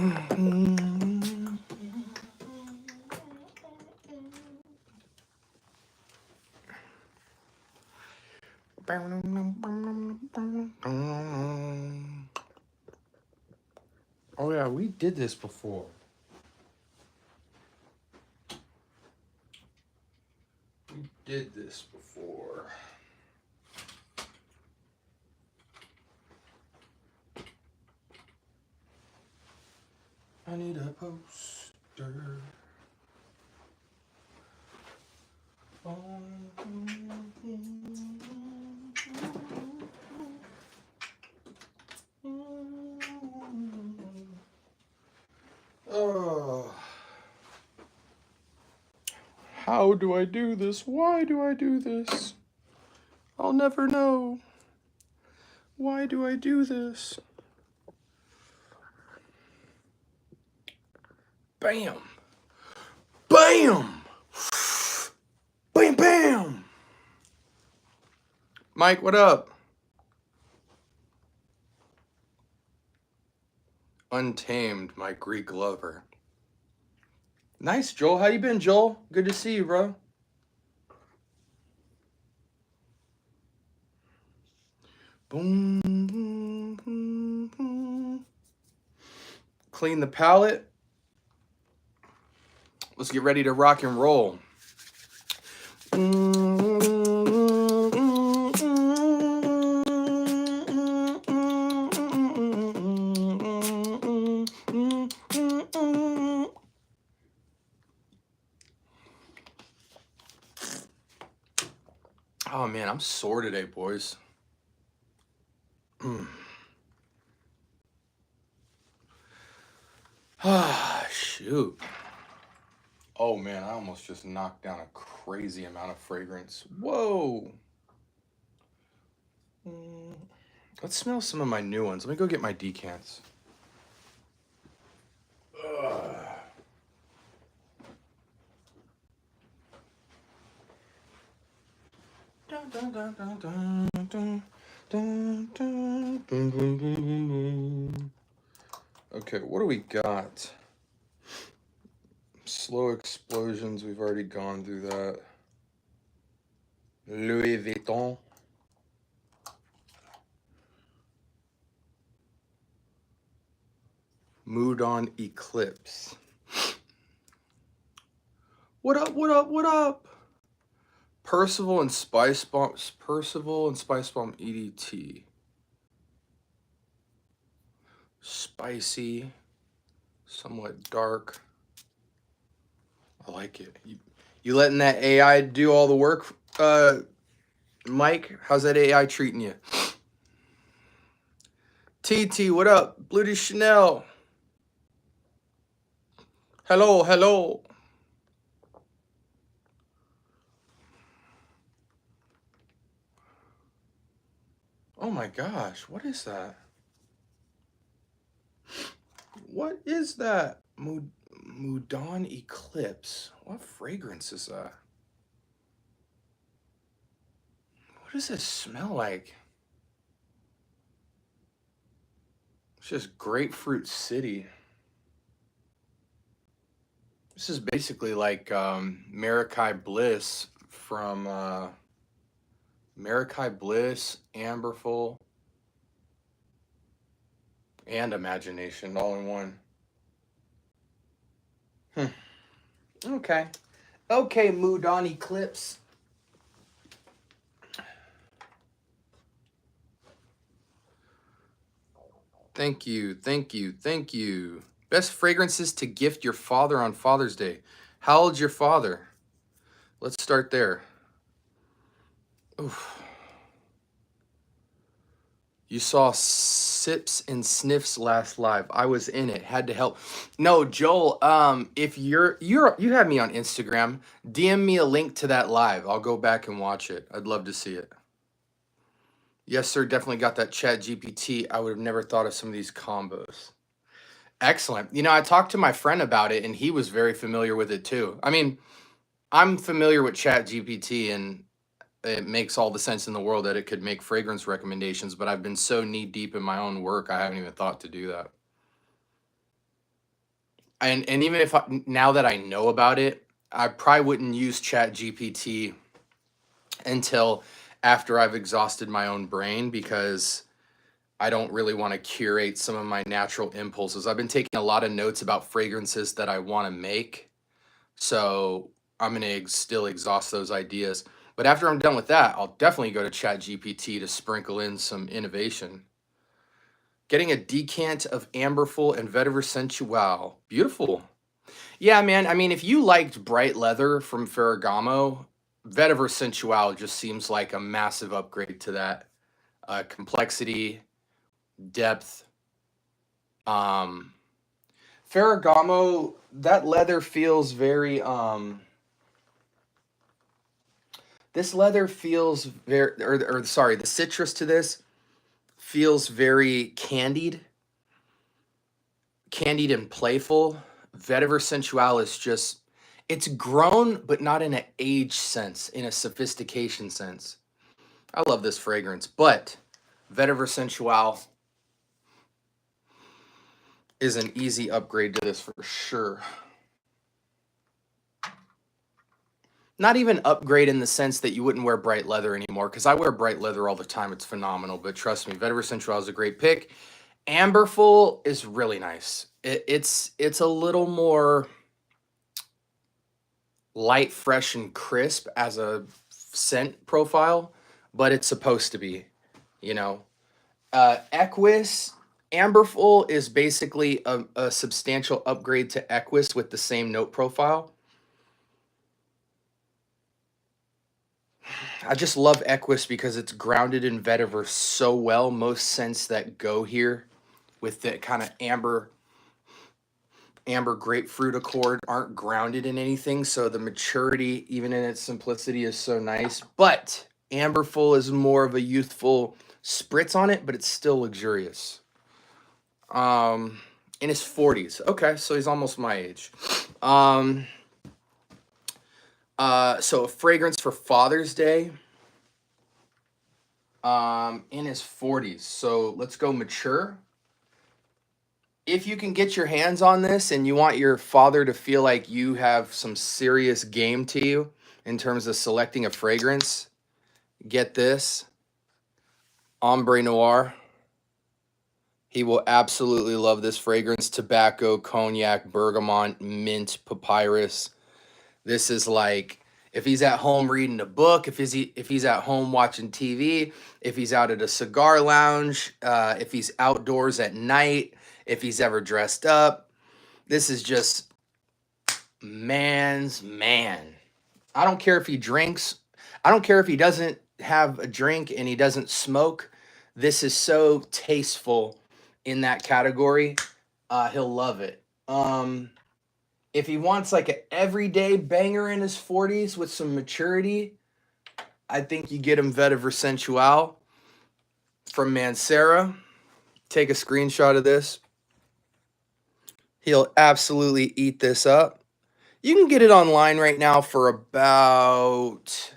Oh yeah, we did this before. We did this before. I need a poster. Oh. How do I do this? Why do I do this? I'll never know. Why do I do this? Bam! Bam! Bam, bam! Mike, what up? Untamed, my Greek lover. Nice, Joel. How you been, Joel? Good to see you, bro. Boom, boom, boom, boom. Clean the palette. Let's get ready to rock and roll. Oh man, I'm sore today, boys. Ah, shoot. Oh man, I almost just knocked down a crazy amount of fragrance. Whoa. Let's smell some of my new ones. Let me go get my decants. Okay, what do we got? Slow explosions, we've already gone through that. Louis Vuitton. Mood on Eclipse. What up, what up, what up? Percival and Spice Bomb EDT. Spicy, somewhat dark. I like it. You letting that AI do all the work, Mike? How's that AI treating you? TT, what up? Blue de Chanel. Hello, hello. Oh my gosh, what is that? What is that? Moudon Eclipse. What fragrance is that? What does this smell like? It's just Grapefruit City. This is basically like Marikai Bliss from Marikai Bliss, Amberful, and Imagination all in one. Okay. Okay, Mood on Eclipse. Thank you, thank you, thank you. Best fragrances to gift your father on Father's Day. How old's your father? Let's start there. Oof. You saw Sips and Sniffs last live. I was in it. Had to help. No, Joel. If you have me on Instagram, DM me a link to that live. I'll go back and watch it. I'd love to see it. Yes, sir. Definitely got that Chat GPT. I would have never thought of some of these combos. Excellent. You know, I talked to my friend about it, and he was very familiar with it too. I mean, I'm familiar with Chat GPT, and it makes all the sense in the world that it could make fragrance recommendations, but I've been so knee deep in my own work, I haven't even thought to do that. And even if now that I know about it, I probably wouldn't use Chat GPT until after I've exhausted my own brain, because I don't really want to curate some of my natural impulses. I've been taking a lot of notes about fragrances that I want to make. So I'm going to still exhaust those ideas. But after I'm done with that, I'll definitely go to Chat GPT to sprinkle in some innovation. Getting a decant of Amberful and Vetiver Sensual. Beautiful. Yeah, man. I mean, if you liked bright leather from Ferragamo, Vetiver Sensual just seems like a massive upgrade to that. Complexity, depth. Ferragamo, that leather feels very this leather feels very, or sorry, the citrus to this feels very candied and playful. Vetiver Sensual is just, it's grown, but not in an age sense, in a sophistication sense. I love this fragrance, but Vetiver Sensual is an easy upgrade to this for sure. Not even upgrade in the sense that you wouldn't wear bright leather anymore, because I wear bright leather all the time. It's phenomenal, but trust me, Vetiver Sensual is a great pick. Amberful is really nice. It's a little more light, fresh, and crisp as a scent profile, but it's supposed to be, you know. Equus, Amberful is basically a substantial upgrade to Equus with the same note profile. I just love Equus because it's grounded in vetiver so well. Most scents that go here with the kind of amber grapefruit accord aren't grounded in anything, so the maturity, even in its simplicity, is so nice. But Amberful is more of a youthful spritz on it, but it's still luxurious. In his 40s. Okay, so he's almost my age. So a fragrance for Father's Day. In his 40s. So let's go mature. If you can get your hands on this and you want your father to feel like you have some serious game to you in terms of selecting a fragrance, get this. Ombre Noir. He will absolutely love this fragrance. Tobacco, cognac, bergamot, mint, papyrus. This is like, if he's at home reading a book, if he's at home watching TV, if he's out at a cigar lounge, if he's outdoors at night, if he's ever dressed up, this is just man's man. I don't care if he drinks. I don't care if he doesn't have a drink and he doesn't smoke. This is so tasteful in that category. He'll love it. If he wants like an everyday banger in his 40s with some maturity, I think you get him Vetiver Sensual from Mancera. Take a screenshot of this. He'll absolutely eat this up. You can get it online right now for about,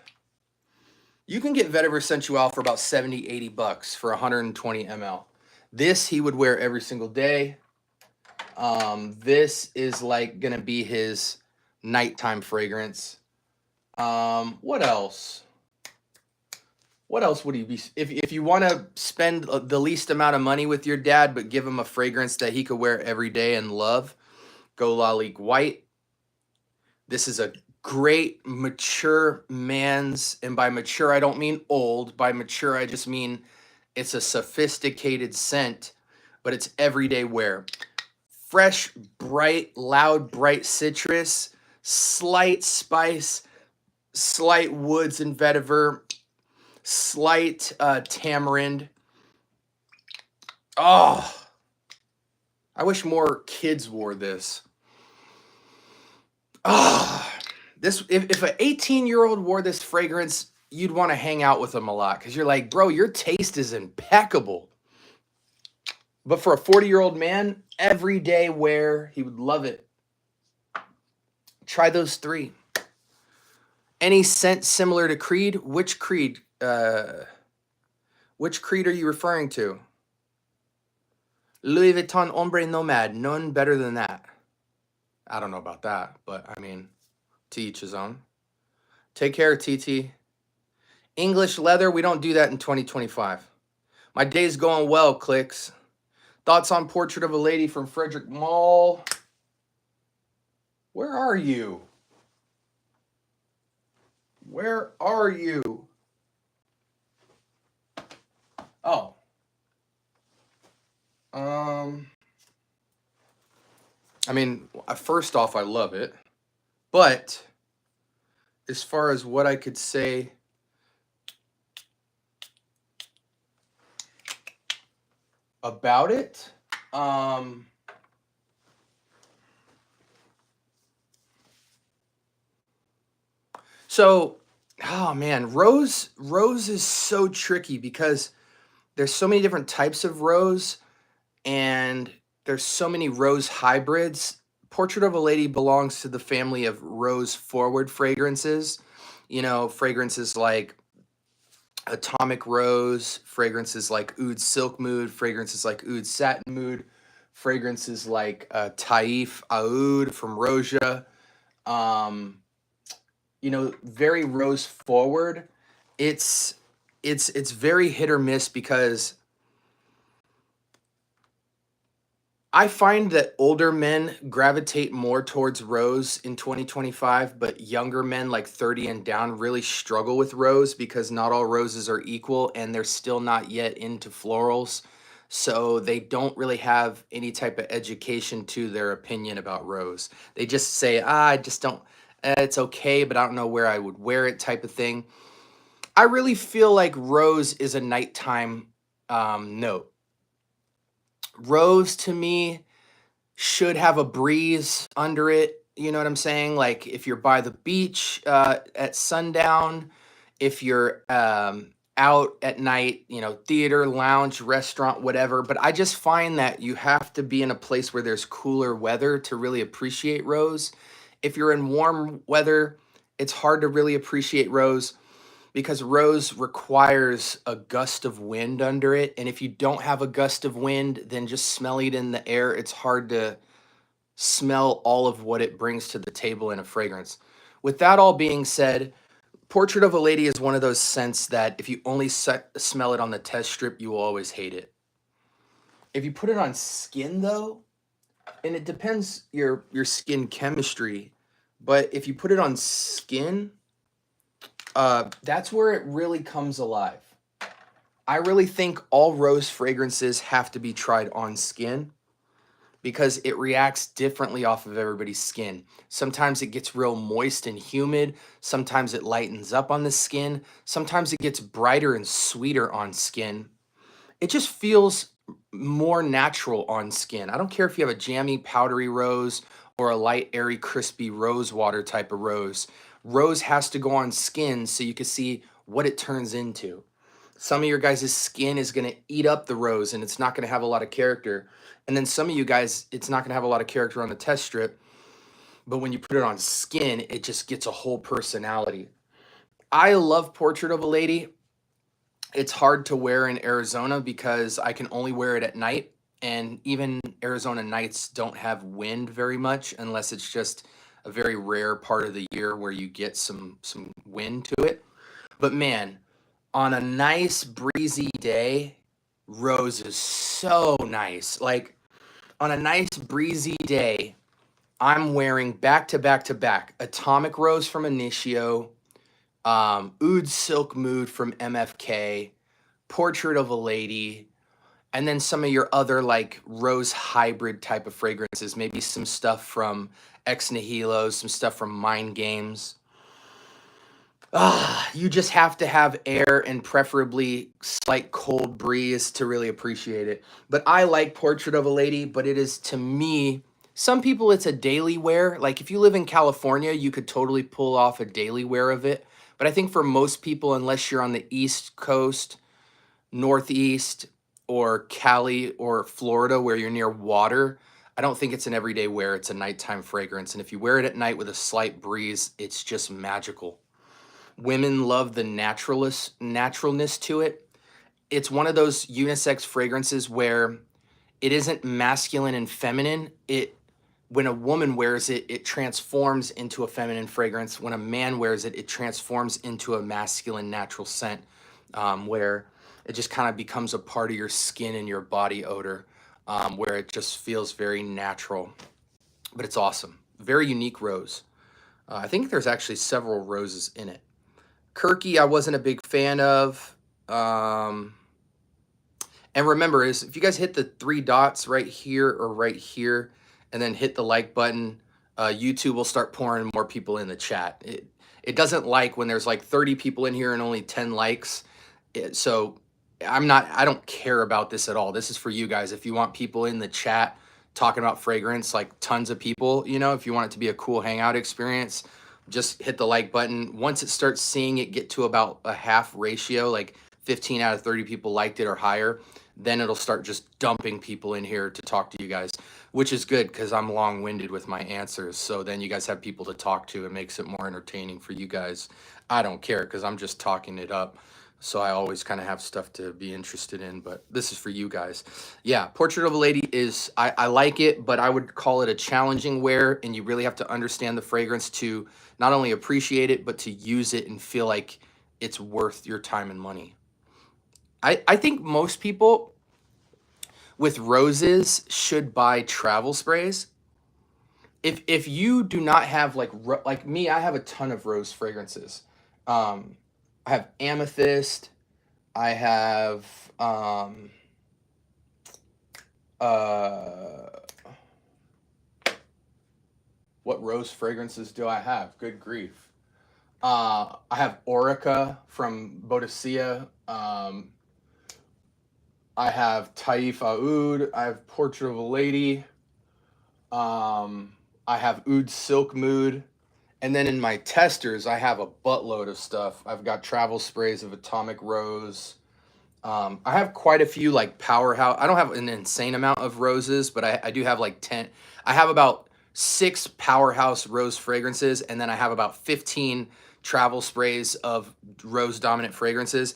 you can get Vetiver Sensual for about 70, 80 bucks for 120 ml. This he would wear every single day. This is like gonna be his nighttime fragrance. What else? What else would he be? If you want to spend the least amount of money with your dad, but give him a fragrance that he could wear every day and love, go Lalique White. This is a great mature man's, and by mature I don't mean old. By mature I just mean it's a sophisticated scent, but it's everyday wear. Fresh, bright, loud, bright citrus, slight spice, slight woods and vetiver, slight tamarind. Oh, I wish more kids wore this. Oh, this, if an 18-year-old wore this fragrance, you'd want to hang out with them a lot, because you're like, bro, your taste is impeccable. But for a 40-year-old man, everyday wear, he would love it. Try those three. Any scent similar to Creed? Which Creed? Which Creed are you referring to? Louis Vuitton Ombre Nomad. None better than that. I don't know about that, but I mean, to each his own. Take care, TT. English leather, we don't do that in 2025. My day's going well, clicks. Thoughts on Portrait of a Lady from Frederick Mall. Where are you? Where are you? Oh. I mean, first off, I love it. But as far as what I could say about it, so, oh man, rose is so tricky because there's so many different types of rose and there's so many rose hybrids. Portrait of a Lady belongs to the family of rose forward fragrances. You know, fragrances like Atomic Rose, fragrances like Oud Silk Mood, fragrances like Oud Satin Mood, fragrances like Taif Oud from Roja. Um, you know, very rose forward. It's very hit or miss because I find that older men gravitate more towards rose in 2025, but younger men like 30 and down really struggle with rose because not all roses are equal and they're still not yet into florals. So they don't really have any type of education to their opinion about rose. They just say, I just don't, it's okay, but I don't know where I would wear it type of thing. I really feel like rose is a nighttime note. Rose to me should have a breeze under it. You know what I'm saying? Like if you're by the beach at sundown, if you're out at night, you know, theater, lounge, restaurant, whatever. But I just find that you have to be in a place where there's cooler weather to really appreciate rose. If you're in warm weather, it's hard to really appreciate rose because rose requires a gust of wind under it. And if you don't have a gust of wind, then just smelling it in the air, it's hard to smell all of what it brings to the table in a fragrance. With that all being said, Portrait of a Lady is one of those scents that if you only smell it on the test strip, you will always hate it. If you put it on skin though, and it depends your skin chemistry, but if you put it on skin, that's where it really comes alive. I really think all rose fragrances have to be tried on skin because it reacts differently off of everybody's skin. Sometimes it gets real moist and humid. Sometimes it lightens up on the skin. Sometimes it gets brighter and sweeter on skin. It just feels more natural on skin. I don't care if you have a jammy, powdery rose or a light, airy, crispy rose water type of rose. Rose has to go on skin so you can see what it turns into. Some of your guys' skin is going to eat up the rose and it's not going to have a lot of character. And then some of you guys, it's not going to have a lot of character on the test strip. But when you put it on skin, it just gets a whole personality. I love Portrait of a Lady. It's hard to wear in Arizona because I can only wear it at night. And even Arizona nights don't have wind very much unless it's just a very rare part of the year where you get some wind to it. But man, on a nice breezy day, rose is so nice. Like on a nice breezy day, I'm wearing back to back to back Atomic Rose from Initio, Oud Silk Mood from MFK, Portrait of a Lady, and then some of your other like rose hybrid type of fragrances, maybe some stuff from Ex Nihilo, some stuff from Mind Games. You just have to have air and preferably slight cold breeze to really appreciate it. But I like Portrait of a Lady, but it is to me, some people it's a daily wear. Like if you live in California, you could totally pull off a daily wear of it. But I think for most people, unless you're on the East Coast, Northeast, or Cali or Florida where you're near water, I don't think it's an everyday wear. It's a nighttime fragrance. And if you wear it at night with a slight breeze, it's just magical. Women love the naturalness to it. It's one of those unisex fragrances where it isn't masculine and feminine. It when a woman wears it, it transforms into a feminine fragrance. When a man wears it, it transforms into a masculine natural scent, where it just kind of becomes a part of your skin and your body odor, where it just feels very natural. But it's awesome. Very unique rose. I think there's actually several roses in it. Kirky, I wasn't a big fan of. And remember, is if you guys hit the 3 dots right here or right here, and then hit the like button, YouTube will start pouring more people in the chat. It doesn't like when there's like 30 people in here and only 10 likes. So I don't care about this at all. This is for you guys. If you want people in the chat talking about fragrance, like tons of people, you know, if you want it to be a cool hangout experience, just hit the like button. Once it starts seeing it get to about a half ratio, like 15 out of 30 people liked it or higher, then it'll start just dumping people in here to talk to you guys, which is good because I'm long-winded with my answers. So then you guys have people to talk to. It makes it more entertaining for you guys. I don't care because I'm just talking it up. So I always kind of have stuff to be interested in, but this is for you guys. Yeah, Portrait of a Lady is, I like it, but I would call it a challenging wear, and you really have to understand the fragrance to not only appreciate it, but to use it and feel like it's worth your time and money. I think most people with roses should buy travel sprays. If you do not have like me, I have a ton of rose fragrances. I have amethyst. I have what rose fragrances do I have? Good grief. I have Orica from Boadicea. I have Taif Oud. I have Portrait of a Lady. I have Oud Silk Mood. And then in my testers, I have a buttload of stuff. I've got travel sprays of Atomic Rose. I have quite a few like powerhouse. I don't have an insane amount of roses, but I do have like 10. I have about 6 powerhouse rose fragrances, and then I have about 15 travel sprays of rose dominant fragrances.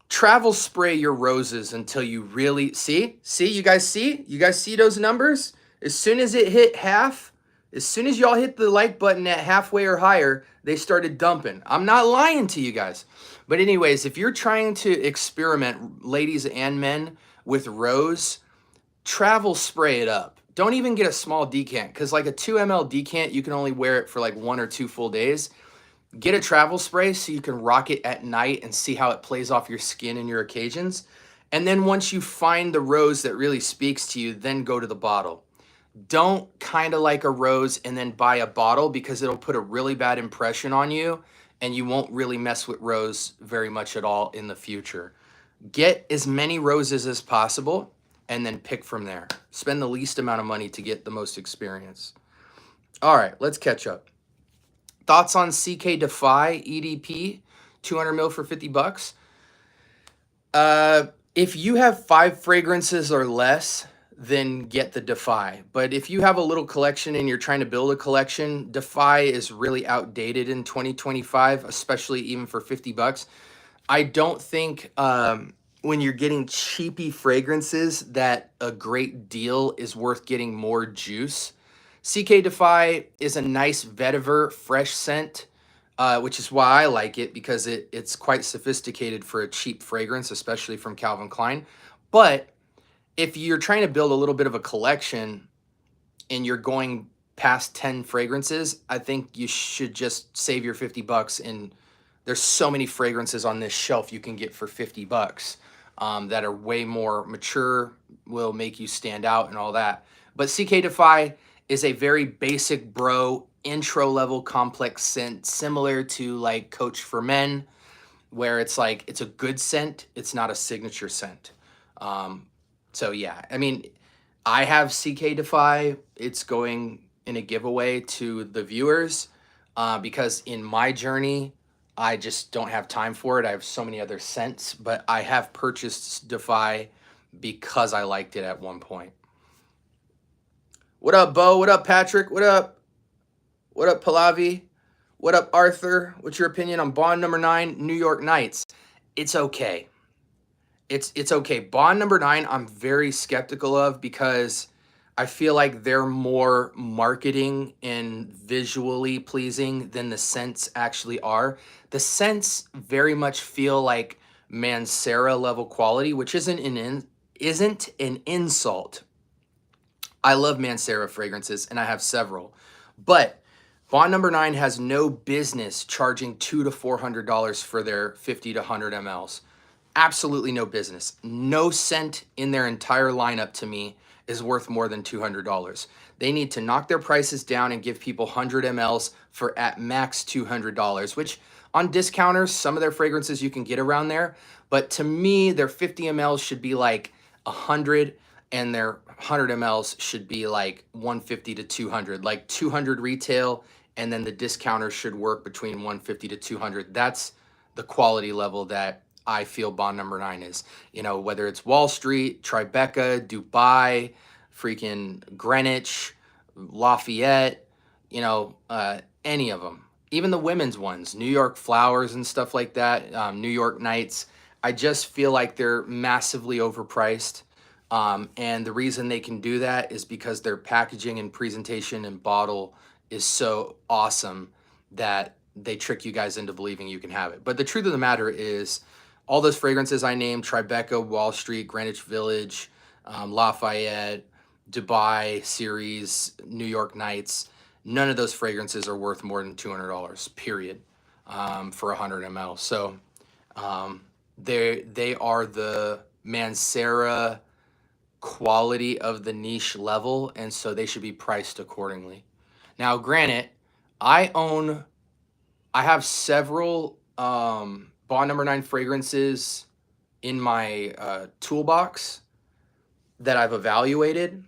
Travel spray your roses until you really see, you guys see those numbers? As soon as it hit half, as soon as y'all hit the like button at halfway or higher, they started dumping. I'm not lying to you guys. But anyways, if you're trying to experiment, ladies and men, with rose, travel spray it up. Don't even get a small decant, because like a 2 ml decant, you can only wear it for like 1 or 2 full days. Get a travel spray so you can rock it at night and see how it plays off your skin and your occasions. And then once you find the rose that really speaks to you, then go to the bottle. Don't kind of like a rose and then buy a bottle, because it'll put a really bad impression on you and you won't really mess with rose very much at all in the future. Get as many roses as possible and then pick from there. Spend the least amount of money to get the most experience. All right, let's catch up. Thoughts on CK Defy EDP, 200 mil for 50 bucks? If you have 5 fragrances or less, then get the Defy. But if you have a little collection and you're trying to build a collection, Defy is really outdated in 2025, especially even for 50 bucks. I don't think when you're getting cheapy fragrances that a great deal is worth getting more juice. CK Defy is a nice vetiver fresh scent, which is why I like it, because it's quite sophisticated for a cheap fragrance, especially from Calvin Klein. But if you're trying to build a little bit of a collection and you're going past 10 fragrances, I think you should just save your 50 bucks. And there's so many fragrances on this shelf you can get for 50 bucks that are way more mature, will make you stand out and all that. But CK Defy is a very basic bro intro level complex scent, similar to like Coach for Men, where it's like, it's a good scent, it's not a signature scent. So yeah, I mean, I have CK Defy. It's going in a giveaway to the viewers because in my journey, I just don't have time for it. I have so many other scents, but I have purchased Defy because I liked it at one point. What up, Bo? What up, Patrick? What up? What up, Pallavi? What up, Arthur? What's your opinion on Bond number 9, New York Nights? It's okay. It's okay. Bond number 9, I'm very skeptical of, because I feel like they're more marketing and visually pleasing than the scents actually are. The scents very much feel like Mancera level quality, which isn't an insult. I love Mancera fragrances and I have several. But Bond Number 9 has no business charging $200 to $400 for their 50 to 100 mLs. Absolutely no business. No scent in their entire lineup to me is worth more than $200. They need to knock their prices down and give people 100 mLs for at max $200, which on discounters, some of their fragrances you can get around there. But to me, their 50 mLs should be like 100 and their 100 mLs should be like 150 to 200, like 200 retail, and then the discounter should work between 150 to 200. That's the quality level that I feel Bond Number 9 is. You know, whether it's Wall Street, Tribeca, Dubai, freaking Greenwich, Lafayette, you know, any of them. Even the women's ones, New York Flowers and stuff like that, New York Nights. I just feel like they're massively overpriced. And the reason they can do that is because their packaging and presentation and bottle is so awesome that they trick you guys into believing you can have it. But the truth of the matter is, all those fragrances I named, Tribeca, Wall Street, Greenwich Village, Lafayette, Dubai series, New York Nights, none of those fragrances are worth more than $200, period, for 100 ml. So they are the Mancera quality of the niche level, and so they should be priced accordingly. Now, granted, I have several Bond Number 9 fragrances in my toolbox that I've evaluated,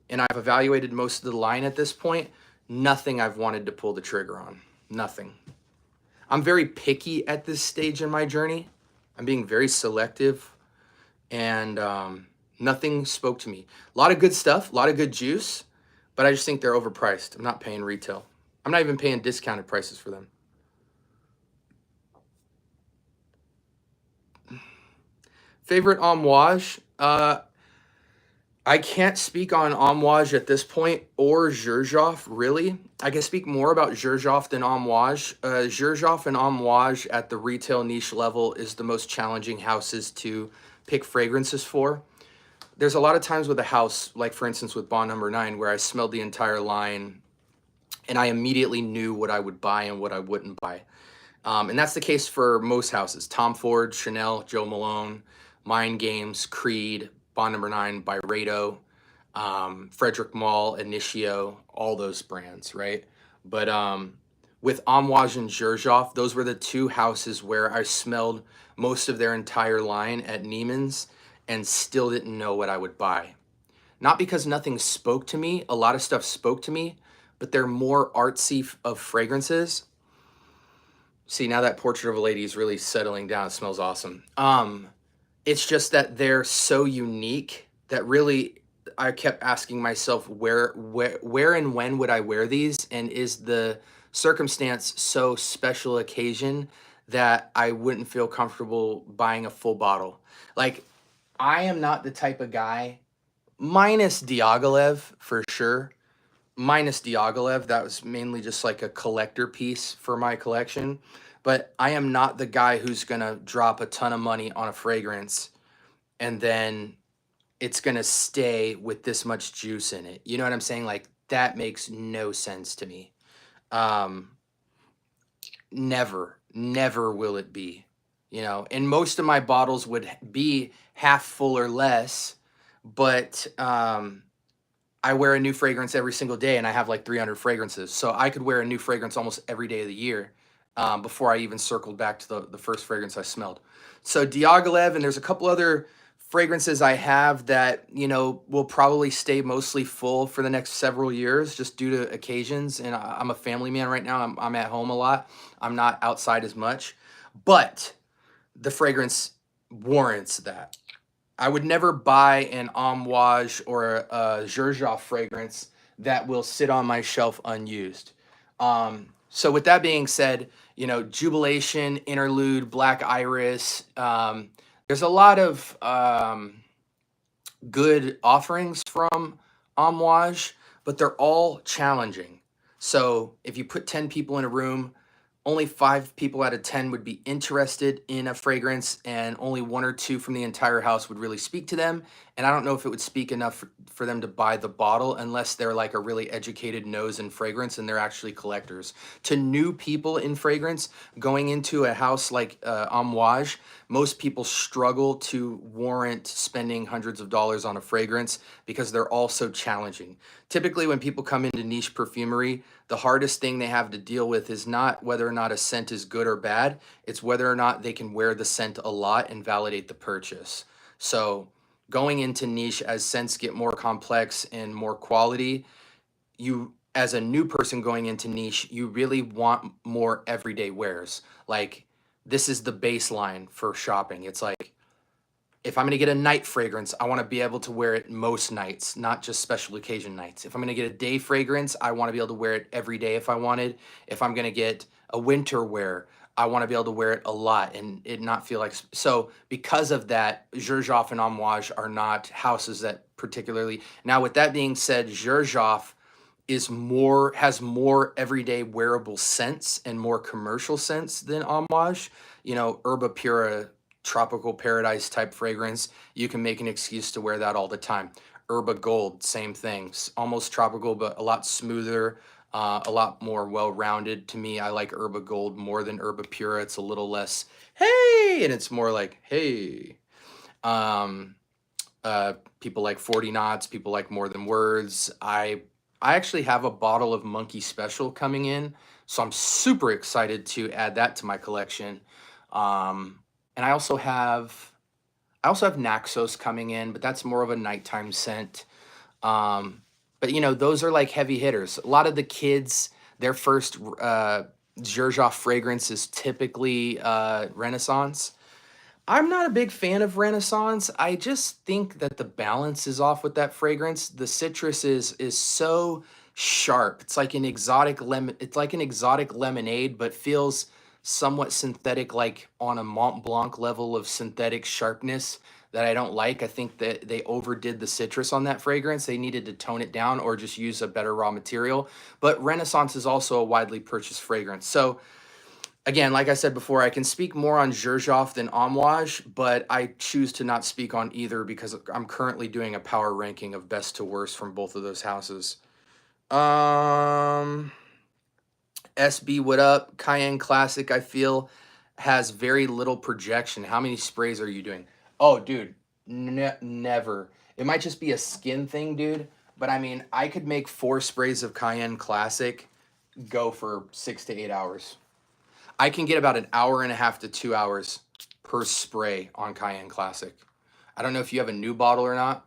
and I've evaluated most of the line at this point. Nothing I've wanted to pull the trigger on. Nothing. I'm very picky at this stage in my journey. I'm being very selective, and nothing spoke to me. A lot of good stuff, a lot of good juice, but I just think they're overpriced. I'm not paying retail. I'm not even paying discounted prices for them. Favorite Amouage? I can't speak on Amouage at this point, or Xerjoff, really. I can speak more about Xerjoff than Amouage. Xerjoff and Amouage at the retail niche level is the most challenging houses to pick fragrances for. There's a lot of times with a house, like for instance with Bond Number 9, where I smelled the entire line and I immediately knew what I would buy and what I wouldn't buy. And that's the case for most houses. Tom Ford, Chanel, Joe Malone, Mind Games, Creed, Bond Number 9, Byredo, Frederick Malle, Initio, all those brands, right? But with Amouage and Xerjoff, those were the two houses where I smelled most of their entire line at Neiman's and still didn't know what I would buy. Not because nothing spoke to me, a lot of stuff spoke to me, but they're more artsy of fragrances. See, now that Portrait of a Lady is really settling down. It smells awesome. It's just that they're so unique that really I kept asking myself where and when would I wear these, and is the circumstance so special occasion that I wouldn't feel comfortable buying a full bottle. Like, I am not the type of guy, minus Diaghilev for sure. Minus Diaghilev, that was mainly just like a collector piece for my collection. But I am not the guy who's gonna drop a ton of money on a fragrance and then it's gonna stay with this much juice in it. You know what I'm saying? Like, that makes no sense to me. Never will it be. You know, and most of my bottles would be half full or less, but I wear a new fragrance every single day and I have like 300 fragrances. So I could wear a new fragrance almost every day of the year before I even circled back to the first fragrance I smelled. So Diaghilev, and there's a couple other fragrances I have that, you know, will probably stay mostly full for the next several years just due to occasions. And I'm a family man right now. I'm at home a lot. I'm not outside as much, but the fragrance warrants that. I would never buy an Amouage or a Xerjoff fragrance that will sit on my shelf unused. So with that being said, you know, Jubilation, Interlude, Black Iris, there's a lot of good offerings from Amouage, but they're all challenging. So if you put 10 people in a room, only 5 people out of 10 would be interested in a fragrance, and only 1 or 2 from the entire house would really speak to them. And I don't know if it would speak enough for them to buy the bottle unless they're like a really educated nose in fragrance and they're actually collectors. To new people in fragrance going into a house like Amouage, most people struggle to warrant spending hundreds of dollars on a fragrance because they're all so challenging. Typically, when people come into niche perfumery, the hardest thing they have to deal with is not whether or not a scent is good or bad. It's whether or not they can wear the scent a lot and validate the purchase. So going into niche, as scents get more complex and more quality, you, as a new person going into niche, you really want more everyday wears. Like, this is the baseline for shopping. It's like, if I'm gonna get a night fragrance, I wanna be able to wear it most nights, not just special occasion nights. If I'm gonna get a day fragrance, I wanna be able to wear it every day if I wanted. If I'm gonna get a winter wear, I wanna be able to wear it a lot and it not feel like, so because of that, Xerjoff and Amouage are not houses that particularly, now with that being said, Xerjoff has more everyday wearable scents and more commercial scents than Amouage. You know, Herba Pura, tropical paradise type fragrance, you can make an excuse to wear that all the time. Herba Gold, same things, almost tropical but a lot smoother, a lot more well-rounded. To me, I like Herba Gold more than Herba Pura. It's a little less hey, and it's more like hey. um People like 40 knots, people like More Than Words. I actually have a bottle of Monkey Special coming in, so I'm super excited to add that to my collection. And I also have Naxos coming in, but that's more of a nighttime scent. But you know, those are like heavy hitters. A lot of the kids, their first Xerjoff fragrance is typically Renaissance. I'm not a big fan of Renaissance. I just think that the balance is off with that fragrance. The citrus is so sharp. It's like an exotic lemon. It's like an exotic lemonade, but feels somewhat synthetic, like on a Mont Blanc level of synthetic sharpness that I don't like. I think that they overdid the citrus on that fragrance. They needed to tone it down or just use a better raw material. But Renaissance is also a widely purchased fragrance. So again, like I said before, I can speak more on Xerjoff than Amouage, but I choose to not speak on either because I'm currently doing a power ranking of best to worst from both of those houses. SB, what up? Cayenne Classic, I feel, has very little projection. How many sprays are you doing? Oh, dude, never. It might just be a skin thing, dude. But I mean, I could make 4 sprays of Cayenne Classic go for 6 to 8 hours. I can get about an hour and a half to 2 hours per spray on Cayenne Classic. I don't know if you have a new bottle or not.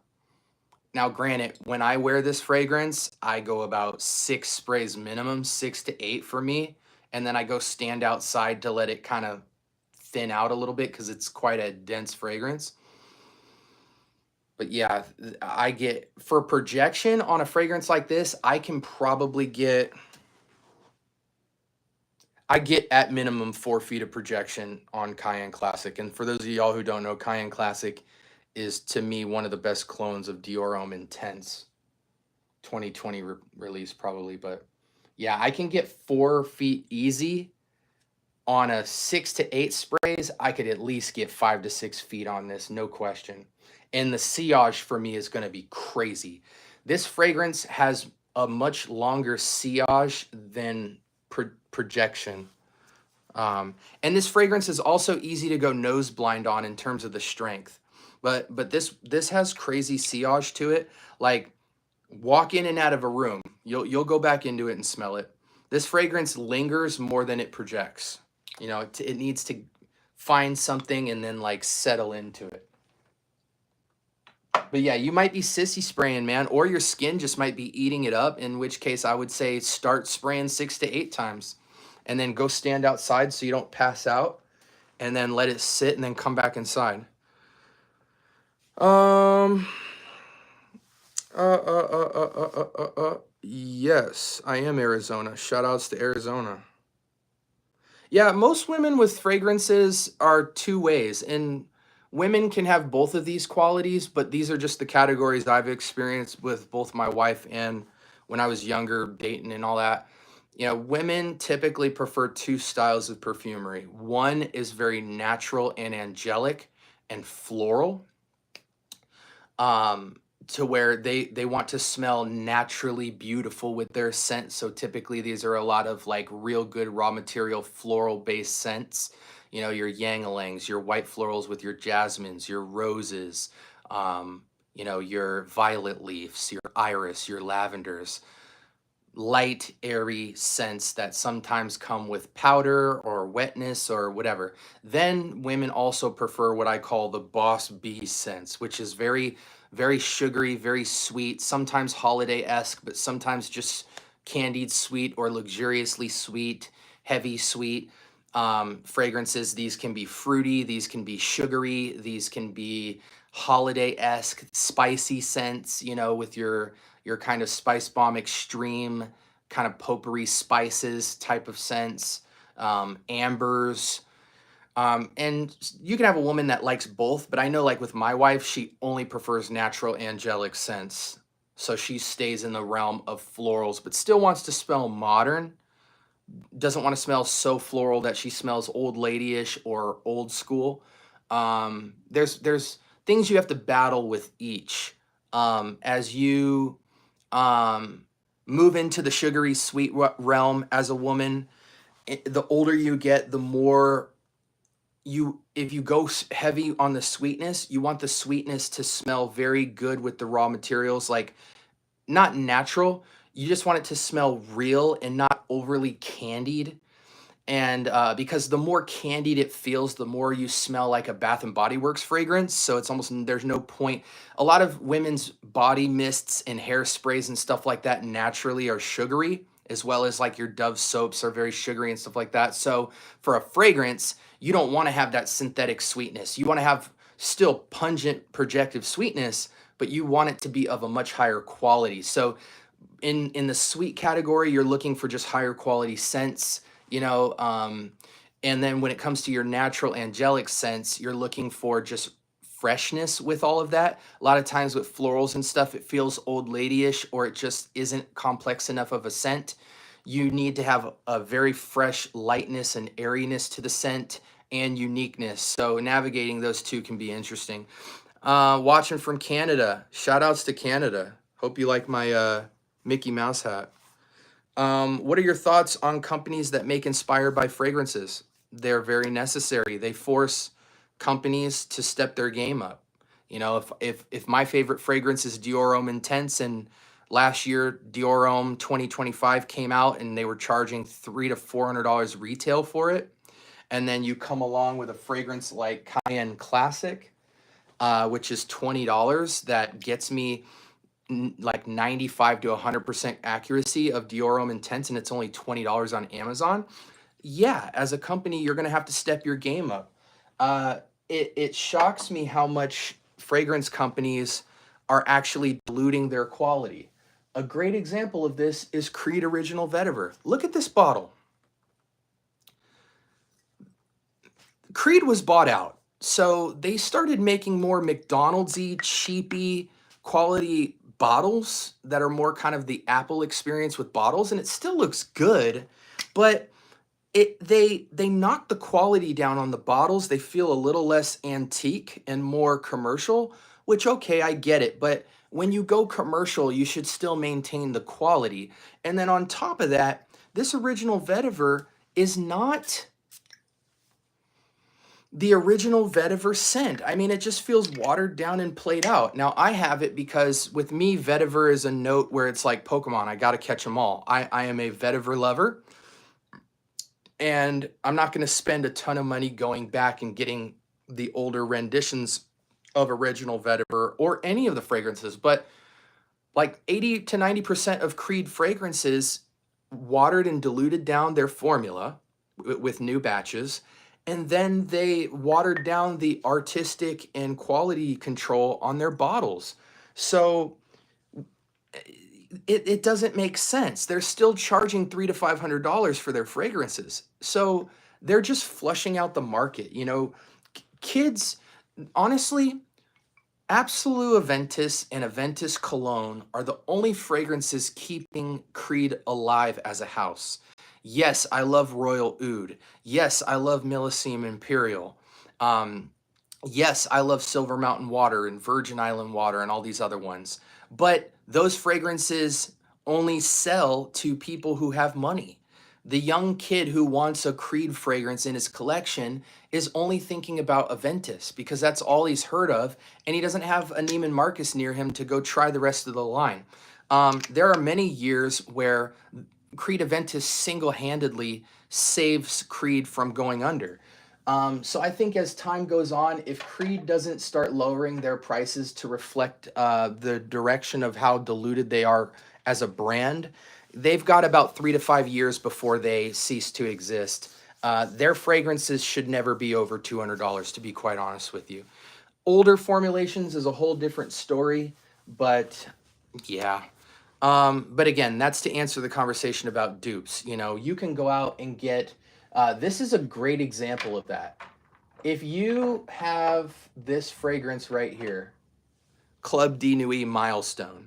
Now, granted, when I wear this fragrance, I go about 6 sprays minimum, 6 to 8 for me. And then I go stand outside to let it kind of thin out a little bit because it's quite a dense fragrance. But yeah, for projection on a fragrance like this, I get at minimum 4 feet of projection on Cayenne Classic. And for those of y'all who don't know, Cayenne Classic is, to me, one of the best clones of Dior Homme Intense. 2020 release probably, but yeah, I can get 4 feet easy on a 6 to 8 sprays. I could at least get 5 to 6 feet on this, no question. And the sillage for me is going to be crazy. This fragrance has a much longer sillage than projection. And this fragrance is also easy to go nose blind on in terms of the strength. But this has crazy sillage to it. Like, walk in and out of a room, you'll go back into it and smell it. This fragrance lingers more than it projects. You know, it needs to find something and then like settle into it. But yeah, you might be sissy spraying, man, or your skin just might be eating it up, in which case I would say start spraying 6 to 8 times and then go stand outside so you don't pass out, and then let it sit and then come back inside. Yes, I am Arizona. Shout outs to Arizona. Yeah, most women with fragrances are 2 ways. And women can have both of these qualities, but these are just the categories I've experienced with both my wife and when I was younger, dating and all that. Women typically prefer two styles of perfumery. One is very natural and angelic and floral, um, to where they want to smell naturally beautiful with their scent. So typically these are a lot of like real good raw material floral based scents. Your yang-a-langs, your white florals with your jasmines, your roses, your violet leaves, your iris, your lavenders, light, airy scents that sometimes come with powder or wetness or whatever. Then women also prefer what I call the boss bee scents, which is very, very sugary, very sweet, sometimes holiday-esque, but sometimes just candied sweet or luxuriously sweet, heavy sweet fragrances. These can be fruity, these can be sugary, these can be holiday-esque, spicy scents, with your kind of spice bomb extreme kind of potpourri spices type of scents, ambers. And you can have a woman that likes both, but I know like with my wife, she only prefers natural angelic scents. So she stays in the realm of florals, but still wants to smell modern. Doesn't want to smell so floral that she smells old ladyish or old school. There's things you have to battle with each. As you move into the sugary sweet realm as a woman, the older you get, the more if you go heavy on the sweetness, you want the sweetness to smell very good with the raw materials, like not natural. You just want it to smell real and not overly candied. And because the more candied it feels, the more you smell like a Bath and Body Works fragrance. So it's almost, there's no point. A lot of women's body mists and hairsprays and stuff like that naturally are sugary, as well as like your Dove soaps are very sugary and stuff like that. So for a fragrance, you don't want to have that synthetic sweetness. You want to have still pungent projective sweetness, but you want it to be of a much higher quality. So in the sweet category, you're looking for just higher quality scents, and then when it comes to your natural angelic scents, you're looking for just freshness with all of that. A lot of times with florals and stuff, it feels old ladyish or it just isn't complex enough of a scent. You need to have a very fresh lightness and airiness to the scent and uniqueness. So navigating those two can be interesting. Watching from Canada. Shout outs to Canada. Hope you like my Mickey Mouse hat. What are your thoughts on companies that make inspired by fragrances? They're very necessary. They force companies to step their game up. If my favorite fragrance is Dior Homme Intense, and last year Dior Homme 2025 came out and they were charging $300 to $400 retail for it, and then you come along with a fragrance like Cayenne Classic, which is $20, that gets me like 95 to 100% accuracy of Dior Homme Intense, and it's only $20 on Amazon. Yeah, as a company, you're going to have to step your game up. It shocks me how much fragrance companies are actually diluting their quality. A great example of this is Creed Original Vetiver. Look at this bottle. Creed was bought out, so they started making more McDonald's-y, cheapy quality bottles that are more kind of the Apple experience with bottles, and it still looks good, but they knock the quality down on the bottles. They feel a little less antique and more commercial, which, okay, I get it, but when you go commercial, you should still maintain the quality. And then on top of that, this Original Vetiver is not the original vetiver scent. I mean, it just feels watered down and played out. Now, I have it because with me, vetiver is a note where it's like Pokemon. I got to catch them all. I am a vetiver lover, and I'm not going to spend a ton of money going back and getting the older renditions of original vetiver or any of the fragrances. But like 80 to 90% of Creed fragrances watered and diluted down their formula with new batches, and then they watered down the artistic and quality control on their bottles. So it doesn't make sense. They're still charging $300 to $500 for their fragrances. So they're just flushing out the market. Kids, Honestly, Absolute Aventus and Aventus Cologne are the only fragrances keeping Creed alive as a house. Yes, I love Royal Oud. Yes, I love Millesime Imperial. Um, yes, I love Silver Mountain Water and Virgin Island Water and all these other ones. But those fragrances only sell to people who have money. The young kid who wants a Creed fragrance in his collection is only thinking about Aventus because that's all he's heard of, and he doesn't have a Neiman Marcus near him to go try the rest of the line. There are many years where Creed Aventus single-handedly saves Creed from going under. So I think as time goes on, if Creed doesn't start lowering their prices to reflect the direction of how diluted they are as a brand, they've got about 3 to 5 years before they cease to exist. Their fragrances should never be over $200, to be quite honest with you. Older formulations is a whole different story, but yeah. But again, that's to answer the conversation about dupes. You know, you can go out and get, this is a great example of that. If you have this fragrance right here, Club de Nuit Milestone,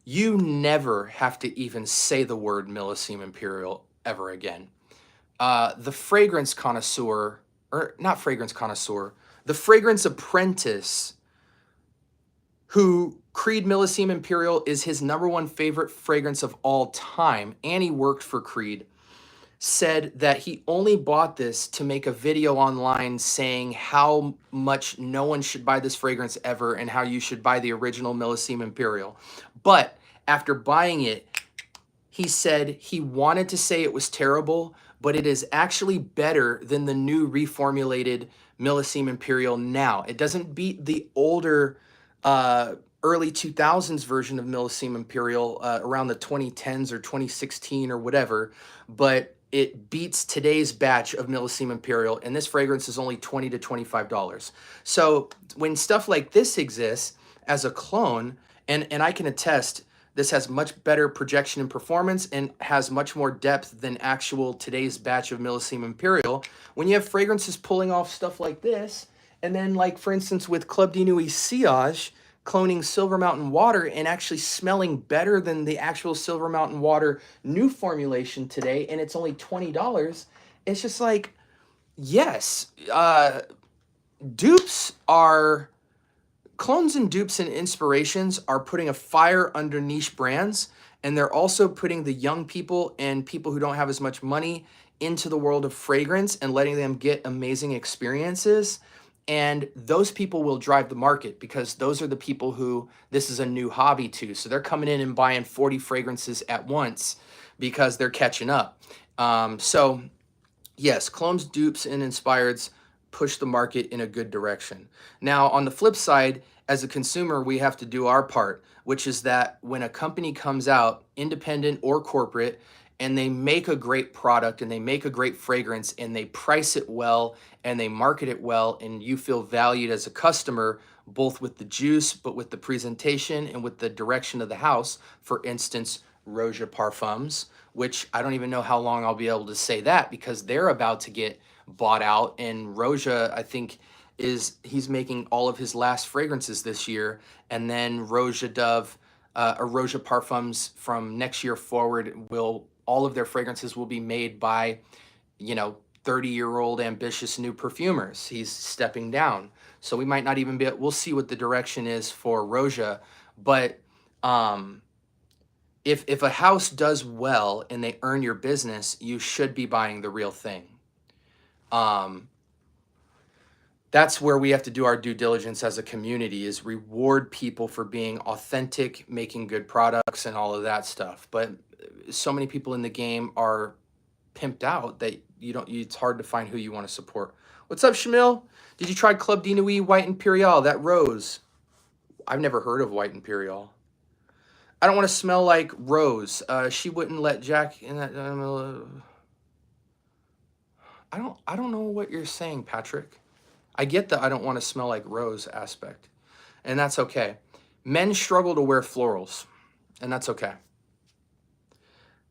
you never have to even say the word Millesime Imperial ever again. The fragrance connoisseur, or not fragrance connoisseur, the fragrance apprentice who Creed Millesime Imperial is his #1 favorite fragrance of all time, and he worked for Creed, said that he only bought this to make a video online saying how much no one should buy this fragrance ever and how you should buy the original Millesime Imperial. But after buying it, he said he wanted to say it was terrible, but it is actually better than the new reformulated Millesime Imperial now. It doesn't beat the older early 2000s version of Millesime Imperial around the 2010s or 2016 or whatever, but it beats today's batch of Millesime Imperial, and this fragrance is only $20 to $25. So when stuff like this exists as a clone, and I can attest, this has much better projection and performance and has much more depth than actual today's batch of Millesime Imperial. When you have fragrances pulling off stuff like this, and then like for instance with Club de Nuit Sillage, cloning Silver Mountain Water and actually smelling better than the actual Silver Mountain Water new formulation today, and it's only $20, it's just like, yes, dupes are clones and dupes and inspirations are putting a fire under niche brands, and they're also putting the young people and people who don't have as much money into the world of fragrance and letting them get amazing experiences. And those people will drive the market because those are the people who this is a new hobby to. So they're coming in and buying 40 fragrances at once because they're catching up. So yes, clones, dupes, and inspireds push the market in a good direction. Now, on the flip side, as a consumer, we have to do our part, which is that when a company comes out, independent or corporate, and they make a great product and they make a great fragrance and they price it well and they market it well, and you feel valued as a customer, both with the juice, but with the presentation and with the direction of the house. For instance, Roja Parfums, which I don't even know how long I'll be able to say that because they're about to get bought out. And Roja, I think, he's making all of his last fragrances this year. And then Roja Dove, or Roja Parfums from next year forward, all of their fragrances will be made by, 30-year-old ambitious new perfumers. He's stepping down. So we might not even we'll see what the direction is for Roja. But if a house does well and they earn your business, you should be buying the real thing. That's where we have to do our due diligence as a community, is reward people for being authentic, making good products and all of that stuff. But so many people in the game are pimped out that it's hard to find who you want to support. What's up, Shamil? Did you try Club de Nuit White Imperial, that rose? I've never heard of White Imperial. I don't want to smell like Rose. She wouldn't let Jack in that. I don't know what you're saying, Patrick. I get the I don't want to smell like Rose aspect, and that's okay. Men struggle to wear florals, and that's okay.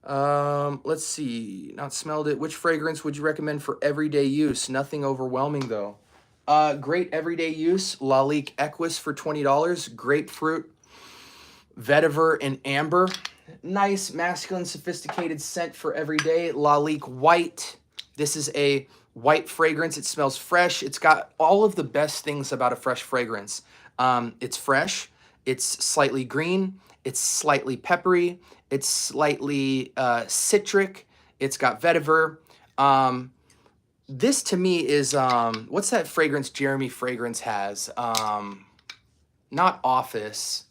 Let's see. Not smelled it. Which fragrance would you recommend for everyday use? Nothing overwhelming though. Great everyday use. Lalique Equus for $20. Grapefruit, vetiver, and amber. Nice, masculine, sophisticated scent for every day. Lalique White. This is a white fragrance. It smells fresh. It's got all of the best things about a fresh fragrance. It's fresh. It's slightly green. It's slightly peppery. It's slightly citric. It's got vetiver. This to me is, what's that fragrance Jeremy Fragrance has? Not Office.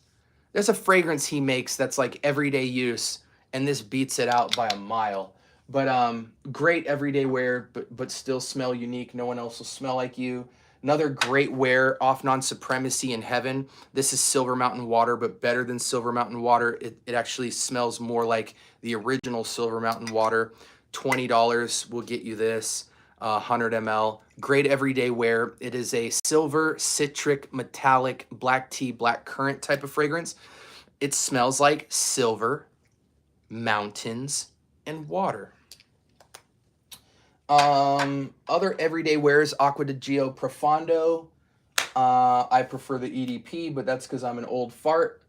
There's a fragrance he makes that's like everyday use, and this beats it out by a mile. But great everyday wear, but still smell unique. No one else will smell like you. Another great wear, off non-supremacy in heaven. This is Silver Mountain Water, but better than Silver Mountain Water. It actually smells more like the original Silver Mountain Water. $20 will get you this. 100 ml. Great everyday wear. It is a silver, citric, metallic, black tea, black currant type of fragrance. It smells like silver, mountains, and water. Other everyday wears, Acqua di Gio Profondo. I prefer the EDP, but that's because I'm an old fart.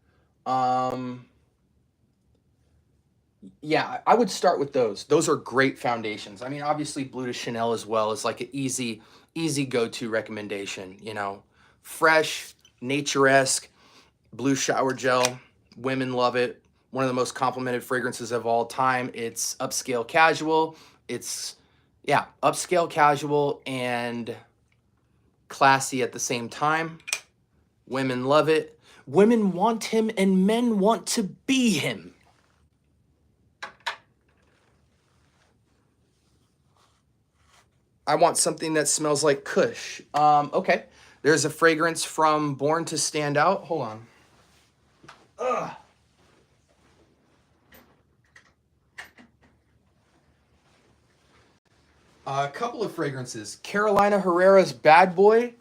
Yeah, I would start with those. Those are great foundations. I mean, obviously Bleu de Chanel as well is like an easy go-to recommendation, you know. Fresh, nature-esque, blue shower gel. Women love it. One of the most complimented fragrances of all time. It's upscale casual. It's, yeah, upscale casual and classy at the same time. Women love it. Women want him and men want to be him. I want something that smells like Kush. Okay. There's a fragrance from Born to Stand Out. Hold on. Ugh. A couple of fragrances. Carolina Herrera's Bad Boy.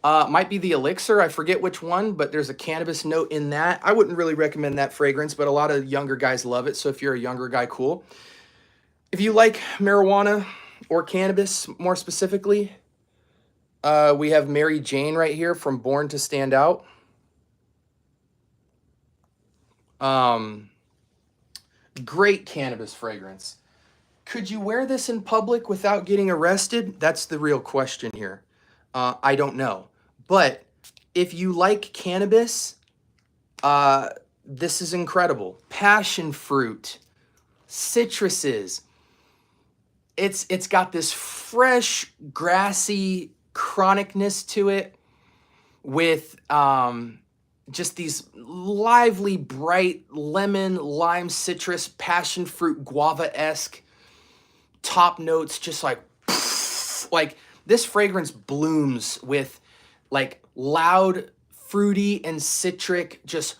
Might be the Elixir. I forget which one, but there's a cannabis note in that. I wouldn't really recommend that fragrance, but a lot of younger guys love it. So if you're a younger guy, cool. If you like marijuana or cannabis more specifically, we have Mary Jane right here from Born to Stand Out. Great cannabis fragrance. Could you wear this in public without getting arrested? That's the real question here. I don't know. But if you like cannabis, this is incredible. Passion fruit, citruses. It's got this fresh, grassy chronicness to it with just these lively, bright lemon, lime, citrus, passion fruit, guava-esque top notes, just like this fragrance blooms with like loud, fruity, and citric, just,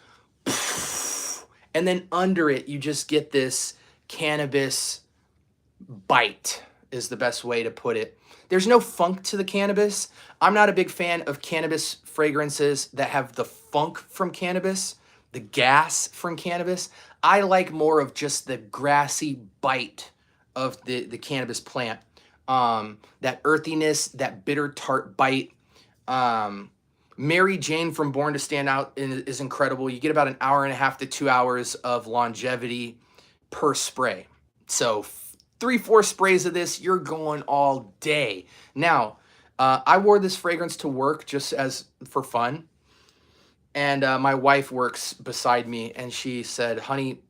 and then under it, you just get this cannabis bite is the best way to put it. There's no funk to the cannabis. I'm not a big fan of cannabis fragrances that have the funk from cannabis, the gas from cannabis. I like more of just the grassy bite of the cannabis plant. That earthiness, that bitter tart bite. Mary Jane from Born to Stand Out is incredible. You get about an hour and a half to 2 hours of longevity per spray. So 3-4 sprays of this, you're going all day. Now, I wore this fragrance to work just as for fun. And my wife works beside me, and she said, honey,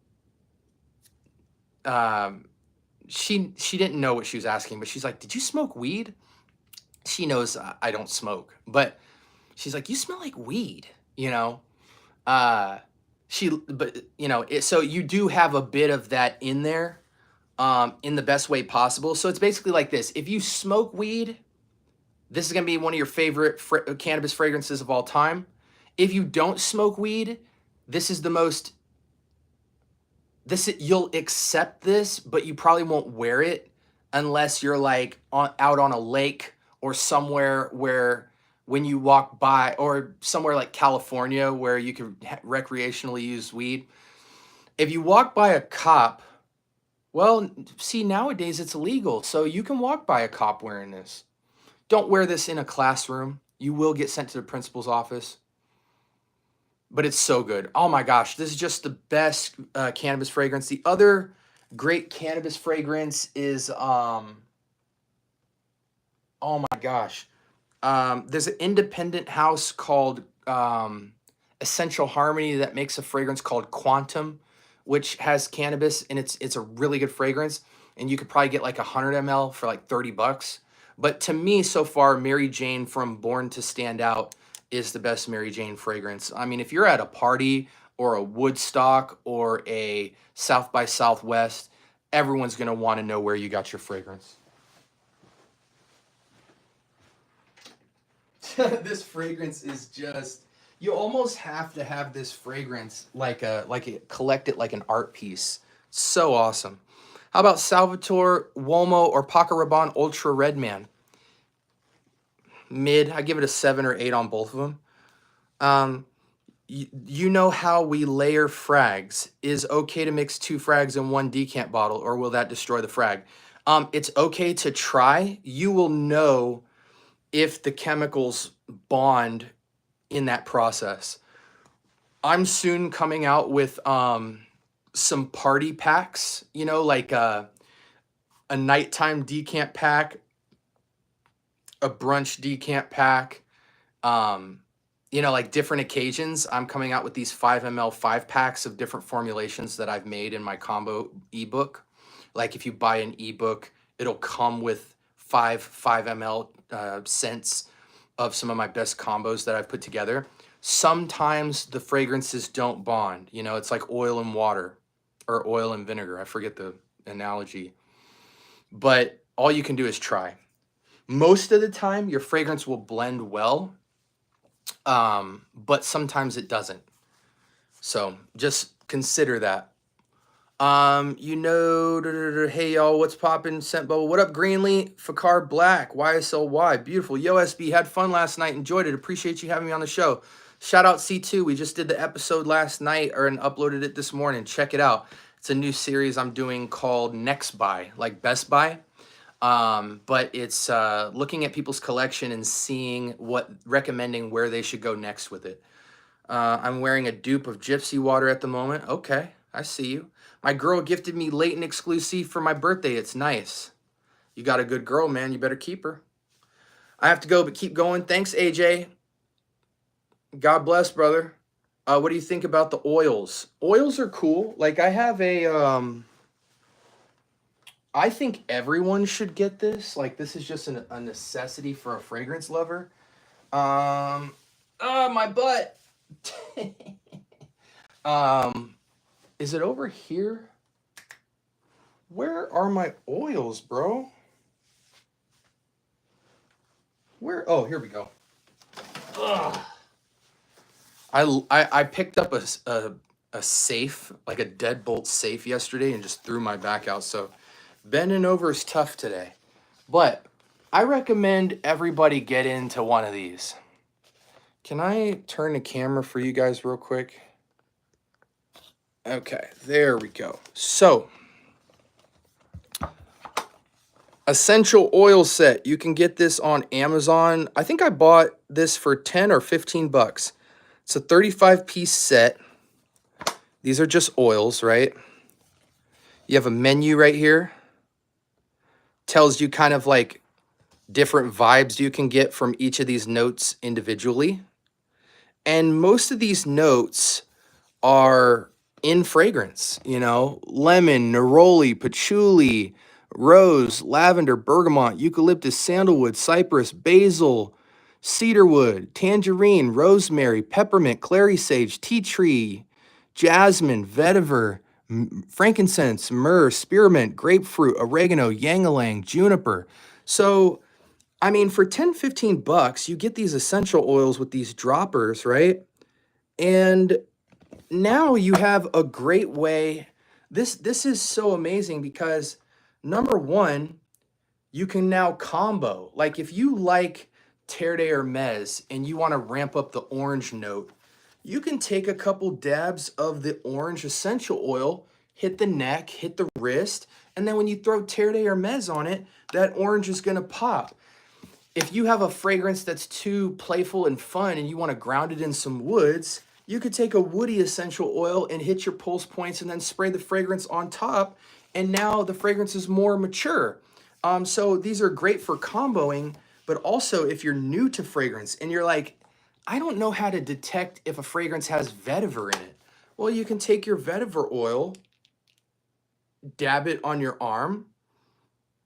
she didn't know what she was asking, but she's like, did you smoke weed? She knows I don't smoke, but she's like, you smell like weed, you know? But you know, so you do have a bit of that in there, in the best way possible. So it's basically like this. If you smoke weed, this is going to be one of your favorite cannabis fragrances of all time. If you don't smoke weed, this is the most, you'll accept this, but you probably won't wear it unless you're like out on a lake or somewhere where when you walk by, or somewhere like California where you can recreationally use weed. If you walk by a cop, well, see, nowadays it's illegal, so you can walk by a cop wearing this. Don't wear this in a classroom. You will get sent to the principal's office. But it's so good. Oh my gosh, this is just the best cannabis fragrance. The other great cannabis fragrance is, oh my gosh. There's an independent house called Essential Harmony that makes a fragrance called Quantum, which has cannabis, and it's a really good fragrance. And you could probably get like 100 ml for like 30 bucks. But to me, so far, Mary Jane from Born to Stand Out is the best Mary Jane fragrance. I mean, if you're at a party or a Woodstock or a South by Southwest, everyone's going to want to know where you got your fragrance. This fragrance is just, you almost have to have this fragrance collect it like an art piece. So awesome. How about Salvatore Uomo or Paco Rabanne Ultra Redman? Mid. I give it a 7 or 8 on both of them. You know how we layer frags. Is okay to mix 2 frags in 1 decant bottle, or will that destroy the frag? It's okay to try. You will know if the chemicals bond in that process. I'm soon coming out with some party packs, you know, like a nighttime decant pack, a brunch decant pack, you know, like different occasions. I'm coming out with these 5 ml 5 packs of different formulations that I've made in my combo ebook. Like if you buy an ebook, it'll come with 5 ml scents of some of my best combos that I've put together. Sometimes the fragrances don't bond. You know, it's like oil and water or oil and vinegar. I forget the analogy. But all you can do is try. Most of the time, your fragrance will blend well, but sometimes it doesn't. So just consider that. You know, hey y'all, what's poppin'? Scent Bubble. What up, Greenlee? Fakar Black, YSLY. Beautiful. Yo, SB, had fun last night. Enjoyed it. Appreciate you having me on the show. Shout out C2. We just did the episode last night and uploaded it this morning. Check it out. It's a new series I'm doing called Next Buy, like Best Buy. But it's looking at people's collection and seeing recommending where they should go next with it. I'm wearing a dupe of Gypsy Water at the moment. Okay, I see you. My girl gifted me latent exclusive for my birthday. It's nice. You got a good girl, man. You better keep her. I have to go, but keep going. Thanks, AJ. God bless, brother. What do you think about the oils? Oils are cool. Like I have I think everyone should get this. Like this is just a necessity for a fragrance lover. My butt. Is it over here? Where are my oils, bro? Where? Oh, here we go. Ugh. I picked up a safe, like a deadbolt safe yesterday and just threw my back out. So bending over is tough today. But I recommend everybody get into one of these. Can I turn the camera for you guys real quick? Okay, there we go. So, essential oil set. You can get this on Amazon. I think I bought this for 10 or 15 bucks. It's a 35-piece set. These are just oils, right? You have a menu right here. Tells you kind of like different vibes you can get from each of these notes individually. And most of these notes are in fragrance, you know, lemon, neroli, patchouli, rose, lavender, bergamot, eucalyptus, sandalwood, cypress, basil, cedarwood, tangerine, rosemary, peppermint, clary sage, tea tree, jasmine, vetiver, frankincense, myrrh, spearmint, grapefruit, oregano, ylang-ylang, juniper. So, I mean, for 10, 15 bucks, you get these essential oils with these droppers, right? And now you have a great way. This is so amazing because number one, you can now combo. Like if you like Terre de Hermes and you want to ramp up the orange note, you can take a couple dabs of the orange essential oil, hit the neck, hit the wrist, and then when you throw Terre de Hermes on it, that orange is going to pop. If you have a fragrance that's too playful and fun and you want to ground it in some woods, you could take a woody essential oil and hit your pulse points and then spray the fragrance on top. And now the fragrance is more mature. So these are great for comboing, but also if you're new to fragrance and you're like, I don't know how to detect if a fragrance has vetiver in it. Well, you can take your vetiver oil, dab it on your arm,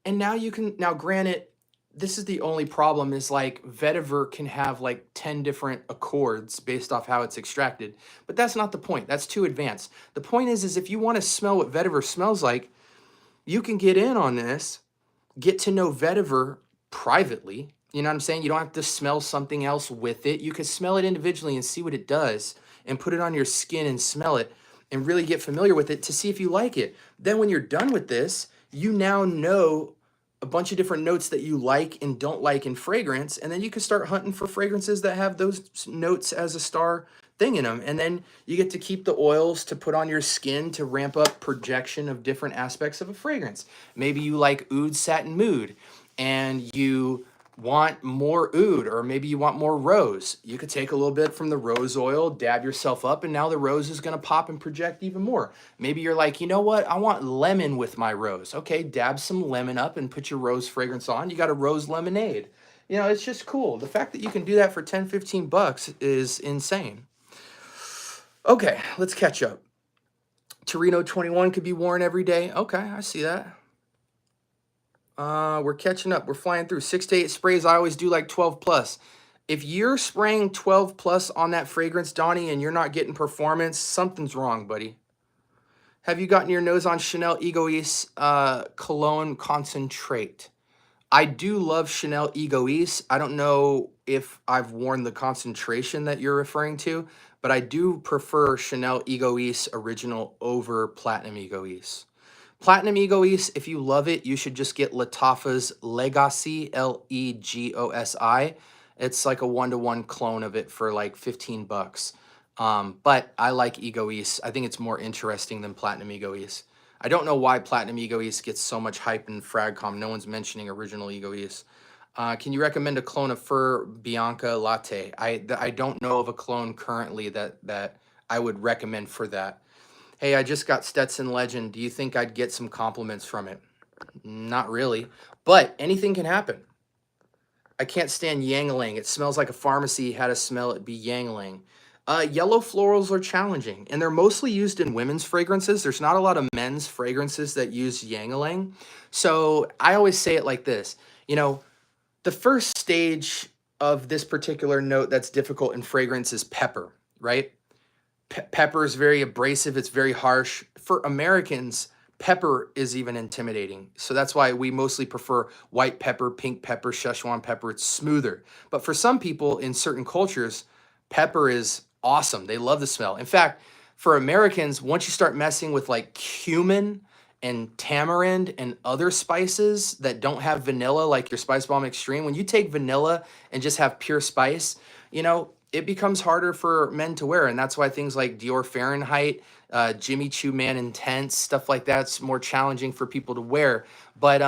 and now you can, now granted, this is the only problem is like vetiver can have like 10 different accords based off how it's extracted, but that's not the point. That's too advanced. The point is if you want to smell what vetiver smells like, you can get in on this, get to know vetiver privately. You know what I'm saying? You don't have to smell something else with it. You can smell it individually and see what it does and put it on your skin and smell it and really get familiar with it to see if you like it. Then when you're done with this, you now know a bunch of different notes that you like and don't like in fragrance, and then you can start hunting for fragrances that have those notes as a star thing in them. And then you get to keep the oils to put on your skin to ramp up projection of different aspects of a fragrance. Maybe you like oud, satin, mood, and you want more oud, or maybe you want more rose. You could take a little bit from the rose oil, dab yourself up, and now the rose is going to pop and project even more. Maybe you're like, you know what? I want lemon with my rose. Okay, dab some lemon up and put your rose fragrance on. You got a rose lemonade. You know, it's just cool. The fact that you can do that for 10, 15 bucks is insane. Okay, let's catch up. Torino 21 could be worn every day. Okay, I see that. We're catching up. We're flying through 6 to 8 sprays. I always do like 12 plus. If you're spraying 12 plus on that fragrance, Donnie, and you're not getting performance, something's wrong, buddy. Have you gotten your nose on Chanel Egoist Cologne Concentrate? I do love Chanel Egoist. I don't know if I've worn the concentration that you're referring to, but I do prefer Chanel Egoist Original over Platinum Egoist. Platinum Egoist, if you love it, you should just get Lattafa's Legacy, Legosi. It's like a 1-to-1 clone of it for like 15 bucks. But I like Egoist. I think it's more interesting than Platinum Egoist. I don't know why Platinum Egoist gets so much hype in Fragcom. No one's mentioning original Egoist. Can you recommend a clone of Fur Bianca Latte? I don't know of a clone currently that I would recommend for that. Hey, I just got Stetson Legend. Do you think I'd get some compliments from it? Not really, but anything can happen. I can't stand Yangling. It smells like a pharmacy had to smell it be Yangling. Yellow florals are challenging, and they're mostly used in women's fragrances. There's not a lot of men's fragrances that use Yangling. So I always say it like this. You know, the first stage of this particular note that's difficult in fragrance is pepper, right? Pepper is very abrasive. It's very harsh. For Americans, pepper is even intimidating. So that's why we mostly prefer white pepper, pink pepper, Szechuan pepper. It's smoother. But for some people in certain cultures, pepper is awesome. They love the smell. In fact, for Americans, once you start messing with like cumin and tamarind and other spices that don't have vanilla, like your Spice Bomb Extreme, when you take vanilla and just have pure spice, you know, it becomes harder for men to wear. And that's why things like Dior Fahrenheit, Jimmy Choo Man Intense, stuff like that's more challenging for people to wear. But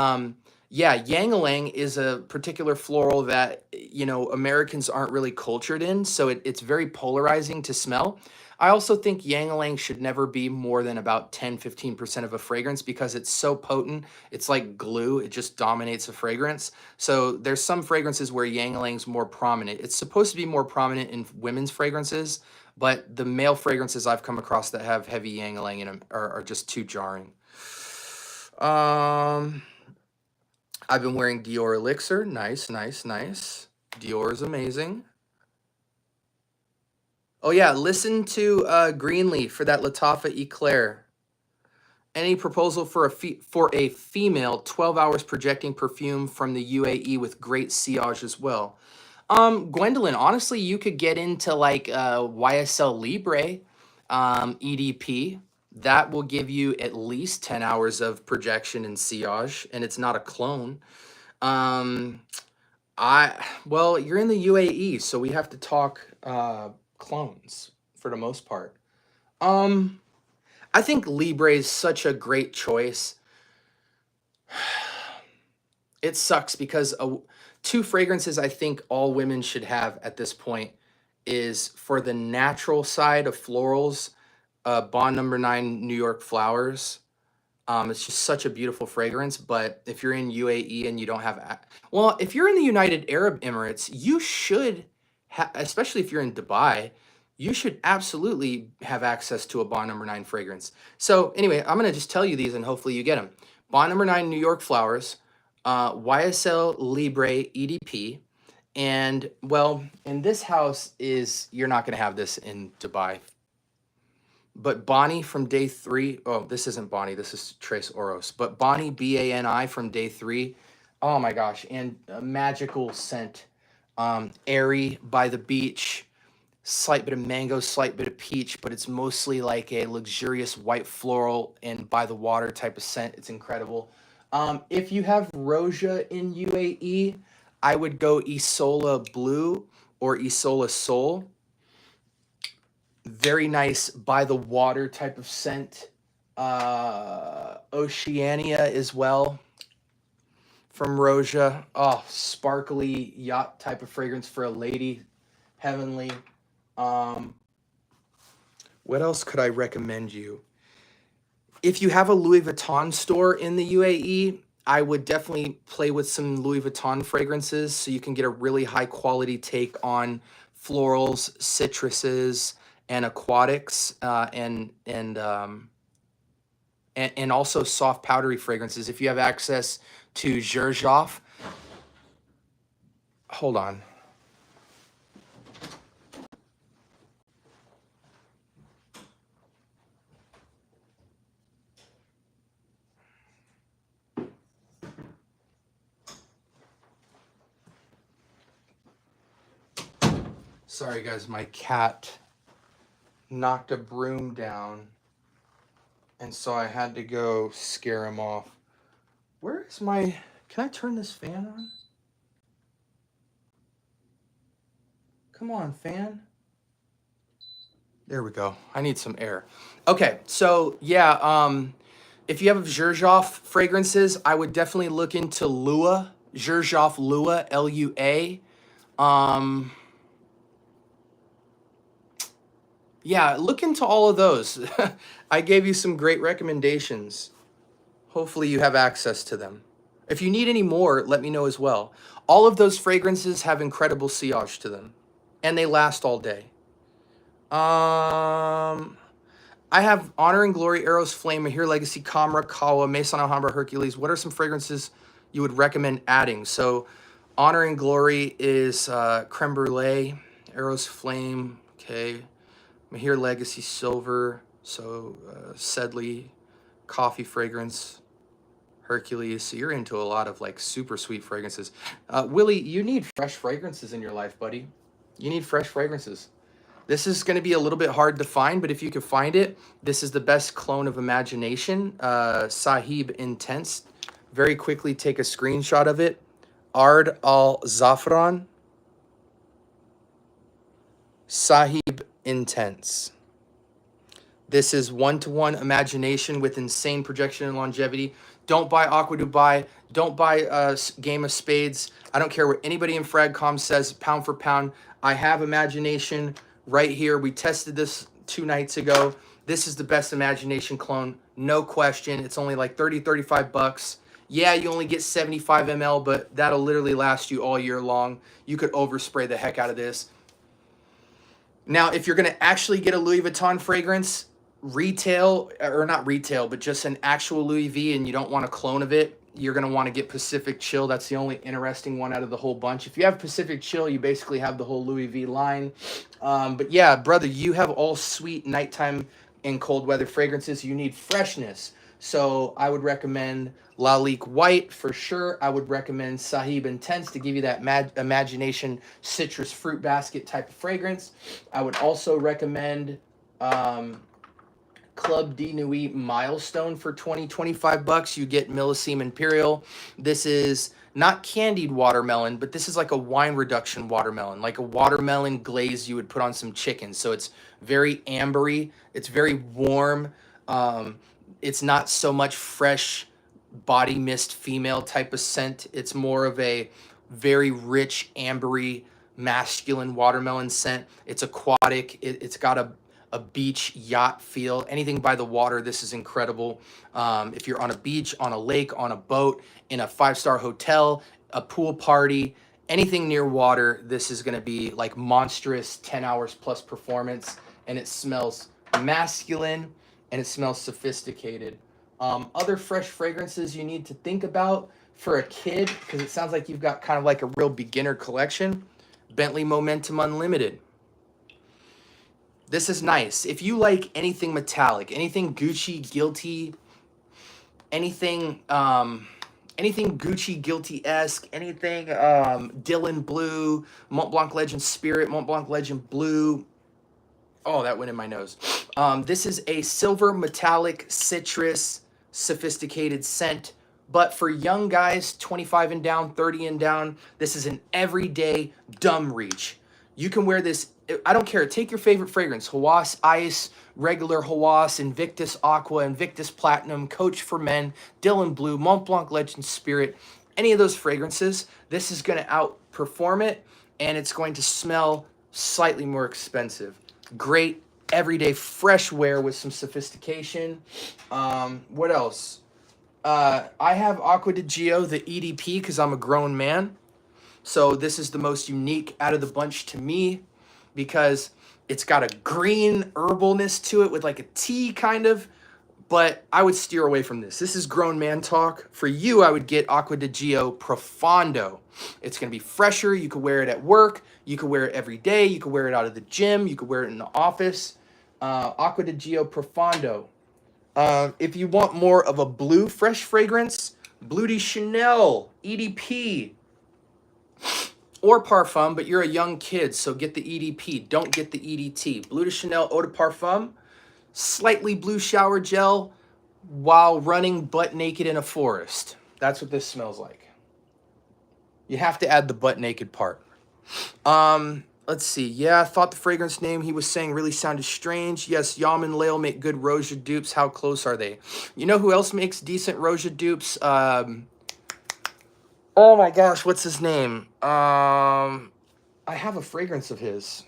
yeah, Yangling is a particular floral that, you know, Americans aren't really cultured in. So it's very polarizing to smell. I also think Yangling should never be more than about 10-15% of a fragrance because it's so potent. It's like glue. It just dominates a fragrance. So there's some fragrances where Yangling's more prominent. It's supposed to be more prominent in women's fragrances, but the male fragrances I've come across that have heavy Yangling in them are just too jarring. I've been wearing Dior Elixir. Nice, nice, nice. Dior is amazing. Oh yeah, listen to Greenleaf for that Lattafa Eclair. Any proposal for a female 12 hours projecting perfume from the UAE with great sillage as well? Gwendolyn, honestly, you could get into like YSL Libre EDP. That will give you at least 10 hours of projection and sillage, and it's not a clone. Well, you're in the UAE, so we have to talk clones for the most part. I think Libre is such a great choice. It sucks because two fragrances I think all women should have at this point is for the natural side of florals, Bond Number 9 New York Flowers. It's just such a beautiful fragrance. But if you're in UAE and you don't have, well, if you're in the United Arab Emirates, you should, especially if you're in Dubai, you should absolutely have access to a Bond Number 9 fragrance. So anyway, I'm gonna just tell you these and hopefully you get them. Bond Number 9 New York Flowers, YSL Libre EDP, and well, in this house is, you're not gonna have this in Dubai, but Bonnie from day 3. Oh, this isn't Bonnie. This is Trace Oros. But Bonnie, Bani, from day 3. Oh my gosh. And a magical scent. Airy by the beach. Slight bit of mango, slight bit of peach, but it's mostly like a luxurious white floral and by the water type of scent. It's incredible. If you have Roja in UAE, I would go Isola Blue or Isola Soul. Very nice by the water type of scent. Oceania as well from Roja. Oh, sparkly yacht type of fragrance for a lady. Heavenly. What else could I recommend you? If you have a Louis Vuitton store in the UAE, I would definitely play with some Louis Vuitton fragrances so you can get a really high quality take on florals, citruses, and aquatics, and also soft powdery fragrances. If you have access to Xerjoff, hold on. Sorry guys, my cat knocked a broom down, and so I had to go scare him off. Where is my, can I turn this fan on? Come on, fan. There we go. I need some air. Okay, so yeah, if you have Xerjoff fragrances, I would definitely look into Lua, Xerjoff Lua, Lua. Yeah, look into all of those. I gave you some great recommendations. Hopefully you have access to them. If you need any more, let me know as well. All of those fragrances have incredible sillage to them, and they last all day. I have Honor and Glory, Eros Flame, Mahir Legacy, Kamra, Kawa, Maison Alhambra, Hercules. What are some fragrances you would recommend adding? So Honor and Glory is Creme Brulee, Eros Flame, okay. Mahir Legacy Silver, so Sedley, coffee fragrance, Hercules. So you're into a lot of like super sweet fragrances. Willie, you need fresh fragrances in your life, buddy. You need fresh fragrances. This is going to be a little bit hard to find, but if you can find it, this is the best clone of Imagination, Sahib Intense. Very quickly take a screenshot of it. Ard Al Zafran, Sahib Intense. This is one-to-one Imagination with insane projection and longevity. Don't buy Aqua Dubai. Don't buy Game of Spades. I don't care what anybody in FragCom says, pound for pound. I have Imagination right here. We tested this 2 nights ago. This is the best Imagination clone, no question. It's only like 30, 35 bucks. Yeah, you only get 75 ml, but that'll literally last you all year long. You could overspray the heck out of this. Now, if you're going to actually get a Louis Vuitton fragrance, retail, or not retail, but just an actual Louis V, and you don't want a clone of it, you're going to want to get Pacific Chill. That's the only interesting one out of the whole bunch. If you have Pacific Chill, you basically have the whole Louis V line. But yeah, brother, you have all sweet nighttime and cold weather fragrances. You need freshness. So I would recommend Lalique White for sure. I would recommend Sahib Intense to give you that Imagination citrus fruit basket type of fragrance. I would also recommend Club de Nuit Milestone for 20-25 bucks. You get Millesime Imperial. This is not candied watermelon, but this is like a wine reduction watermelon, like a watermelon glaze you would put on some chicken. So it's very ambery. It's very warm. It's not so much fresh body mist female type of scent. It's more of a very rich, ambery, masculine watermelon scent. It's aquatic. It's got a beach yacht feel. Anything by the water, this is incredible. If you're on a beach, on a lake, on a boat, in a 5-star hotel, a pool party, anything near water, this is gonna be like monstrous 10 hours plus performance, and it smells masculine and it smells sophisticated. Other fresh fragrances you need to think about for a kid, because it sounds like you've got kind of like a real beginner collection. Bentley Momentum Unlimited. This is nice. If you like anything metallic, anything Gucci Guilty, anything Gucci Guilty-esque, anything Dylan Blue, Mont Blanc Legend Spirit, Mont Blanc Legend Blue. Oh, that went in my nose. This is a silver metallic citrus sophisticated scent. But for young guys, 25 and down, 30 and down, this is an everyday dumb reach. You can wear this, I don't care, take your favorite fragrance, Hawas Ice, regular Hawas, Invictus Aqua, Invictus Platinum, Coach for Men, Dylan Blue, Mont Blanc Legend Spirit, any of those fragrances, this is gonna outperform it, and it's going to smell slightly more expensive. Great everyday fresh wear with some sophistication. What else? I have Acqua di Gio, the EDP, because I'm a grown man. So this is the most unique out of the bunch to me because it's got a green herbalness to it with like a tea kind of, but I would steer away from this. This is grown man talk. For you, I would get Acqua di Gio Profondo. It's going to be fresher. You could wear it at work. You could wear it every day. You could wear it out of the gym. You could wear it in the office. Acqua di Gio Profondo. If you want more of a blue fresh fragrance, Bleu de Chanel, EDP, or Parfum, but you're a young kid, so get the EDP. Don't get the EDT. Bleu de Chanel Eau de Parfum, slightly blue shower gel while running butt naked in a forest. That's what this smells like. You have to add the butt naked part. Let's see. Yeah, I thought the fragrance name he was saying really sounded strange. Yes, Yam and Lail make good Roja dupes. How close are they? You know who else makes decent Roja dupes? Oh my gosh, what's his name? I have a fragrance of his.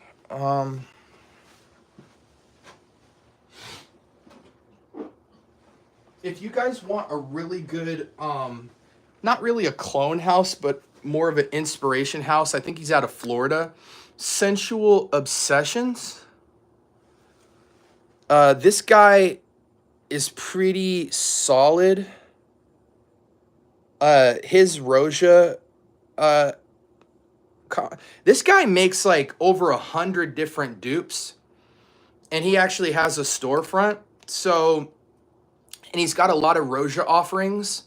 If you guys want a really good, not really a clone house, but more of an inspiration house, I think he's out of Florida. Sensual Obsessions. This guy is pretty solid. His Roja, this guy makes like over 100 different dupes, and he actually has a storefront. So, and he's got a lot of Roja offerings.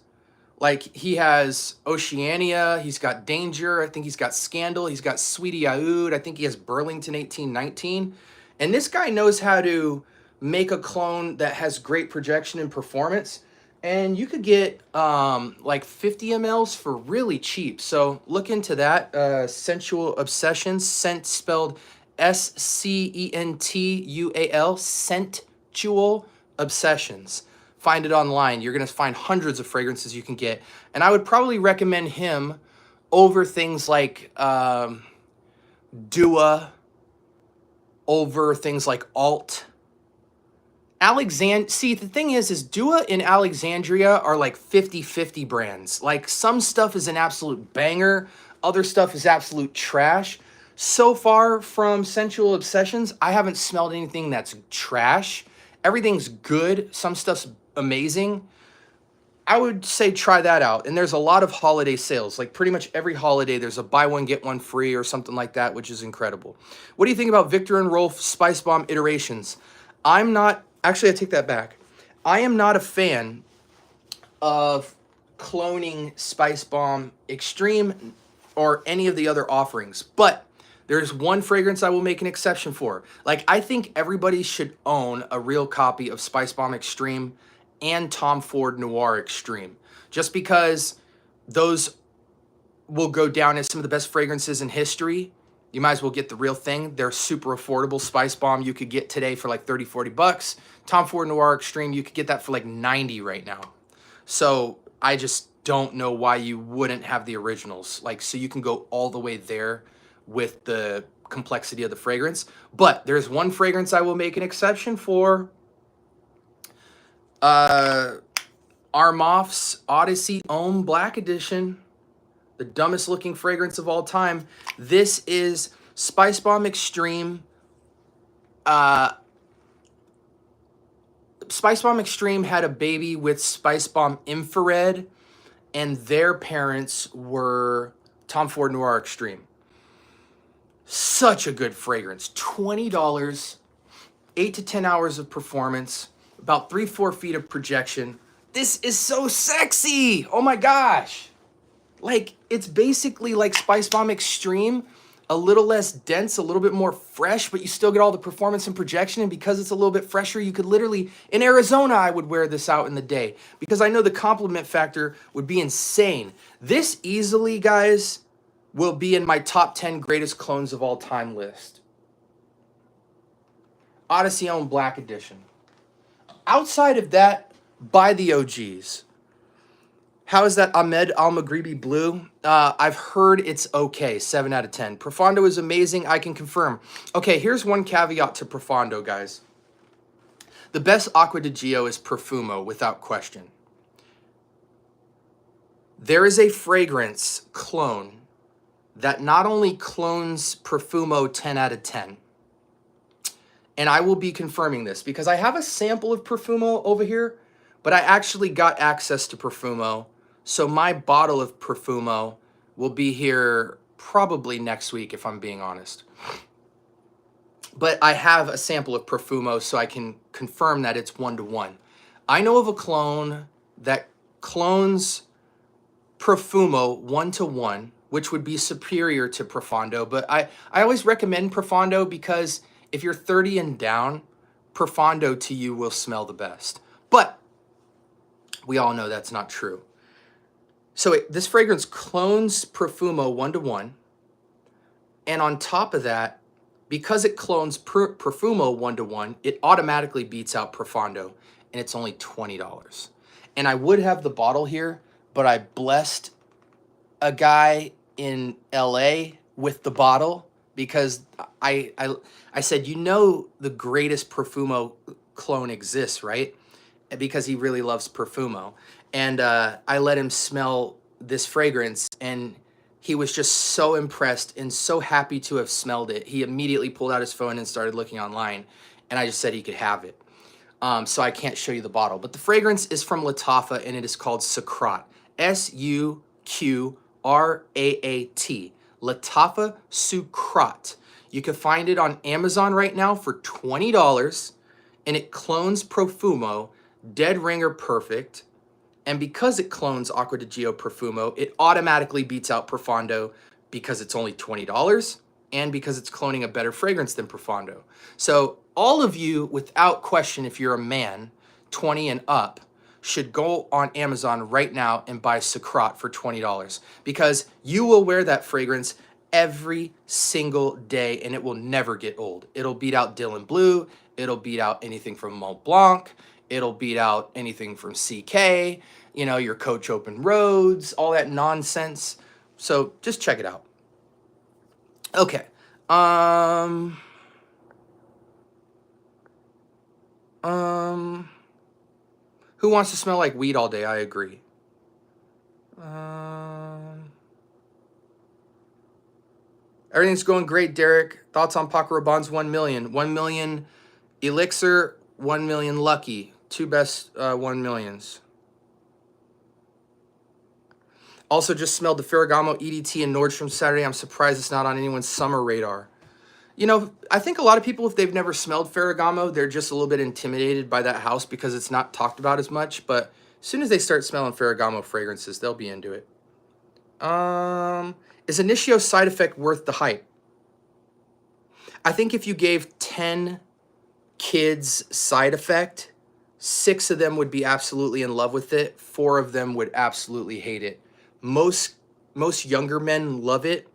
Like he has Oceania, he's got Danger, I think he's got Scandal, he's got Sweetie Aoud, I think he has Burlington 1819. And this guy knows how to make a clone that has great projection and performance. And you could get like 50 mLs for really cheap. So look into that. Sensual Obsessions, scent spelled SCENTUAL, Sensual Obsessions. Find it online. You're going to find hundreds of fragrances you can get. And I would probably recommend him over things like Dua, over things like Alt. See, the thing is Dua and Alexandria are like 50-50 brands. Like some stuff is an absolute banger. Other stuff is absolute trash. So far from Sensual Obsessions, I haven't smelled anything that's trash. Everything's good. Some stuff's amazing. I would say try that out. And there's a lot of holiday sales. Like pretty much every holiday there's a buy one get one free or something like that, which is incredible. What do you think about Victor and Rolf Spice Bomb iterations? I'm not, actually I take that back. I am not a fan of cloning Spice Bomb Extreme or any of the other offerings, but there's one fragrance I will make an exception for. Like I think everybody should own a real copy of Spice Bomb Extreme and Tom Ford Noir Extreme, just because those will go down as some of the best fragrances in history. You might as well get the real thing. They're super affordable. Spice Bomb you could get today for like 30-40 bucks. Tom Ford Noir Extreme, you could get that for like 90 right now. So I just don't know why you wouldn't have the originals. Like, so you can go all the way there with the complexity of the fragrance. But there's one fragrance I will make an exception for. Armoff's Odyssey Homme Black Edition. The dumbest looking fragrance of all time. This is Spice Bomb Extreme. Spice Bomb Extreme had a baby with Spice Bomb Infrared, and their parents were Tom Ford Noir Extreme. Such a good fragrance. $20, 8 to 10 hours of performance, about 3-4 feet of projection. This is so sexy. Oh my gosh. Like, it's basically like Spice Bomb Extreme, a little less dense, a little bit more fresh, but you still get all the performance and projection. And because it's a little bit fresher, you could literally, in Arizona, I would wear this out in the day because I know the compliment factor would be insane. This easily, guys, will be in my top 10 greatest clones of all time list. Odyssey Homme Black Edition. Outside of that, buy the OGs. How is that Ahmed Al-Maghribi Blue? I've heard it's okay, 7 out of 10. Profondo is amazing, I can confirm. Okay, here's one caveat to Profondo, guys. The best Acqua di Gio is Profumo, without question. There is a fragrance clone that not only clones Profumo 10 out of 10, and I will be confirming this because I have a sample of Profumo over here, but I actually got access to Profumo. So my bottle of Profumo will be here probably next week, if I'm being honest. But I have a sample of Profumo, so I can confirm that it's 1-to-1. I know of a clone that clones Profumo 1-to-1, which would be superior to Profondo. But I always recommend Profondo because if you're 30 and down, Profondo to you will smell the best. But we all know that's not true. So this fragrance clones Profumo 1-to-1. And on top of that, because it clones Profumo 1-to-1, it automatically beats out Profondo. And it's only $20. And I would have the bottle here, but I blessed a guy in LA with the bottle because I said, you know, the greatest Profumo clone exists, right? Because he really loves Profumo. And I let him smell this fragrance, and he was just so impressed and so happy to have smelled it. He immediately pulled out his phone and started looking online, and I just said he could have it. So I can't show you the bottle. But the fragrance is from Lattafa, and it is called Sucrat. S-U-Q-R-A-A-T. Lattafa Sucrat. You can find it on Amazon right now for $20, and it clones Profumo, Dead Ringer Perfect, and because it clones Acqua di Gio Profumo, it automatically beats out Profondo because it's only $20 and because it's cloning a better fragrance than Profondo. So all of you, without question, if you're a man, 20 and up, should go on Amazon right now and buy Sucrat for $20 because you will wear that fragrance every single day and it will never get old. It'll beat out Dylan Blue. It'll beat out anything from Mont Blanc. It'll beat out anything from CK, you know, your Coach Open Roads, all that nonsense. So just check it out. Okay. Who wants to smell like weed all day? I agree. Everything's going great, Derek. Thoughts on Paco Rabanne's 1 million? 1 million Elixir, 1 million Lucky. Two best 1 millions. Also just smelled the Ferragamo EDT in Nordstrom Saturday. I'm surprised it's not on anyone's summer radar. You know, I think a lot of people, if they've never smelled Ferragamo, they're just a little bit intimidated by that house because it's not talked about as much. But as soon as they start smelling Ferragamo fragrances, they'll be into it. Is Initio Side Effect worth the hype? I think if you gave 10 kids Side Effect, 6 of them would be absolutely in love with it. 4 of them would absolutely hate it. Most younger men love it.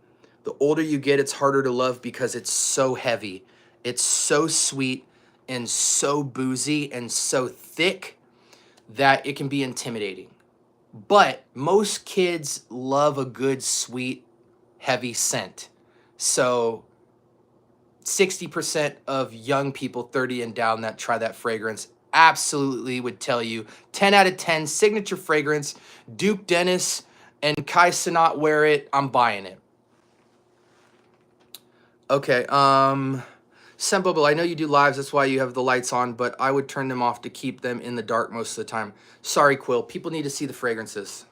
The older you get, it's harder to love because it's so heavy. It's so sweet and so boozy and so thick that it can be intimidating. But most kids love a good, sweet, heavy scent. So 60% of young people 30 and down that try that fragrance absolutely would tell you 10 out of 10 signature fragrance. Duke Dennis and Kai Cenat wear it. I'm buying it. Okay, Sempobel, I know you do lives, that's why you have the lights on, but I would turn them off to keep them in the dark most of the time. Sorry, Quill, people need to see the fragrances.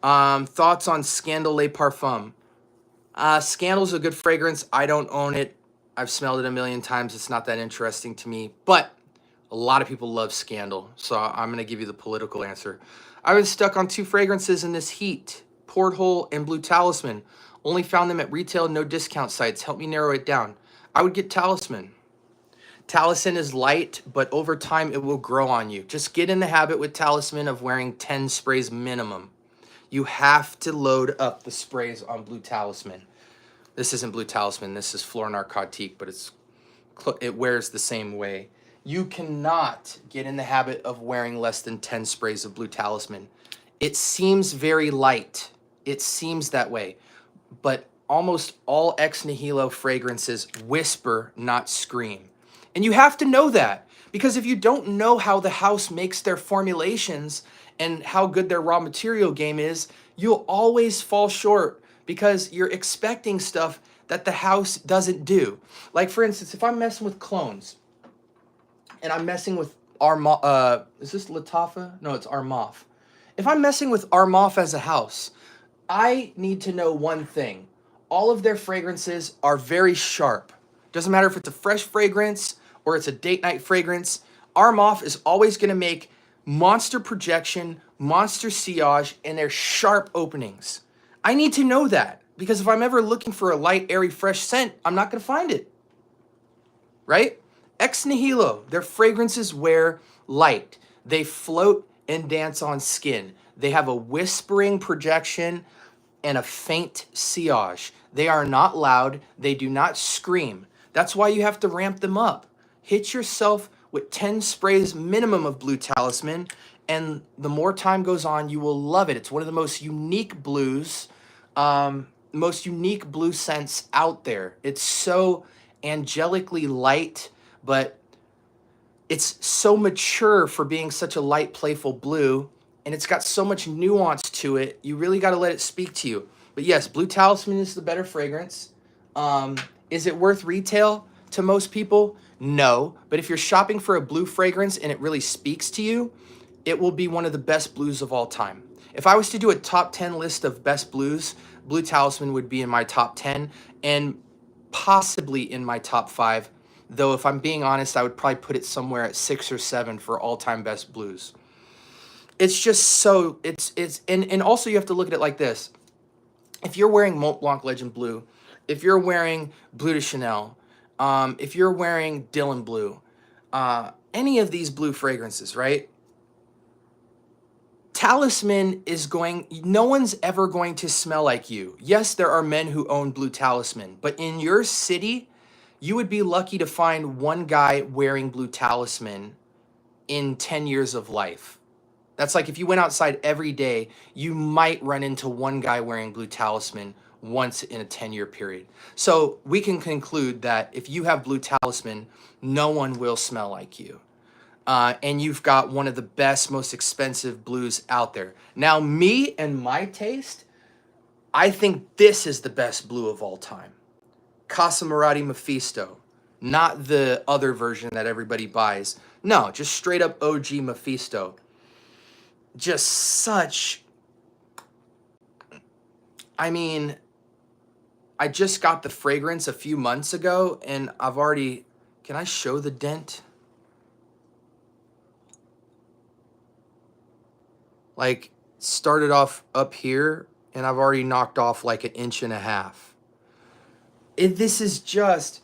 Thoughts on Scandal Le Parfum? Scandal's a good fragrance. I don't own it. I've smelled it a million times. It's not that interesting to me, but a lot of people love Scandal, so I'm going to give you the political answer. I've been stuck on 2 fragrances in this heat, Porthole and Blue Talisman. Only found them at retail, no discount sites. Help me narrow it down. I would get Talisman. Talisman is light, but over time it will grow on you. Just get in the habit with Talisman of wearing 10 sprays minimum. You have to load up the sprays on Blue Talisman. This isn't Blue Talisman, this is Fleur Narcotique, but it wears the same way. You cannot get in the habit of wearing less than 10 sprays of Blue Talisman. It seems very light. It seems that way. But almost all ex nihilo fragrances whisper, not scream. And you have to know that, because if you don't know how the house makes their formulations and how good their raw material game is, you'll always fall short because you're expecting stuff that the house doesn't do. Like, for instance, if I'm messing with clones and I'm messing with is this Latafa? No, it's Armaf. If I'm messing with Armaf as a house, I need to know one thing. All of their fragrances are very sharp. Doesn't matter if it's a fresh fragrance or it's a date night fragrance. Armaf is always going to make monster projection, monster sillage, and they're sharp openings. I need to know that, because if I'm ever looking for a light, airy, fresh scent, I'm not going to find it. Right? Ex nihilo, their fragrances wear light. They float and dance on skin. They have a whispering projection and a faint sillage. They are not loud. They do not scream. That's why you have to ramp them up. Hit yourself with 10 sprays minimum of Blue Talisman, and the more time goes on, you will love it. It's one of the most unique blues, most unique blue scents out there. It's so angelically light, but it's so mature for being such a light, playful blue, and it's got so much nuance to it. You really got to let it speak to you. But yes, Blue Talisman is the better fragrance. Is it worth retail to most people? No. But if you're shopping for a blue fragrance and it really speaks to you, it will be one of the best blues of all time. If I was to do a top 10 list of best blues, Blue Talisman would be in my top 10 and possibly in my top 5. Though if I'm being honest, I would probably put it somewhere at 6 or 7 for all-time best blues. It's just so, and also you have to look at it like this. If you're wearing Mont Blanc Legend Blue, if you're wearing Bleu de Chanel, if you're wearing Dylan Blue, any of these blue fragrances, right? Talisman is no one's ever going to smell like you. Yes, there are men who own Blue Talisman, but in your city, you would be lucky to find one guy wearing Blue Talisman in 10 years of life. That's like if you went outside every day, you might run into one guy wearing Blue Talisman once in a 10-year period. So we can conclude that if you have Blue Talisman, no one will smell like you. And you've got one of the best, most expensive blues out there. Now, me and my taste, I think this is the best blue of all time. Casa Murati Mephisto, not the other version that everybody buys. No, just straight up OG Mephisto. Just such, I mean, I just got the fragrance a few months ago and I've already, can I show the dent? Like, started off up here and I've already knocked off like 1.5 inches. This is just,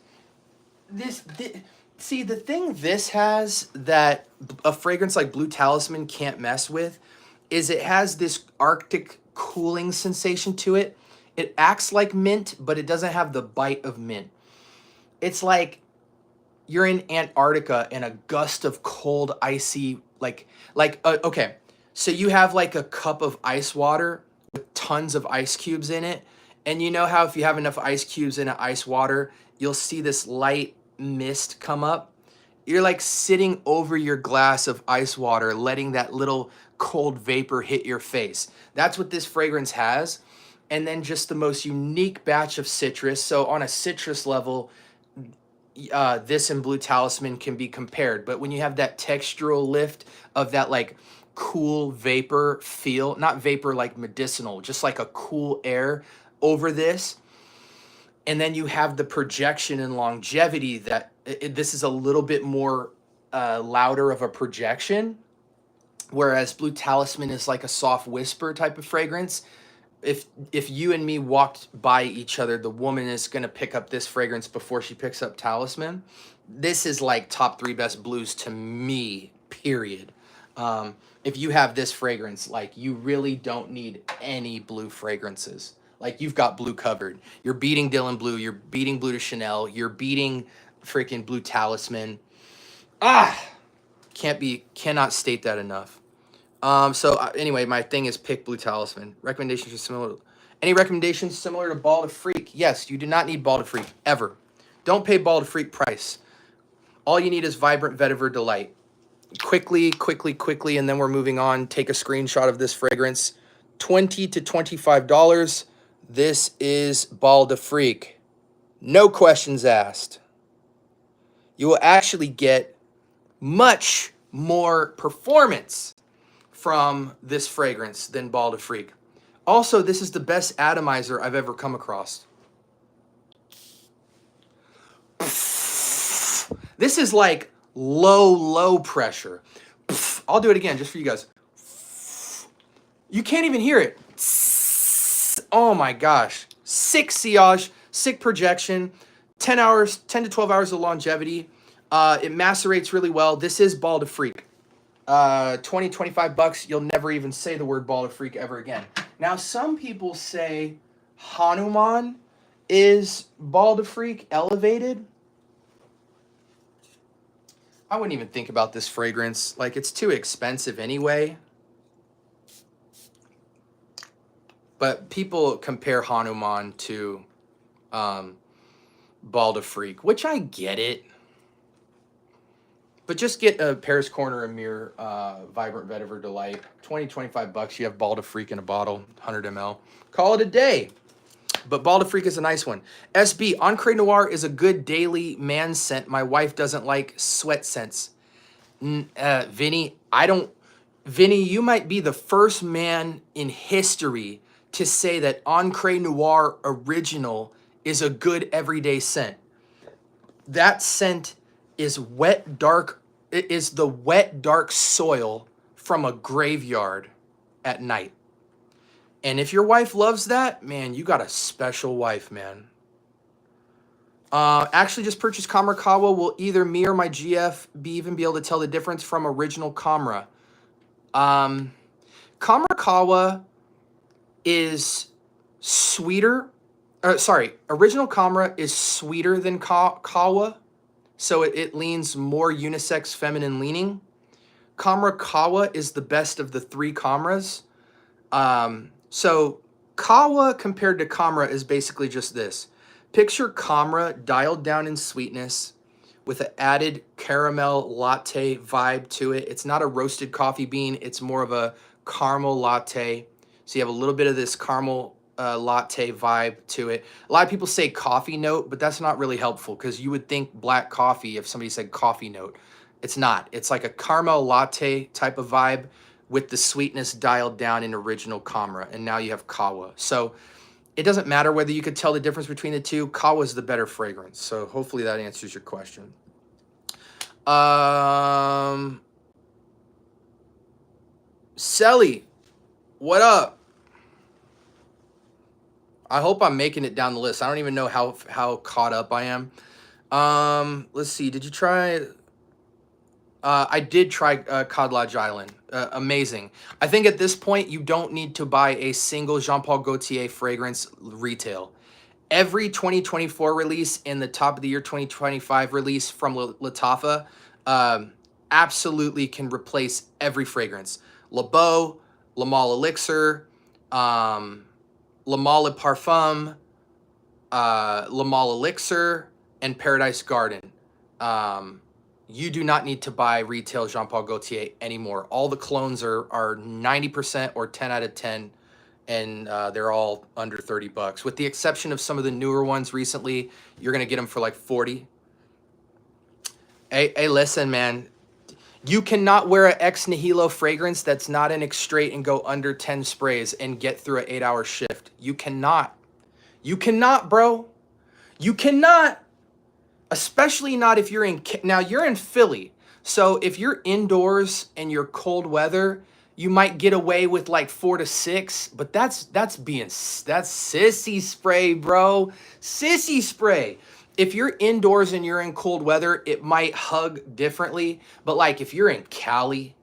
see, the thing this has that a fragrance like Blue Talisman can't mess with is it has this Arctic cooling sensation to it. It acts like mint, but it doesn't have the bite of mint. It's like you're in Antarctica and a gust of cold, icy, okay. So you have like a cup of ice water with tons of ice cubes in it. And you know how if you have enough ice cubes in an ice water, you'll see this light mist come up? You're like sitting over your glass of ice water, letting that little cold vapor hit your face. That's what this fragrance has. And then just the most unique batch of citrus. So on a citrus level, this and Blue Talisman can be compared. But when you have that textural lift of that like cool vapor feel, not vapor like medicinal, just like a cool air over this, and then you have the projection and longevity that this is a little bit more louder of a projection, whereas Blue Talisman is like a soft whisper type of fragrance. If you and me walked by each other, the woman is going to pick up this fragrance before she picks up Talisman. This is like top 3 best blues to me, period. If you have this fragrance, like you really don't need any blue fragrances. Like you've got blue covered. You're beating Dylan Blue. You're beating Blue de Chanel. You're beating freaking Blue Talisman. Cannot state that enough. Anyway, my thing is pick Blue Talisman. Recommendations are similar. Any recommendations similar to Ball to Freak? Yes, you do not need Ball to Freak, ever. Don't pay Ball to Freak price. All you need is Vibrant Vetiver Delight. Quickly, and then we're moving on. Take a screenshot of this fragrance. $20 to $25. This is Ball to Freak. No questions asked. You will actually get much more performance from this fragrance than Ball to Freak. Also, this is the best atomizer I've ever come across. This is like low pressure. I'll do it again just for you guys. You can't even hear it. Oh my gosh. Sick sillage, sick projection, 10 to 12 hours of longevity. It macerates really well. This is Ball to Freak. 20, 25 bucks. You'll never even say the word Ball to Freak ever again. Now, some people say Hanuman is Ball to Freak elevated. I wouldn't even think about this fragrance. Like, it's too expensive anyway. But people compare Hanuman to Ball to Freak, which I get it. But just get a Paris Corner Amir Vibrant Vetiver Delight. 20, 25 bucks. You have Ball to Freak in a bottle, 100 ml. Call it a day. But Ball to Freak is a nice one. SB, Encre Noir is a good daily man scent. My wife doesn't like sweat scents. Vinny, Vinny, you might be the first man in history to say that Encre Noir Original is a good everyday scent. That scent is wet, dark. It is the wet, dark soil from a graveyard at night. And if your wife loves that, man, you got a special wife, man. Actually, just purchased Kamerakawa. Will either me or my GF even be able to tell the difference from original Kamra? Kamerakawa is sweeter. Original Kamra is sweeter than Kawa. So it leans more unisex, feminine leaning. Kamerakawa is the best of the 3 Kamras. So Kawa compared to Kamra is basically just this. Picture Kamra dialed down in sweetness with an added caramel latte vibe to it. It's not a roasted coffee bean. It's more of a caramel latte. So you have a little bit of this caramel latte vibe to it. A lot of people say coffee note, but that's not really helpful because you would think black coffee if somebody said coffee note. It's not. It's like a caramel latte type of vibe with the sweetness dialed down in original Kamra, and now you have Kawa. So it doesn't matter whether you could tell the difference between the two. Kawa is the better fragrance. So hopefully that answers your question. Selly, what up? I hope I'm making it down the list. I don't even know how caught up I am. Let's see. Did you try? I did try Cod Lodge Island. Amazing. I think at this point, you don't need to buy a single Jean Paul Gaultier fragrance retail. Every 2024 release and the top of the year 2025 release from Lattafa absolutely can replace every fragrance. LeBeau, Le Male Elixir, Le Male Parfum, Le Male Elixir, and Paradise Garden. You do not need to buy retail Jean Paul Gaultier anymore. All the clones are 90% or 10 out of 10, and they're all under 30 bucks. With the exception of some of the newer ones recently, you're gonna get them for like 40. Hey, listen, man. You cannot wear an Ex Nihilo fragrance that's not an extrait and go under 10 sprays and get through an 8-hour shift. You cannot. You cannot, bro. You cannot. Especially not if you're in, now you're in Philly. So if you're indoors and you're cold weather, you might get away with like 4 to 6, but that's sissy spray, bro. Sissy spray. If you're indoors and you're in cold weather, it might hug differently. But like if you're in Cali,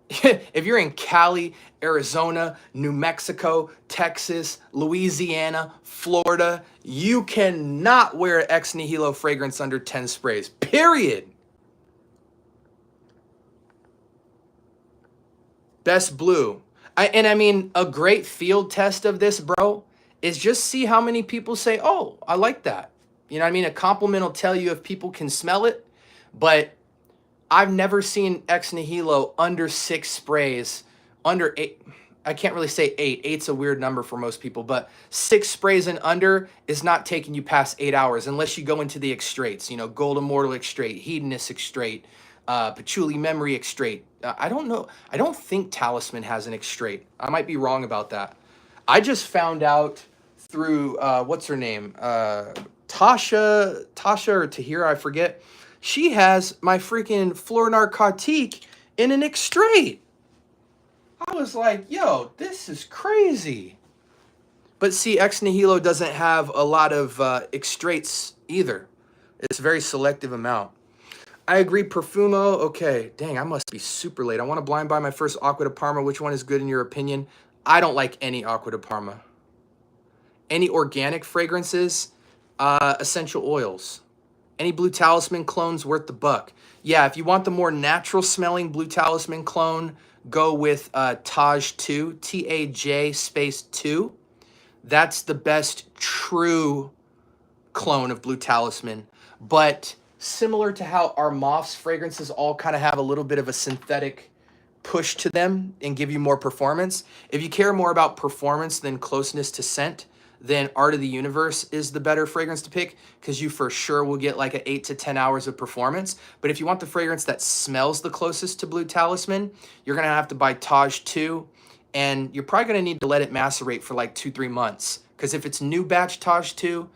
if you're in Cali, Arizona, New Mexico, Texas, Louisiana, Florida, you cannot wear Ex Nihilo fragrance under 10 sprays, period. Best blue. I mean, a great field test of this, bro, is just see how many people say, oh, I like that. You know what I mean? A compliment will tell you if people can smell it, but I've never seen Ex Nihilo under 6 sprays, under 8. I can't really say 8. 8's a weird number for most people, but 6 sprays and under is not taking you past 8 hours unless you go into the extraits, you know, Gold Immortal extrait, Hedonist extrait, Patchouli Memory extrait. I don't know. I don't think Talisman has an extrait. I might be wrong about that. I just found out through, what's her name? Tasha or Tahira, I forget. She has my freaking Fleur Narcotique in an extrait. I was like, yo, this is crazy. But see, Ex Nihilo doesn't have a lot of extraits either. It's a very selective amount. I agree, Perfumo. Okay, dang, I must be super late. I want to blind buy my first Acqua di Parma. Which one is good in your opinion? I don't like any Acqua di Parma. Any organic fragrances, essential oils. Any Blue Talisman clones worth the buck. Yeah, if you want the more natural smelling Blue Talisman clone, go with Taj 2, Taj space 2. That's the best true clone of Blue Talisman. But similar to how Armaf's fragrances all kind of have a little bit of a synthetic push to them and give you more performance. If you care more about performance than closeness to scent, then Art of the Universe is the better fragrance to pick because you for sure will get like an 8 to 10 hours of performance. But if you want the fragrance that smells the closest to Blue Talisman, you're going to have to buy Taj 2, and you're probably going to need to let it macerate for like 2-3 months because if it's new batch Taj 2,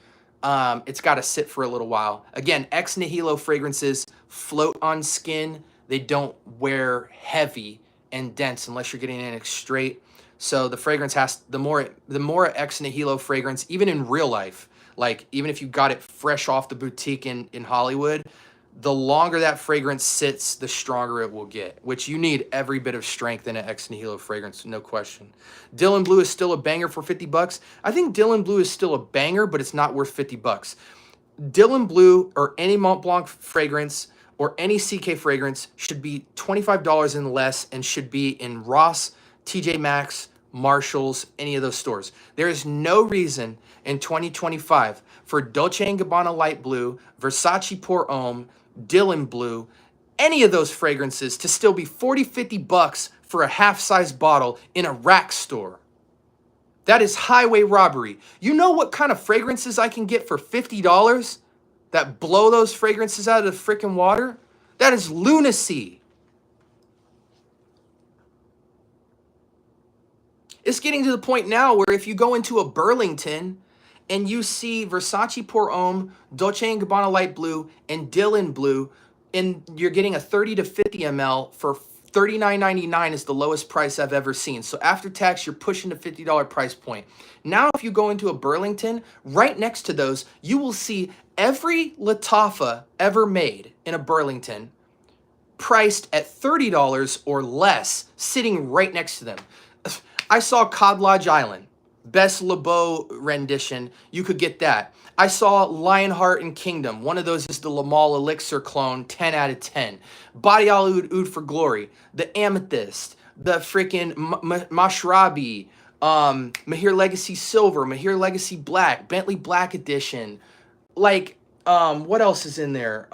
it's got to sit for a little while. Again, Ex Nihilo fragrances float on skin. They don't wear heavy and dense unless you're getting an extrait. So the fragrance has, the more Ex Nihilo fragrance, even in real life, like even if you got it fresh off the boutique in Hollywood, the longer that fragrance sits, the stronger it will get, which you need every bit of strength in an Ex Nihilo fragrance, no question. Dylan Blue is still a banger for 50 bucks. I think Dylan Blue is still a banger, but it's not worth 50 bucks. Dylan Blue or any Mont Blanc fragrance or any CK fragrance should be $25 and less and should be in Ross, TJ Maxx, Marshalls, any of those stores. There is no reason in 2025 for Dolce & Gabbana Light Blue, Versace Pour Homme, Dylan Blue, any of those fragrances to still be 40, 50 bucks for a half-size bottle in a rack store. That is highway robbery. You know what kind of fragrances I can get for $50 that blow those fragrances out of the freaking water? That is lunacy. It's getting to the point now where if you go into a Burlington and you see Versace Pour Homme, Dolce & Gabbana Light Blue, and Dylan Blue, and you're getting a 30 to 50 ml for $39.99 is the lowest price I've ever seen. So after tax, you're pushing the $50 price point. Now, if you go into a Burlington, right next to those, you will see every Lattafa ever made in a Burlington priced at $30 or less, sitting right next to them. I saw Cod Lodge Island, best LeBeau rendition. You could get that. I saw Lionheart and Kingdom. One of those is the Le Male Elixir clone, 10 out of 10. Body Al Oud for Glory, the Amethyst, the freaking Mashrabi, Mahir Legacy Silver, Mahir Legacy Black, Bentley Black Edition. Like, what else is in there?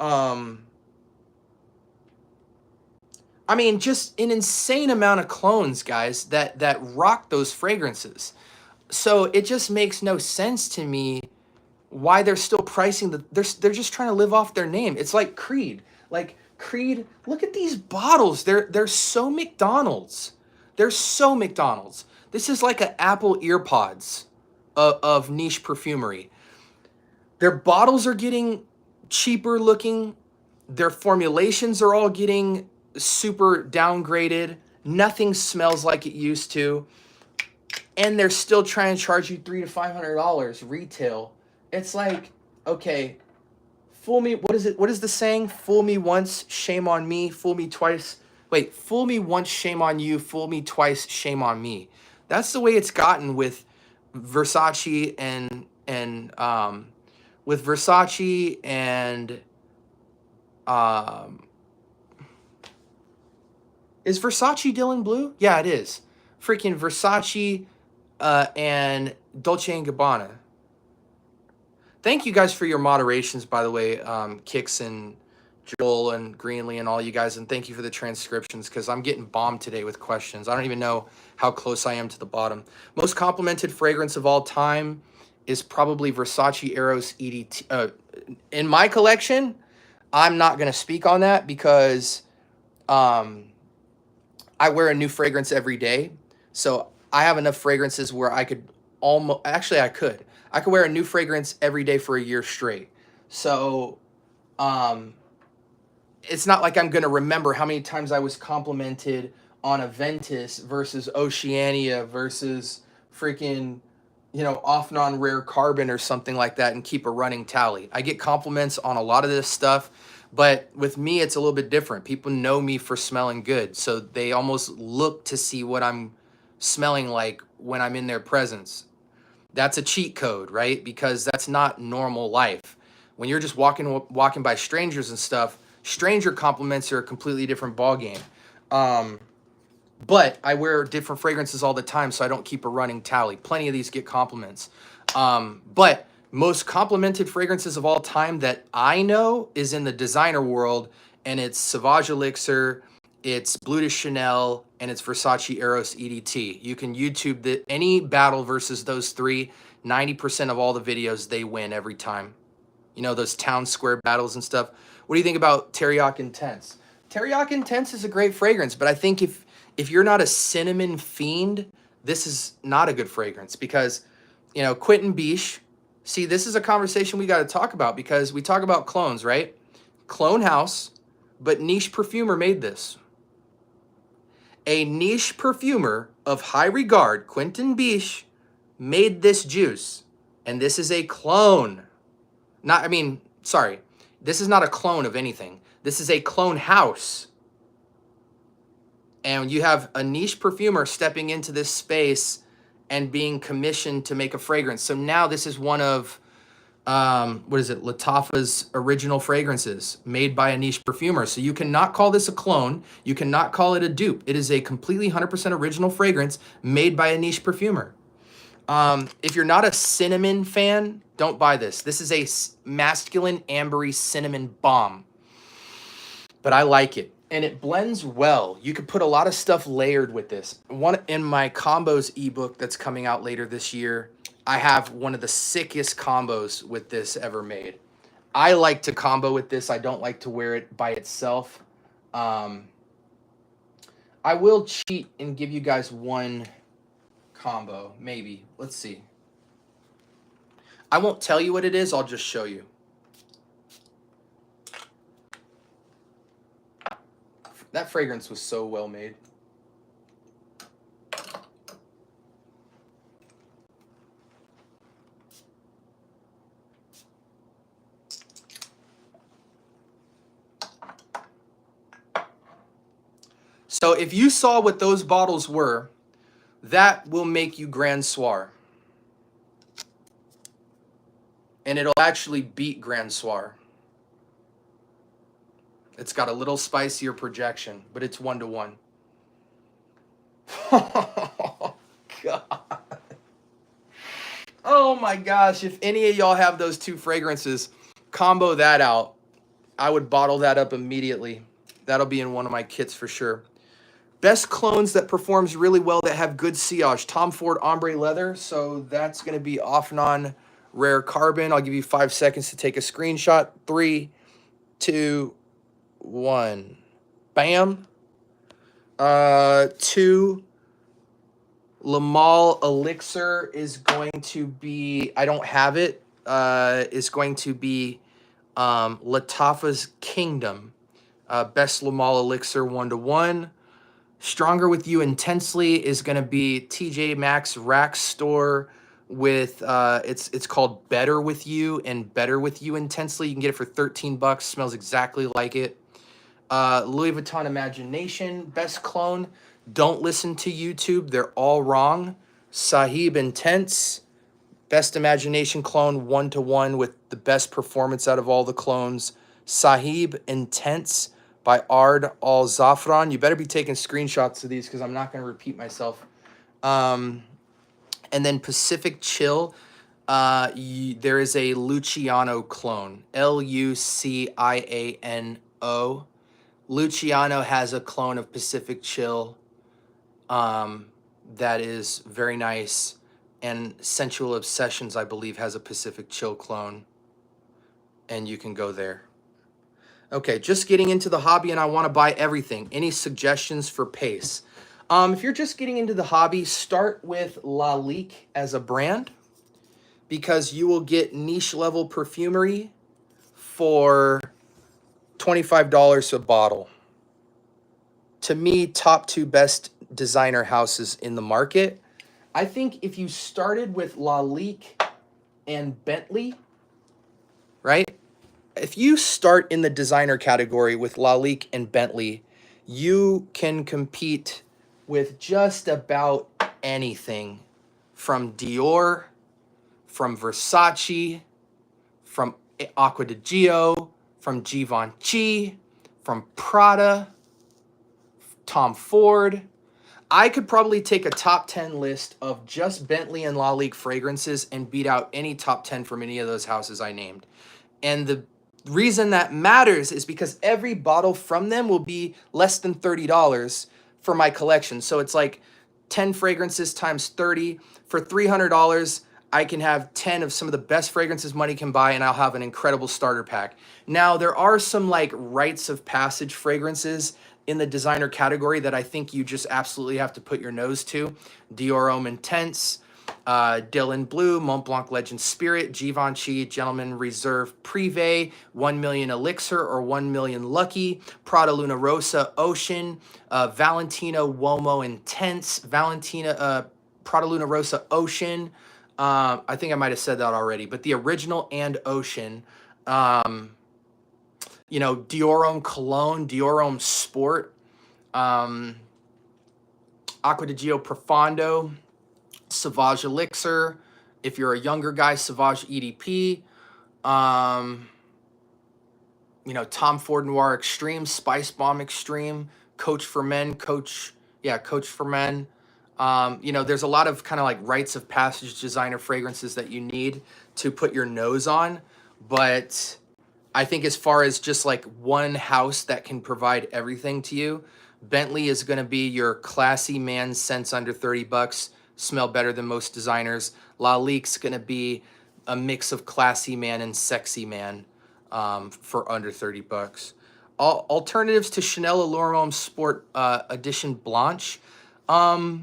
I mean, just an insane amount of clones, guys, that rock those fragrances. So it just makes no sense to me why they're still pricing they're just trying to live off their name. It's like Creed. Like Creed, look at these bottles. They're so McDonald's. They're so McDonald's. This is like an Apple EarPods of niche perfumery. Their bottles are getting cheaper looking. Their formulations are all getting super downgraded. Nothing smells like it used to. And they're still trying to charge you $300 to $500 retail. It's like, okay, fool me. What is it? What is the saying? Fool me once, shame on me. Fool me twice. Wait, fool me once, shame on you. Fool me twice, shame on me. That's the way it's gotten with Versace and with Versace and is Versace Dylan Blue? Yeah, it is. Freaking Versace and Dolce & Gabbana. Thank you guys for your moderations, by the way, Kix and Joel and Greenlee and all you guys, and thank you for the transcriptions, because I'm getting bombed today with questions. I don't even know how close I am to the bottom. Most complimented fragrance of all time is probably Versace Eros EDT. In my collection, I'm not going to speak on that because I wear a new fragrance every day. So I have enough fragrances where I could almost, actually I could wear a new fragrance every day for a year straight. So it's not like I'm going to remember how many times I was complimented on Aventus versus Oceania versus freaking, off non-rare carbon or something like that and keep a running tally. I get compliments on a lot of this stuff, but with me, it's a little bit different. People know me for smelling good, so they almost look to see what I'm smelling like when I'm in their presence. That's a cheat code, right? Because that's not normal life. When you're just walking by strangers and stuff, stranger compliments are a completely different ballgame. But I wear different fragrances all the time, so I don't keep a running tally. Plenty of these get compliments. But most complimented fragrances of all time that I know is in the designer world, and it's Sauvage Elixir, it's Bleu de Chanel, and it's Versace Eros EDT. You can YouTube any battle versus those three. 90% of all the videos, they win every time. Those town square battles and stuff. What do you think about Teriyaki Intense? Teriyaki Intense is a great fragrance, but I think if you're not a cinnamon fiend, this is not a good fragrance because, Quentin Biche, see, this is a conversation we got to talk about because we talk about clones, right? Clone house, but niche perfumer made this. A niche perfumer of high regard, Quentin Biche, made this juice, and this is a clone. This is not a clone of anything. This is a clone house. And you have a niche perfumer stepping into this space and being commissioned to make a fragrance. So now this is one of, Lattafa's original fragrances made by a niche perfumer. So you cannot call this a clone. You cannot call it a dupe. It is a completely 100% original fragrance made by a niche perfumer. If you're not a cinnamon fan, don't buy this. This is a masculine ambery cinnamon bomb. But I like it. And it blends well. You could put a lot of stuff layered with this. One in my combos ebook that's coming out later this year, I have one of the sickest combos with this ever made. I like to combo with this. I don't like to wear it by itself. I will cheat and give you guys one combo, maybe. Let's see. I won't tell you what it is. I'll just show you. That fragrance was so well made. So if you saw what those bottles were, that will make you Grand Soir. And it'll actually beat Grand Soir. It's got a little spicier projection, but it's 1-to-1. Oh, God. Oh my gosh. If any of y'all have those two fragrances, combo that out. I would bottle that up immediately. That'll be in one of my kits for sure. Best clones that performs really well that have good sillage. Tom Ford Ombre Leather. So that's going to be off and on rare carbon. I'll give you 5 seconds to take a screenshot. 3, 2, 1. Bam. 2. Lamal Elixir is going to be, I don't have it, is going to be Lattafa's Kingdom. Best Lamal Elixir 1-to-1. Stronger with You Intensely is going to be TJ Maxx Rack Store with, it's called Better With You and Better With You Intensely. You can get it for $13. Smells exactly like it. Louis Vuitton Imagination, best clone. Don't listen to YouTube. They're all wrong. Sahib Intense, best imagination clone 1-to-1 with the best performance out of all the clones. Sahib Intense by Ard Al Zafran. You better be taking screenshots of these because I'm not going to repeat myself. And then Pacific Chill. There is a Luciano clone. Luciano. Luciano has a clone of Pacific Chill that is very nice. And Sensual Obsessions, I believe, has a Pacific Chill clone. And you can go there. Okay, just getting into the hobby and I want to buy everything. Any suggestions for pace? If you're just getting into the hobby, start with Lalique as a brand because you will get niche level perfumery for $25 a bottle. To me, top 2 best designer houses in the market. I think if you started with Lalique and Bentley, right? If you start in the designer category with Lalique and Bentley, you can compete with just about anything from Dior, from Versace, from Acqua di Gio, from Givenchy, from Prada, Tom Ford. I could probably take a top 10 list of just Bentley and Lalique fragrances and beat out any top 10 from any of those houses I named. And the reason that matters is because every bottle from them will be less than $30 for my collection. So it's like 10 fragrances times 30. For $300, I can have 10 of some of the best fragrances money can buy, and I'll have an incredible starter pack. Now, there are some like rites of passage fragrances in the designer category that I think you just absolutely have to put your nose to. Dior Homme Intense, Dylan Blue, Mont Blanc Legend Spirit, Givenchy Gentleman Reserve Privé, 1 Million Elixir or 1 Million Lucky, Prada Luna Rosa Ocean, Valentino Uomo Intense, Prada Luna Rosa Ocean. I think I might have said that already, but the original and Ocean. You know, Dior Homme Cologne, Dior Homme Sport, Acqua di Gio Profondo, Sauvage Elixir. If you're a younger guy, Sauvage EDP. You know, Tom Ford Noir Extreme, Spice Bomb Extreme, Coach for Men, Coach for Men. You know, there's a lot of kind of like rites of passage designer fragrances that you need to put your nose on. But I think as far as just like one house that can provide everything to you, Bentley is going to be your classy man scents under $30, smell better than most designers. Lalique's going to be a mix of classy man and sexy man for under $30. Alternatives to Chanel Allure Homme Sport Edition Blanche. I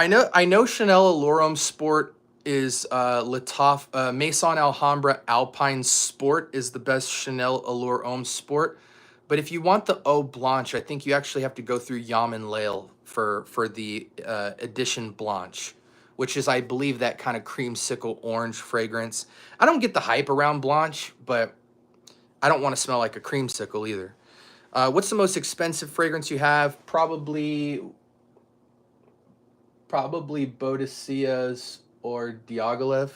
know Chanel Allure Homme Sport is Maison Alhambra Alpine Sport is the best Chanel Allure Homme Sport. But if you want the Eau Blanche, I think you actually have to go through Yam and Lail for the Edition Blanche, which is, I believe, that kind of creamsicle orange fragrance. I don't get the hype around Blanche, but I don't want to smell like a creamsicle either. What's the most expensive fragrance you have? Probably Boadicea's or Diaghilev.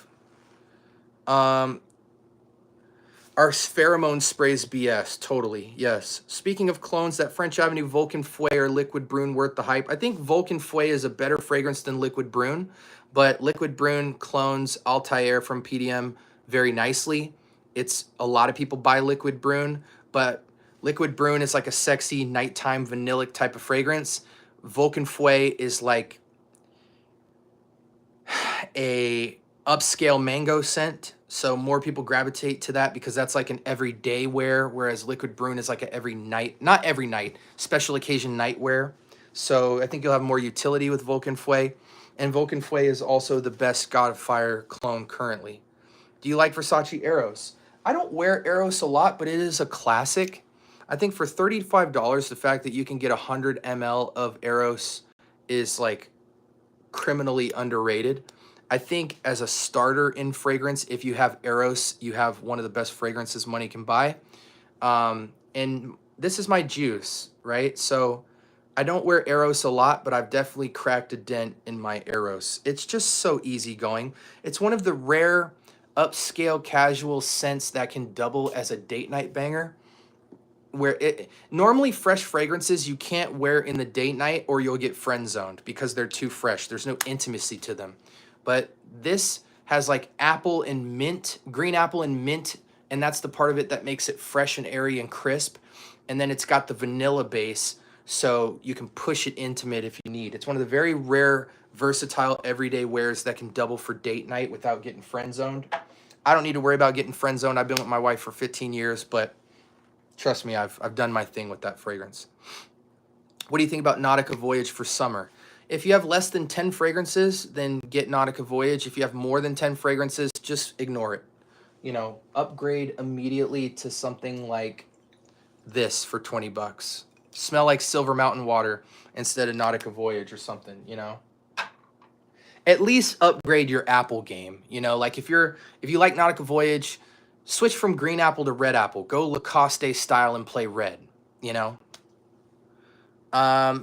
Are Our pheromone sprays BS, totally, yes. Speaking of clones, that French Avenue Vulcan Fouet or Liquid Brune worth the hype? I think Vulcan Fouet is a better fragrance than Liquid Brune, but Liquid Brune clones Altair from PDM very nicely. It's a lot of people buy Liquid Brune, but Liquid Brune is like a sexy nighttime vanillic type of fragrance. Vulcan Fouet is like a upscale mango scent, so more people gravitate to that because that's like an everyday wear, whereas Liquid Brune is like a every night, not every night, special occasion night wear. So I think you'll have more utility with Vulcan Fouet, and Vulcan Fouet is also the best God of Fire clone currently. Do you like Versace Eros? I don't wear Eros a lot, but it is a classic. I think for $35, the fact that you can get 100 ml of Eros is like criminally underrated. I think as a starter in fragrance, if you have Eros, you have one of the best fragrances money can buy. And this is my juice, right? So I don't wear Eros a lot, but I've definitely cracked a dent in my Eros. It's just so easygoing. It's one of the rare upscale casual scents that can double as a date night banger. Where it normally fresh fragrances you can't wear in the date night or you'll get friend zoned because they're too fresh. There's no intimacy to them. But this has like apple and mint, green apple and mint, and that's the part of it that makes it fresh and airy and crisp. And then it's got the vanilla base, so you can push it intimate if you need. It's one of the very rare, versatile, everyday wears that can double for date night without getting friend zoned. I don't need to worry about getting friend zoned. I've been with my wife for 15 years, but trust me, I've done my thing with that fragrance. What do you think about Nautica Voyage for summer? If you have less than 10 fragrances, then get Nautica Voyage. If you have more than 10 fragrances, just ignore it. You know, upgrade immediately to something like this for 20 bucks. Smell like Silver Mountain water instead of Nautica Voyage or something, you know? At least upgrade your apple game. You know, like if you like Nautica Voyage, switch from green apple to red apple. Go Lacoste style and play red, you know?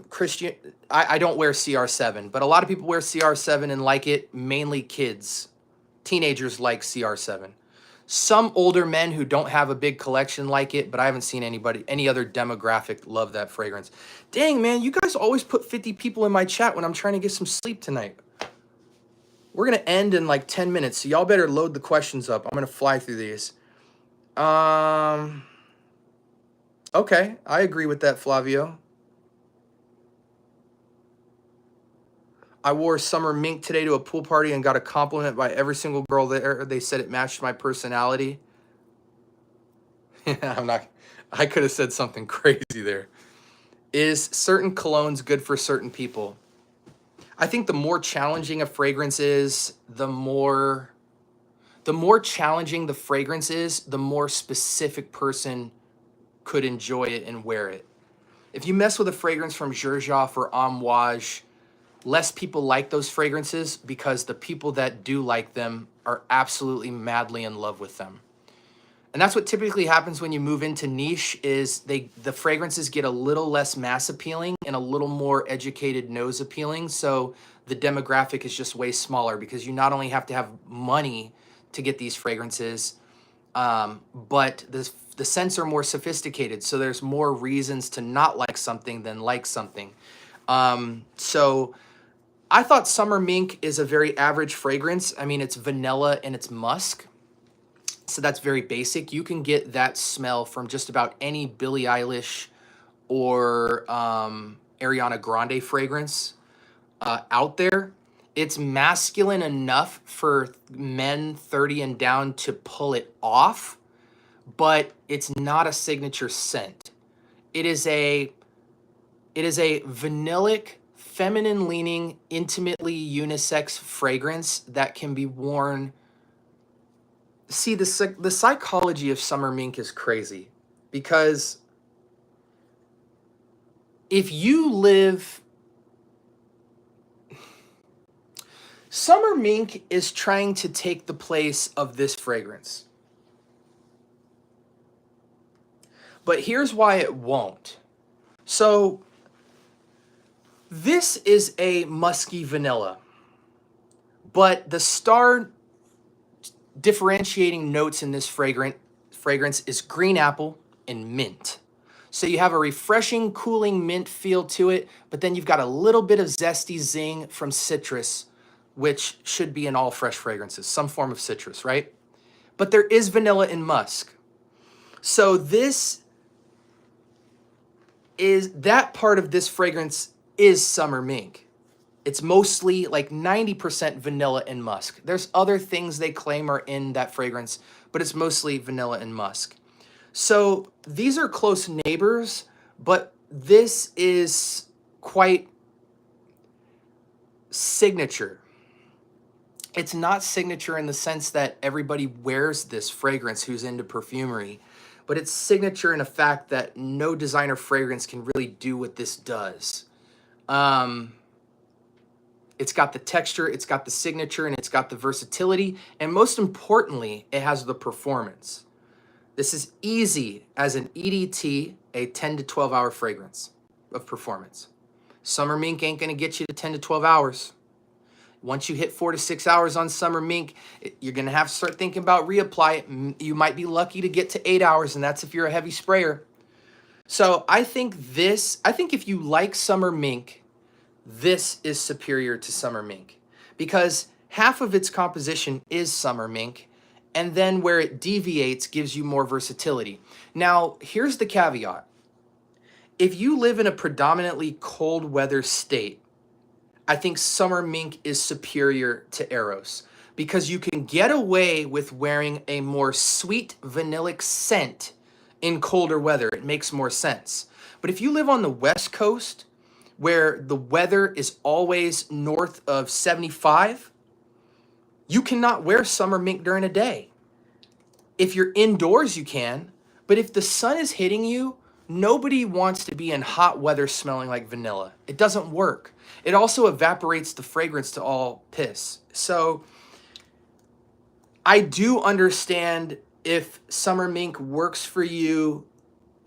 Christian, I don't wear CR7, but a lot of people wear CR7 and like it, mainly kids. Teenagers like CR7. Some older men who don't have a big collection like it, but I haven't seen any other demographic love that fragrance. Dang, man, you guys always put 50 people in my chat when I'm trying to get some sleep tonight. We're going to end in like 10 minutes, so y'all better load the questions up. I'm going to fly through these. Okay, I agree with that, Flavio. I wore summer mink today to a pool party and got a compliment by every single girl there. They said it matched my personality. I could have said something crazy there. Is certain colognes good for certain people? I think the more challenging a fragrance is, the more challenging the fragrance is, the more specific person could enjoy it and wear it. If you mess with a fragrance from Xerjoff or Amouage, less people like those fragrances because the people that do like them are absolutely madly in love with them. And that's what typically happens when you move into niche is the fragrances get a little less mass appealing and a little more educated nose appealing. So the demographic is just way smaller because you not only have to have money to get these fragrances, but the scents are more sophisticated. So there's more reasons to not like something than like something. So I thought Summer Mink is a very average fragrance. I mean, it's vanilla and it's musk. So that's very basic. You can get that smell from just about any Billie Eilish or Ariana Grande fragrance out there. It's masculine enough for men 30 and down to pull it off, but it's not a signature scent. It is a vanillic, feminine-leaning, intimately unisex fragrance that can be worn. See, the psychology of Summer Mink is crazy because if you live... Summer Mink is trying to take the place of this fragrance. But here's why it won't. So this is a musky vanilla, but the star differentiating notes in this fragrance fragrance is green apple and mint. So you have a refreshing, cooling mint feel to it, but then you've got a little bit of zesty zing from citrus, which should be in all fresh fragrances, some form of citrus, right? But there is vanilla and musk. So that part of this fragrance is summer mink. It's mostly like 90% vanilla and musk. There's other things they claim are in that fragrance, but it's mostly vanilla and musk. So these are close neighbors, but this is quite signature. It's not signature in the sense that everybody wears this fragrance who's into perfumery, but it's signature in a fact that no designer fragrance can really do what this does. It's got the texture, it's got the signature, and it's got the versatility, and most importantly, it has the performance. This is easy as an EDT, a 10 to 12 hour fragrance of performance. Summer mink ain't gonna get you to 10 to 12 hours. Once you hit 4 to 6 hours on summer mink, you're gonna have to start thinking about reapply it. You might be lucky to get to 8 hours, and that's if you're a heavy sprayer. So I think if you like summer mink, this is superior to summer mink because half of its composition is summer mink, and then where it deviates gives you more versatility. Now, here's the caveat. If you live in a predominantly cold weather state, I think summer mink is superior to Eros because you can get away with wearing a more sweet vanillic scent in colder weather. It makes more sense. But if you live on the West Coast, where the weather is always north of 75, you cannot wear summer mink during a day. If you're indoors, you can, but if the sun is hitting you, nobody wants to be in hot weather smelling like vanilla. It doesn't work. It also evaporates the fragrance to all piss. So I do understand if summer mink works for you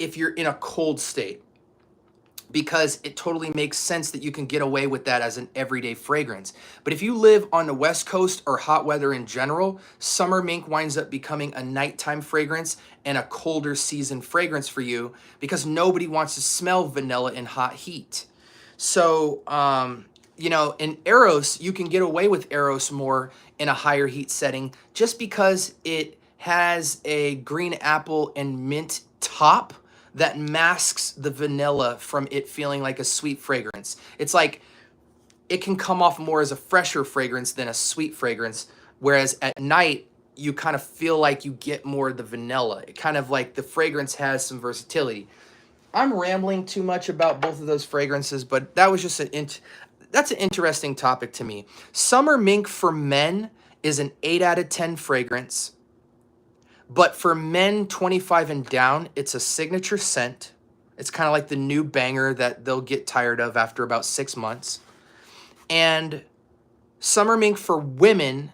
if you're in a cold state, because it totally makes sense that you can get away with that as an everyday fragrance. But if you live on the West Coast or hot weather in general, summer mink winds up becoming a nighttime fragrance and a colder season fragrance for you because nobody wants to smell vanilla in hot heat. So, in Eros, you can get away with Eros more in a higher heat setting just because it has a green apple and mint top that masks the vanilla from it feeling like a sweet fragrance. It's like it can come off more as a fresher fragrance than a sweet fragrance, whereas at night you kind of feel like you get more of the vanilla. It kind of like the fragrance has some versatility. I'm rambling too much about both of those fragrances, but that was just that's an interesting topic to me. Summer mink for men is an 8 out of 10 fragrance. But for men 25 and down, it's a signature scent. It's kind of like the new banger that they'll get tired of after about 6 months. And summer mink for women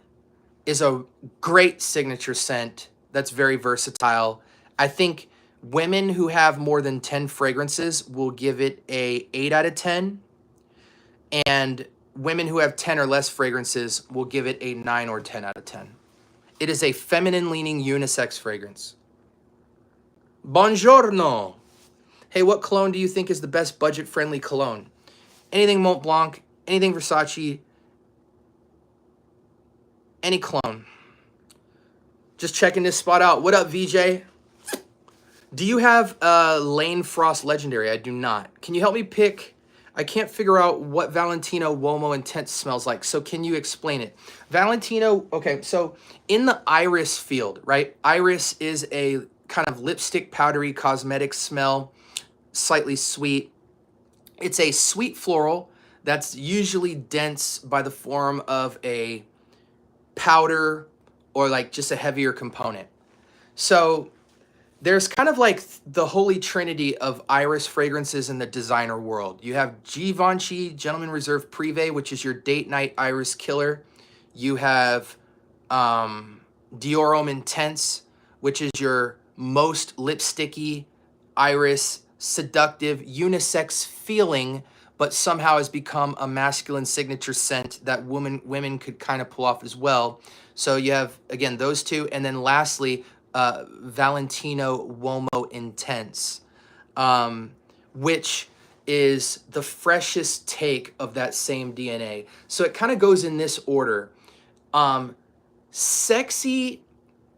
is a great signature scent that's very versatile. I think women who have more than 10 fragrances will give it a 8 out of 10. And women who have 10 or less fragrances will give it a 9 or 10 out of 10. It is a feminine-leaning unisex fragrance. Buongiorno. Hey, what cologne do you think is the best budget-friendly cologne? Anything Mont Blanc, anything Versace, any cologne. Just checking this spot out. What up, VJ? Do you have Lane Frost Legendary? I do not. Can you help me pick? I can't figure out what Valentino Uomo Intense smells like, so can you explain it? Valentino, okay, so in the iris field, right? Iris is a kind of lipstick, powdery cosmetic smell, slightly sweet. It's a sweet floral that's usually dense by the form of a powder or like just a heavier component. So there's kind of like the holy trinity of iris fragrances in the designer world. You have Givenchy Gentleman Reserve Privé, which is your date night iris killer. You have Dior Homme Intense, which is your most lipsticky, iris, seductive, unisex feeling, but somehow has become a masculine signature scent that women could kind of pull off as well. So you have, again, those two. And then lastly, Valentino Uomo Intense, which is the freshest take of that same DNA. So it kind of goes in this order. Sexy,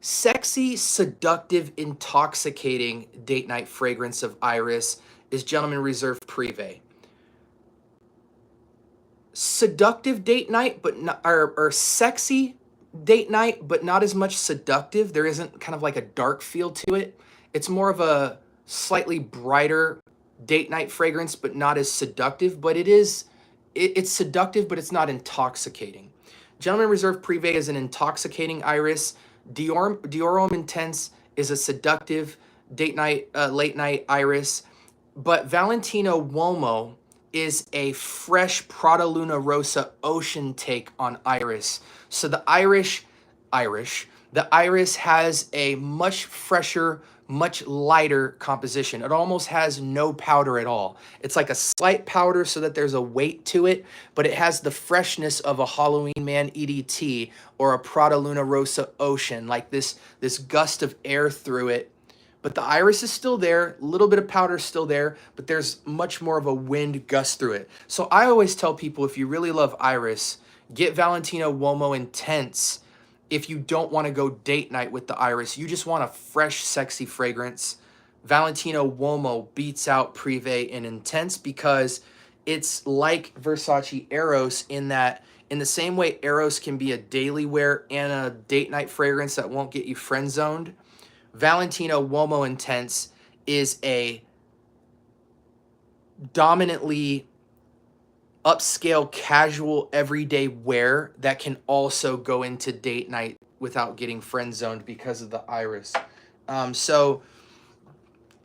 seductive, intoxicating date night fragrance of Iris is Gentleman Reserve Privé. Seductive date night, but not, or sexy date night, but not as much seductive. There isn't kind of like a dark feel to it. It's more of a slightly brighter date night fragrance, but not as seductive. But it's seductive, but it's not intoxicating. Gentleman Reserve Privé is an intoxicating iris. Dior Homme Intense is a seductive date night, late night iris. But Valentino Uomo is a fresh Prada Luna Rosa ocean take on iris. So the iris has a much fresher, much lighter composition. It almost has no powder at all. It's like a slight powder so that there's a weight to it, but it has the freshness of a Halloween Man EDT or a Prada Luna Rosa Ocean, like this gust of air through it. But the iris is still there, a little bit of powder is still there, but there's much more of a wind gust through it. So I always tell people, if you really love iris, get Valentino Uomo Intense. If you don't want to go date night with the iris, you just want a fresh, sexy fragrance, Valentino Uomo beats out Privé and Intense because it's like Versace Eros in that, in the same way Eros can be a daily wear and a date night fragrance that won't get you friend zoned, Valentino Uomo Intense is a dominantly upscale, casual, everyday wear that can also go into date night without getting friend zoned because of the iris. So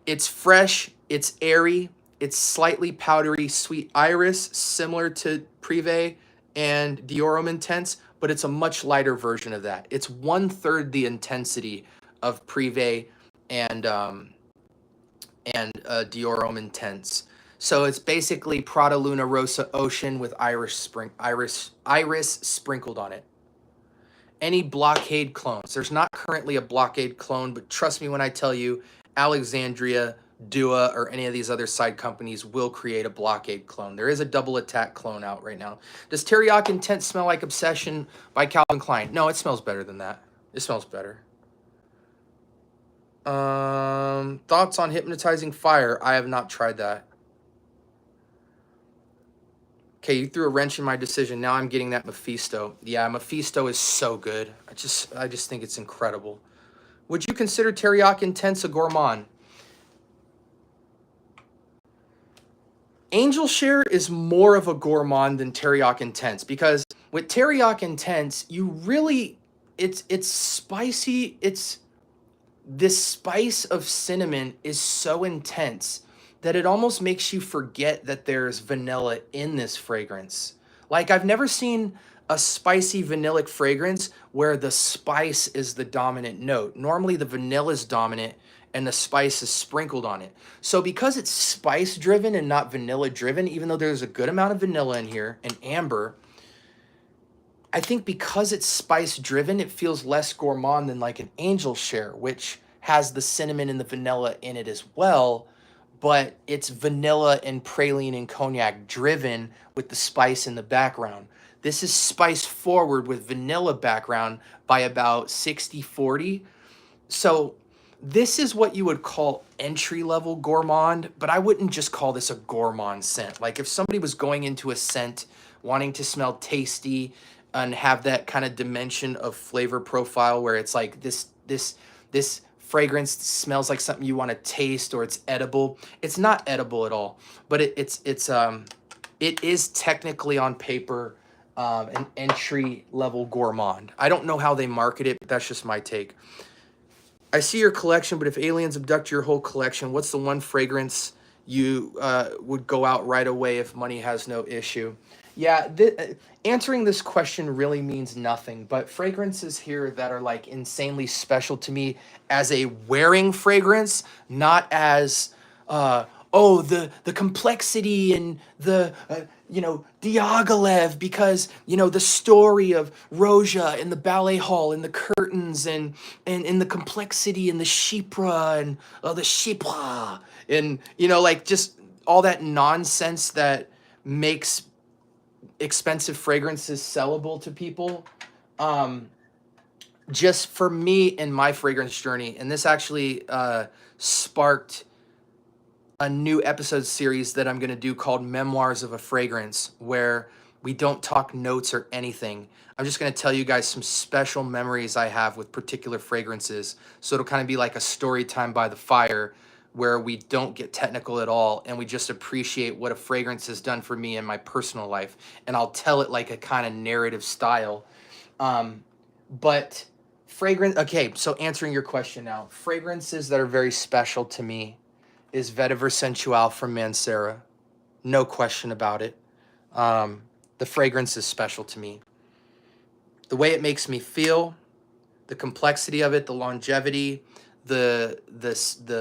it's fresh, it's airy, it's slightly powdery, sweet iris, similar to Privé and Dior Homme Intense, but it's a much lighter version of that. It's 1/3 the intensity of Privé and Dior Homme Intense. So it's basically Prada Luna Rosa Ocean with iris sprinkled on it. Any blockade clones? There's not currently a blockade clone, but trust me when I tell you, Alexandria, Dua, or any of these other side companies will create a blockade clone. There is a double attack clone out right now. Does Teriyaki Intense smell like Obsession by Calvin Klein? No, it smells better than that. It smells better. Thoughts on Hypnotizing Fire? I have not tried that. Okay, you threw a wrench in my decision. Now I'm getting that Mephisto. Yeah, Mephisto is so good. I just think it's incredible. Would you consider Teriyaki Intense a gourmand? Angel Share is more of a gourmand than Teriyaki Intense because with Teriyaki Intense, you really, it's spicy. This spice of cinnamon is so intense that it almost makes you forget that there's vanilla in this fragrance. Like, I've never seen a spicy vanillic fragrance where the spice is the dominant note. Normally the vanilla is dominant and the spice is sprinkled on it. So because it's spice driven and not vanilla driven, even though there's a good amount of vanilla in here and amber, I think because it's spice driven, it feels less gourmand than like an Angel Share, which has the cinnamon and the vanilla in it as well, but it's vanilla and praline and cognac driven with the spice in the background. This is spice forward with vanilla background by about 60-40. So this is what you would call entry-level gourmand, but I wouldn't just call this a gourmand scent. Like if somebody was going into a scent wanting to smell tasty and have that kind of dimension of flavor profile where it's like this fragrance smells like something you want to taste or it's edible. It's not edible at all, but it is technically on paper an entry-level gourmand. I don't know how they market it, but that's just my take. I see your collection, but if aliens abduct your whole collection, what's the one fragrance you would go out right away if money has no issue? Yeah, answering this question really means nothing, but fragrances here that are like insanely special to me as a wearing fragrance, not as, the complexity and the, Diaghilev because, the story of Roja in the ballet hall and the curtains and the complexity and the Chypre and the Chypre and, like just all that nonsense that makes expensive fragrances sellable to people. Just for me in my fragrance journey, and this actually sparked a new episode series that I'm going to do called Memoirs of a Fragrance, where we don't talk notes or anything. I'm just going to tell you guys some special memories I have with particular fragrances. So it'll kind of be like a story time by the fire where we don't get technical at all and we just appreciate what a fragrance has done for me in my personal life. And I'll tell it like a kind of narrative style. But fragrance, okay, so answering your question now, fragrances that are very special to me is Vetiver Sensual from Mancera. No question about it. The fragrance is special to me. The way it makes me feel, the complexity of it, the longevity, the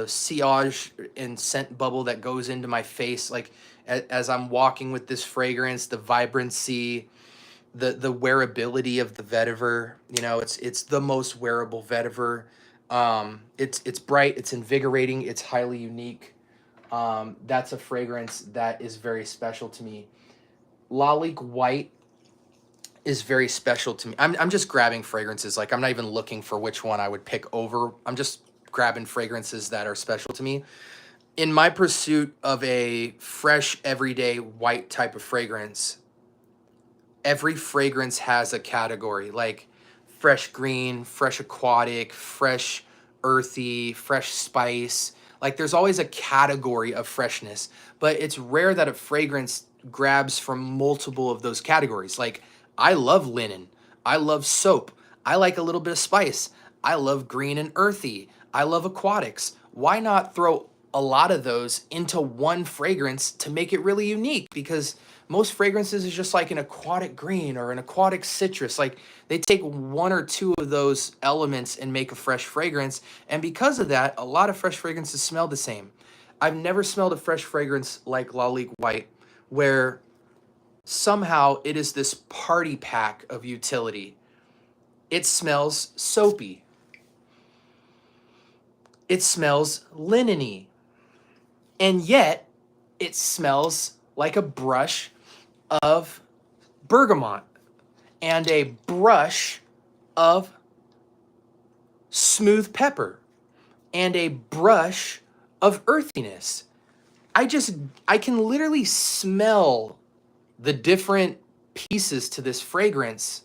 sillage and scent bubble that goes into my face, like as I'm walking with this fragrance, the vibrancy, the wearability of the vetiver. It's the most wearable vetiver. It's bright, it's invigorating, it's highly unique. That's a fragrance that is very special to me. Lalique White is very special to me. I'm just grabbing fragrances. Like, I'm not even looking for which one I would pick over. I'm just grabbing fragrances that are special to me. In my pursuit of a fresh, everyday white type of fragrance, every fragrance has a category, like fresh green, fresh aquatic, fresh earthy, fresh spice. Like, there's always a category of freshness, but it's rare that a fragrance grabs from multiple of those categories. Like, I love linen. I love soap. I like a little bit of spice. I love green and earthy. I love aquatics. Why not throw a lot of those into one fragrance to make it really unique? Because most fragrances is just like an aquatic green or an aquatic citrus. Like, they take one or two of those elements and make a fresh fragrance. And because of that, a lot of fresh fragrances smell the same. I've never smelled a fresh fragrance like Lalique White, where somehow it is this party pack of utility. It smells soapy. It smells linen-y. And yet, it smells like a brush of bergamot and a brush of smooth pepper and a brush of earthiness. I can literally smell the different pieces to this fragrance,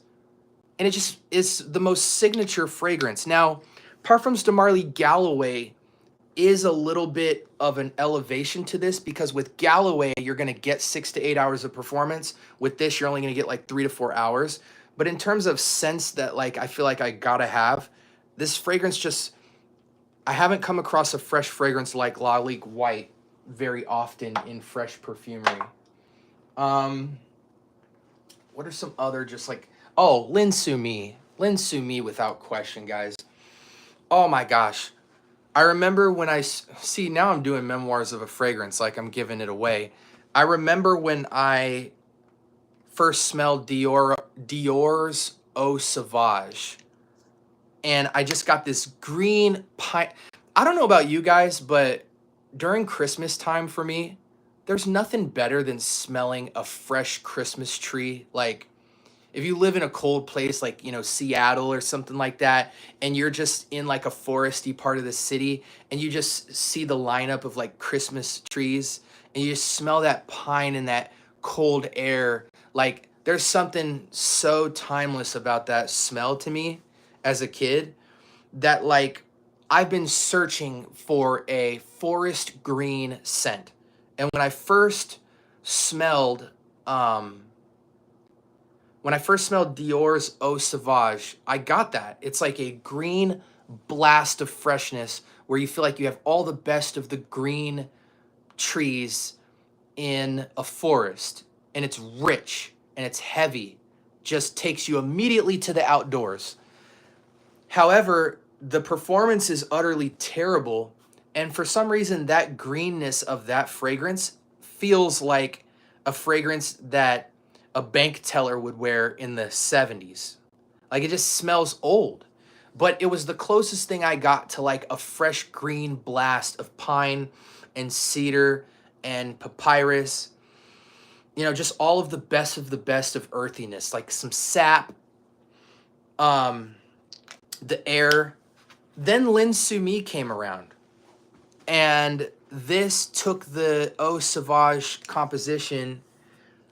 and it just is the most signature fragrance. Now, Parfums de Marly Galloway is a little bit of an elevation to this, because with Galloway, you're going to get 6 to 8 hours of performance. With this, you're only going to get like 3 to 4 hours. But in terms of scents that, like, I feel like I gotta have, this fragrance just, I haven't come across a fresh fragrance like Lalique White very often in fresh perfumery. What are some other just like, oh, Lin Sumi without question, guys. Oh my gosh. I remember when see, now I'm doing memoirs of a fragrance, like I'm giving it away. I remember when I first smelled Dior's Eau Sauvage, and I just got this green pine. I don't know about you guys, but during Christmas time for me, there's nothing better than smelling a fresh Christmas tree. Like, if you live in a cold place like, Seattle or something like that, and you're just in like a foresty part of the city, and you just see the lineup of like Christmas trees, and you just smell that pine and that cold air, like, there's something so timeless about that smell to me as a kid, that, like, I've been searching for a forest green scent. And when I first smelled Dior's Eau Sauvage, I got that. It's like a green blast of freshness where you feel like you have all the best of the green trees in a forest, and it's rich and it's heavy, just takes you immediately to the outdoors. However, the performance is utterly terrible, and for some reason that greenness of that fragrance feels like a fragrance that a bank teller would wear in the 70s. Like, it just smells old. But it was the closest thing I got to like a fresh green blast of pine and cedar and papyrus. You know, just all of the best of earthiness, like some sap, the air. Then Lin Sumi came around, and this took the Eau Sauvage composition,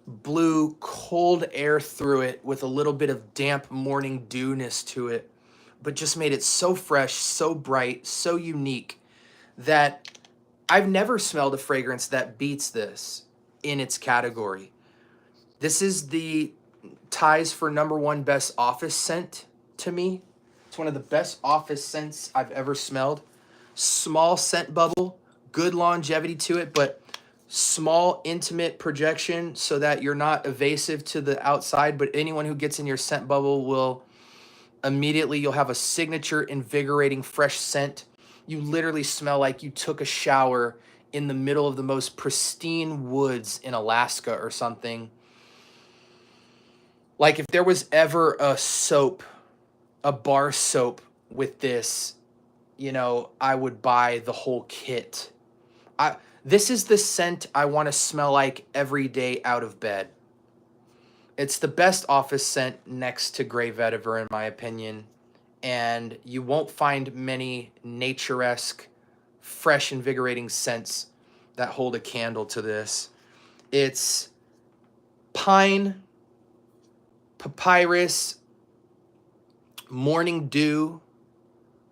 blew cold air through it with a little bit of damp morning dewness to it, but just made it so fresh, so bright, so unique that I've never smelled a fragrance that beats this in its category. This is the ties for #1 best office scent to me. It's one of the best office scents I've ever smelled. Small scent bubble, good longevity to it, but small intimate projection so that you're not evasive to the outside, but anyone who gets in your scent bubble will immediately, you'll have a signature invigorating fresh scent. You literally smell like you took a shower in the middle of the most pristine woods in Alaska or something. Like, if there was ever a soap, a bar soap with this, you know, I would buy the whole kit. This is the scent I want to smell like every day out of bed. It's the best office scent next to Grey Vetiver, in my opinion. And you won't find many nature-esque, fresh, invigorating scents that hold a candle to this. It's pine, papyrus, morning dew,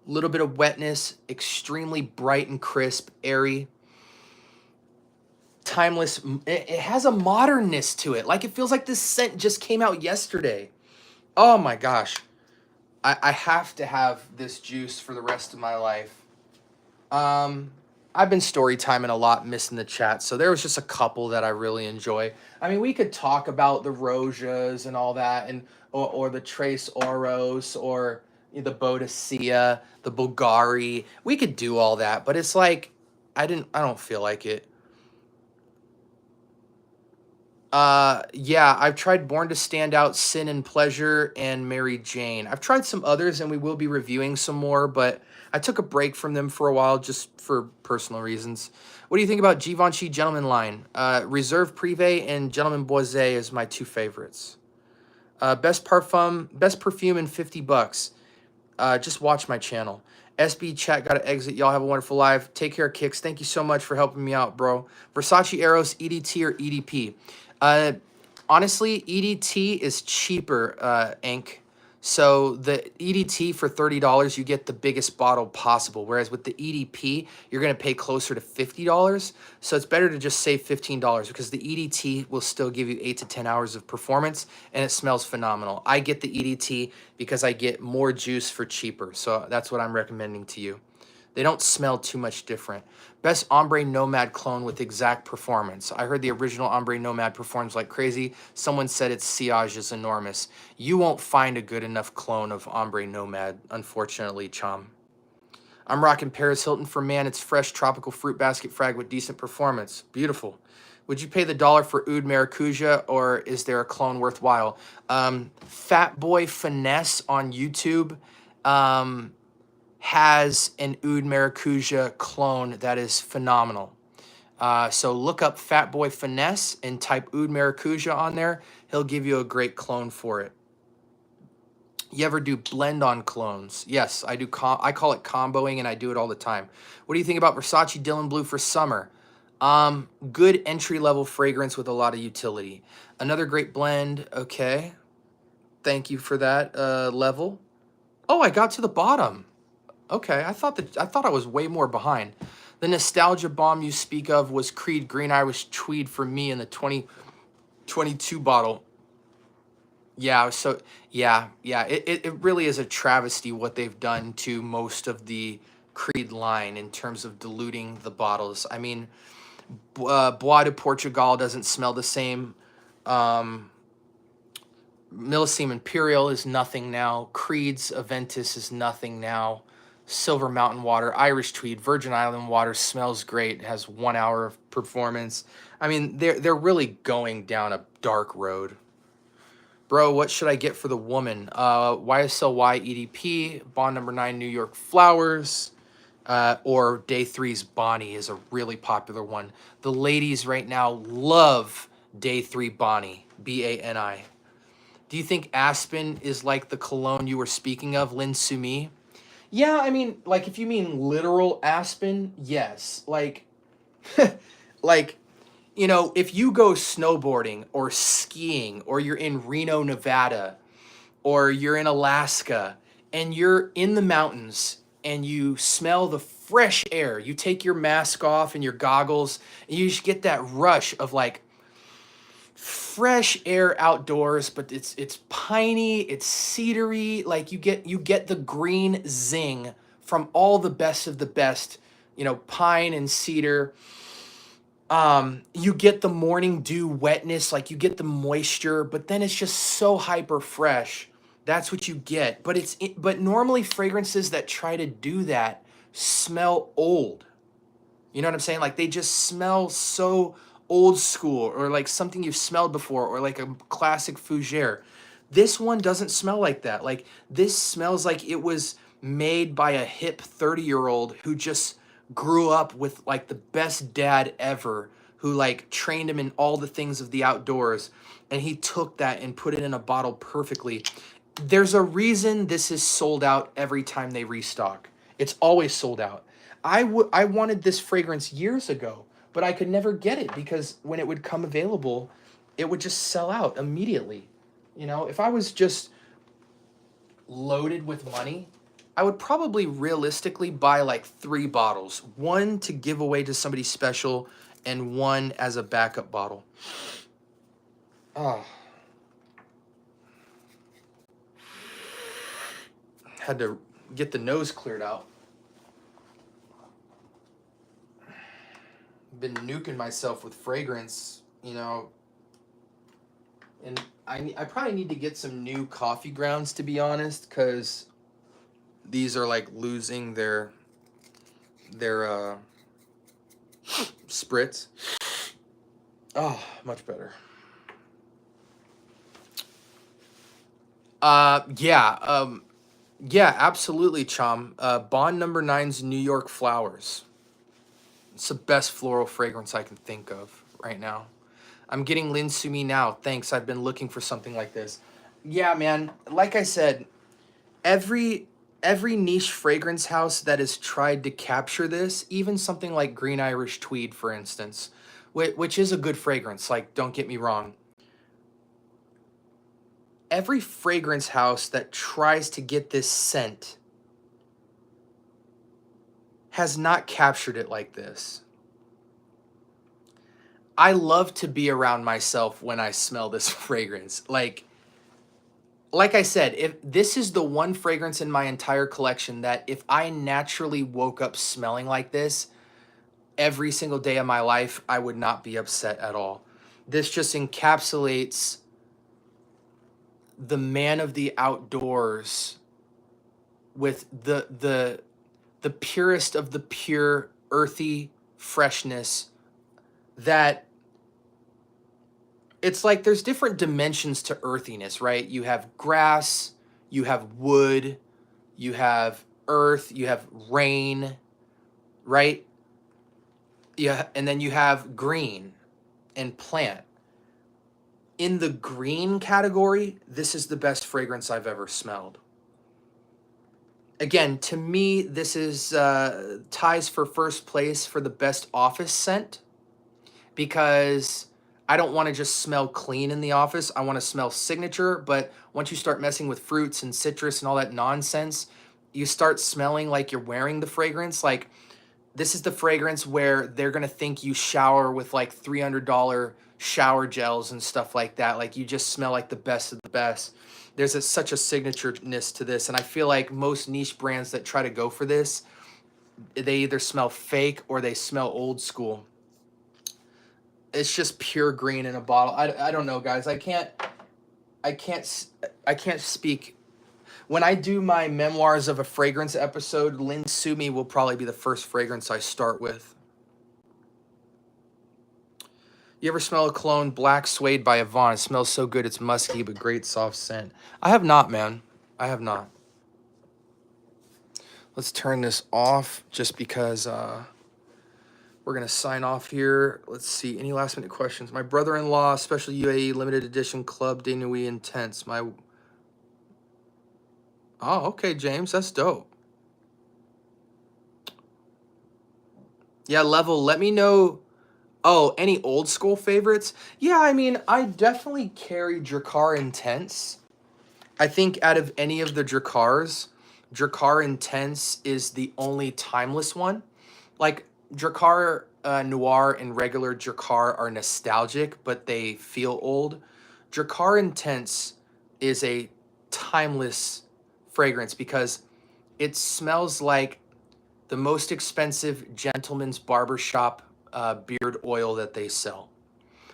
a little bit of wetness, extremely bright and crisp, airy, timeless. It has a modernness to it. Like, it feels like this scent just came out yesterday. Oh my gosh. I have to have this juice for the rest of my life. I've been story timing a lot, missing the chat, so there was just a couple that I really enjoy. I mean, we could talk about the Rojas and all that, and or the Tres Oros, or the Bodicea, the Bulgari. We could do all that, but it's like I don't feel like it. Yeah, I've tried Born to Stand Out, Sin and Pleasure, and Mary Jane. I've tried some others, and we will be reviewing some more, but I took a break from them for a while just for personal reasons. What do you think about Givenchy Gentleman line? Reserve Privé and Gentleman Boisé is my two favorites. Best perfume in $50. Just watch my channel. SB chat, gotta exit. Y'all have a wonderful life. Take care, Kicks. Thank you so much for helping me out, bro. Versace Eros, EDT or EDP? Honestly, EDT is cheaper, Ink. So the EDT for $30, you get the biggest bottle possible. Whereas with the EDP, you're going to pay closer to $50. So it's better to just save $15 because the EDT will still give you 8 to 10 hours of performance and it smells phenomenal. I get the EDT because I get more juice for cheaper. So that's what I'm recommending to you. They don't smell too much different. Best Ombre Nomad clone with exact performance. I heard the original Ombre Nomad performs like crazy. Someone said its sillage is enormous. You won't find a good enough clone of Ombre Nomad, unfortunately, Chom. I'm rocking Paris Hilton for Man. It's fresh tropical fruit basket frag with decent performance. Beautiful. Would you pay the $1 for Oud Maracuja, or is there a clone worthwhile? Fat Boy Finesse on YouTube has an Oud Maracuja clone that is phenomenal. So look up Fat Boy Finesse and type Oud Maracuja on there. He'll give you a great clone for it. You ever do blend on clones? Yes, I do. I call it comboing, and I do it all the time. What do you think about Versace Dylan Blue for summer? Good entry-level fragrance with a lot of utility. Another great blend. Okay. Thank you for that level. Oh, I got to the bottom. Okay, I thought I was way more behind. The nostalgia bomb you speak of was Creed Green Irish Tweed for me in the 2022 bottle. Yeah, so yeah, it really is a travesty what they've done to most of the Creed line in terms of diluting the bottles. I mean, Bois de Portugal doesn't smell the same. Millesime Imperial is nothing now. Creed's Aventus is nothing now. Silver Mountain water, Irish Tweed, Virgin Island water, smells great, has 1 hour of performance. I mean, they're really going down a dark road. Bro, what should I get for the woman? YSLY EDP, Bond number 9 New York Flowers, or Day 3's Bonnie is a really popular one. The ladies right now love Day 3 Bonnie, Bani. Do you think Aspen is like the cologne you were speaking of, Lin Sumi? Yeah, I mean, like if you mean literal Aspen, yes. Like, like, you know, if you go snowboarding or skiing or you're in Reno, Nevada, or you're in Alaska and you're in the mountains and you smell the fresh air, you take your mask off and your goggles and you just get that rush of like fresh air outdoors, but it's piney, it's cedary, like you get the green zing from all the best of the best, you know, pine and cedar. You get the morning dew wetness, like you get the moisture, but then it's just so hyper fresh. That's what you get. But normally fragrances that try to do that smell old. You know what I'm saying? Like they just smell so old school, or like something you've smelled before, or like a classic fougere. This one doesn't smell like that. Like this smells like it was made by a hip 30-year-old who just grew up with like the best dad ever, who like trained him in all the things of the outdoors, and he took that and put it in a bottle perfectly. There's a reason this is sold out every time they restock. It's always sold out. I wanted this fragrance years ago, but I could never get it because when it would come available, it would just sell out immediately. You know, if I was just loaded with money, I would probably realistically buy like 3 bottles, one to give away to somebody special and one as a backup bottle. Oh. Had to get the nose cleared out. Been nuking myself with fragrance, you know, and I probably need to get some new coffee grounds, to be honest, because these are like losing their spritz. Oh, much better. Yeah, absolutely, Chom. Bond number 9's New York Flowers. It's the best floral fragrance I can think of right now. I'm getting Lin Sumi now. Thanks. I've been looking for something like this. Yeah, man. Like I said, every niche fragrance house that has tried to capture this, even something like Green Irish Tweed, for instance, which is a good fragrance, like, don't get me wrong. Every fragrance house that tries to get this scent has not captured it like this. I love to be around myself when I smell this fragrance. Like I said, if this is the one fragrance in my entire collection that if I naturally woke up smelling like this every single day of my life, I would not be upset at all. This just encapsulates the man of the outdoors with the purest of the pure earthy freshness that it's like there's different dimensions to earthiness, right? You have grass, you have wood, you have earth, you have rain, right? Yeah, and then you have green and plant. In the green category, this is the best fragrance I've ever smelled. Again, to me, this is ties for first place for the best office scent, because I don't want to just smell clean in the office. I want to smell signature, but once you start messing with fruits and citrus and all that nonsense, you start smelling like you're wearing the fragrance. Like, this is the fragrance where they're going to think you shower with like $300 shower gels and stuff like that. Like, you just smell like the best of the best. There's such a signatureness to this, and I feel like most niche brands that try to go for this, they either smell fake or they smell old school. It's just pure green in a bottle. I don't know, guys. I can't speak. When I do my memoirs of a fragrance episode, Lin Sumi will probably be the first fragrance I start with. You ever smell a cologne, Black Suede by Yvonne? It smells so good, it's musky, but great soft scent. I have not, man. I have not. Let's turn this off just because we're going to sign off here. Let's see. Any last minute questions? My brother-in-law, special UAE limited edition Club de Nuit Intense. Oh, okay, James. That's dope. Yeah, Level, let me know. Oh, any old school favorites? Yeah, I mean, I definitely carry Drakkar Intense. I think out of any of the Drakkars, Drakkar Intense is the only timeless one. Like, Drakkar Noir and regular Drakkar are nostalgic, but they feel old. Drakkar Intense is a timeless fragrance because it smells like the most expensive gentleman's barbershop beard oil that they sell.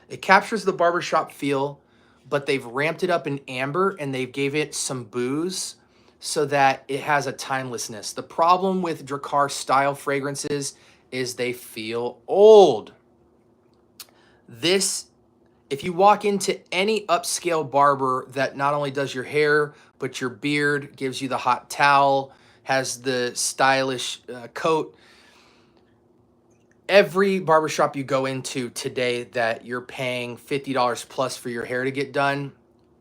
It captures the barbershop feel, but they've ramped it up in amber and they've gave it some booze so that it has a timelessness. The problem with Drakkar style fragrances is they feel old. This, if you walk into any upscale barber that not only does your hair, but your beard, gives you the hot towel, has the stylish coat, every barbershop you go into today that you're paying $50 plus for your hair to get done,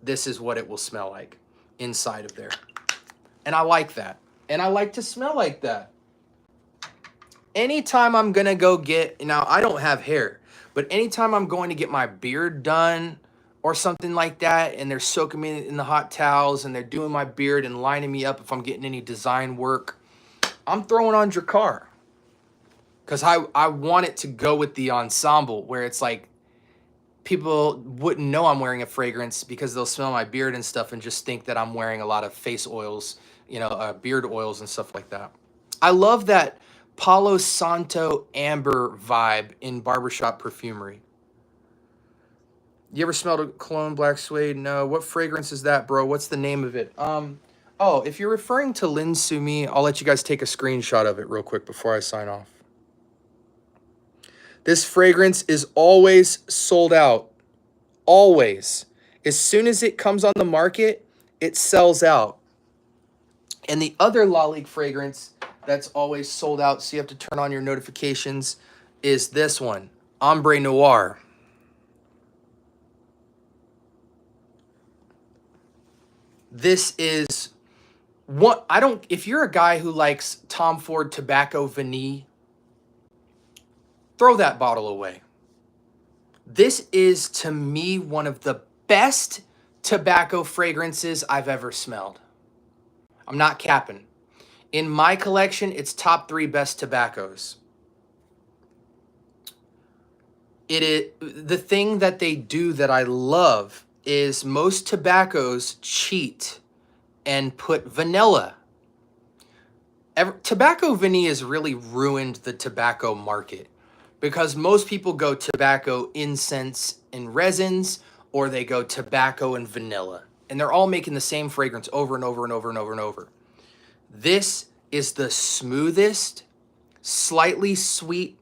this is what it will smell like inside of there. And I like that. And I like to smell like that. Anytime I'm going to go get, now I don't have hair, but anytime I'm going to get my beard done or something like that, and they're soaking me in the hot towels and they're doing my beard and lining me up if I'm getting any design work, I'm throwing on Drakkar. Because I want it to go with the ensemble where it's like people wouldn't know I'm wearing a fragrance because they'll smell my beard and stuff and just think that I'm wearing a lot of face oils, you know, beard oils and stuff like that. I love that Palo Santo amber vibe in barbershop perfumery. You ever smelled a cologne, Black Suede? No. What fragrance is that, bro? What's the name of it? Oh, if you're referring to Lin Sumi, I'll let you guys take a screenshot of it real quick before I sign off. This fragrance is always sold out. Always. As soon as it comes on the market, it sells out. And the other Lalique fragrance that's always sold out, so you have to turn on your notifications, is this one, Ombre Noir. This is what if you're a guy who likes Tom Ford Tobacco Vanille, throw that bottle away. This is, to me, one of the best tobacco fragrances I've ever smelled. I'm not capping. In my collection, it's top 3 best tobaccos. The thing that they do that I love is most tobaccos cheat and put vanilla. Tobacco vanilla has really ruined the tobacco market because most people go tobacco, incense, and resins, or they go tobacco and vanilla. And they're all making the same fragrance over and over and over and over and over. This is the smoothest, slightly sweet.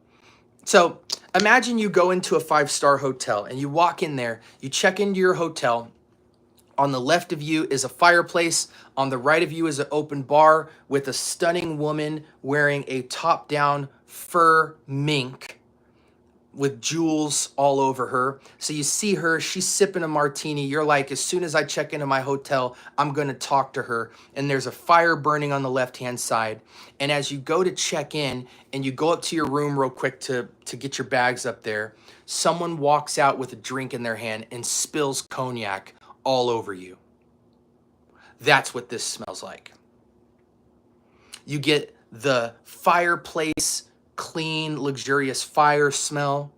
So imagine you go into a 5-star hotel and you walk in there, you check into your hotel. On the left of you is a fireplace. On the right of you is an open bar with a stunning woman wearing a top-down fur mink with jewels all over her. So you see her, she's sipping a martini. You're like, as soon as I check into my hotel, I'm going to talk to her. And there's a fire burning on the left-hand side. And as you go to check in and you go up to your room real quick to get your bags up there, someone walks out with a drink in their hand and spills cognac all over you. That's what this smells like. You get the fireplace, clean, luxurious fire smell.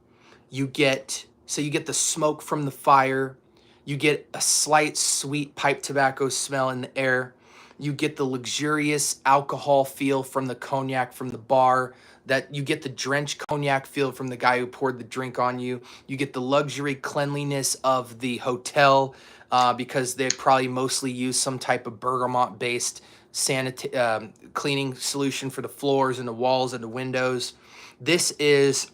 You get the smoke from the fire. You get a slight sweet pipe tobacco smell in the air. You get the luxurious alcohol feel from the cognac from the bar, that you get the drenched cognac feel from the guy who poured the drink on you. You get the luxury cleanliness of the hotel because they probably mostly use some type of bergamot-based cleaning solution for the floors and the walls and the windows. This is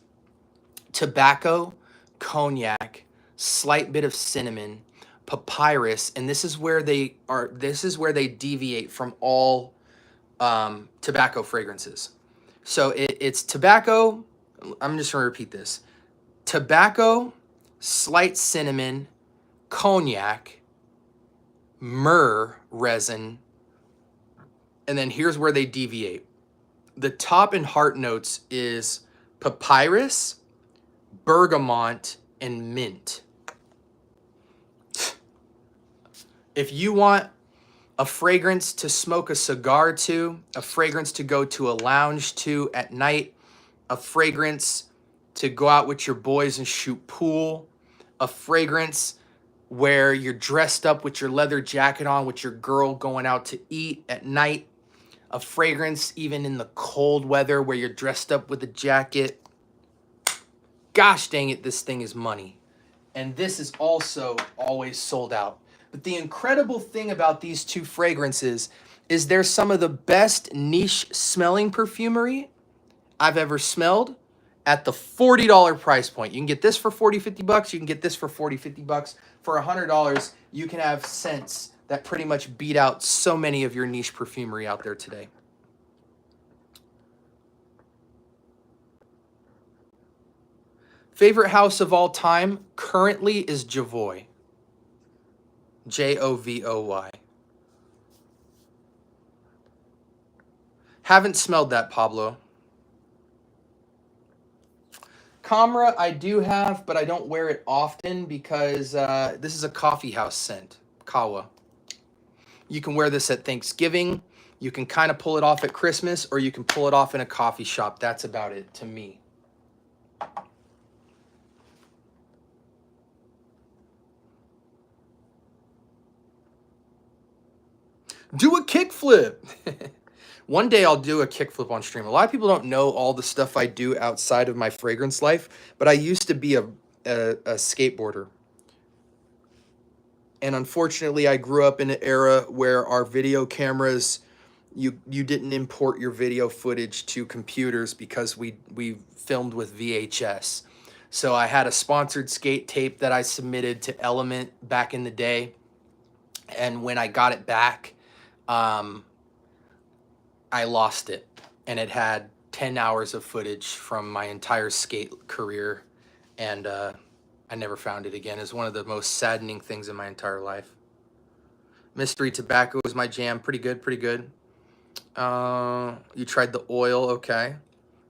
tobacco, cognac, slight bit of cinnamon, papyrus, and this is where they deviate from all tobacco fragrances. So it's tobacco. I'm just going to repeat this: tobacco, slight cinnamon, cognac, myrrh resin, and then here's where they deviate. The top and heart notes is papyrus, bergamot, and mint. If you want a fragrance to smoke a cigar to, a fragrance to go to a lounge to at night, a fragrance to go out with your boys and shoot pool, a fragrance where you're dressed up with your leather jacket on with your girl going out to eat at night, a fragrance even in the cold weather where you're dressed up with a jacket. Gosh dang it, this thing is money. And this is also always sold out. But the incredible thing about these two fragrances is they're some of the best niche smelling perfumery I've ever smelled at the $40 price point. You can get this for 40, 50 bucks. You can get this for 40, 50 bucks. For $100, you can have scents that pretty much beat out so many of your niche perfumery out there today. Favorite house of all time currently is Javoy. Jovoy. Haven't smelled that, Pablo. Camera I do have, but I don't wear it often because this is a coffee house scent, Kawa. You can wear this at Thanksgiving. You can kind of pull it off at Christmas, or you can pull it off in a coffee shop. That's about it to me. Do a kickflip. One day I'll do a kickflip on stream. A lot of people don't know all the stuff I do outside of my fragrance life, but I used to be a skateboarder. And unfortunately, I grew up in an era where our video cameras, you didn't import your video footage to computers because we filmed with VHS. So I had a sponsored skate tape that I submitted to Element back in the day. And when I got it back, I lost it, and it had 10 hours of footage from my entire skate career, and I never found it again. It's one of the most saddening things in my entire life. Mystery tobacco is my jam. Pretty good, pretty good. You tried the oil, okay.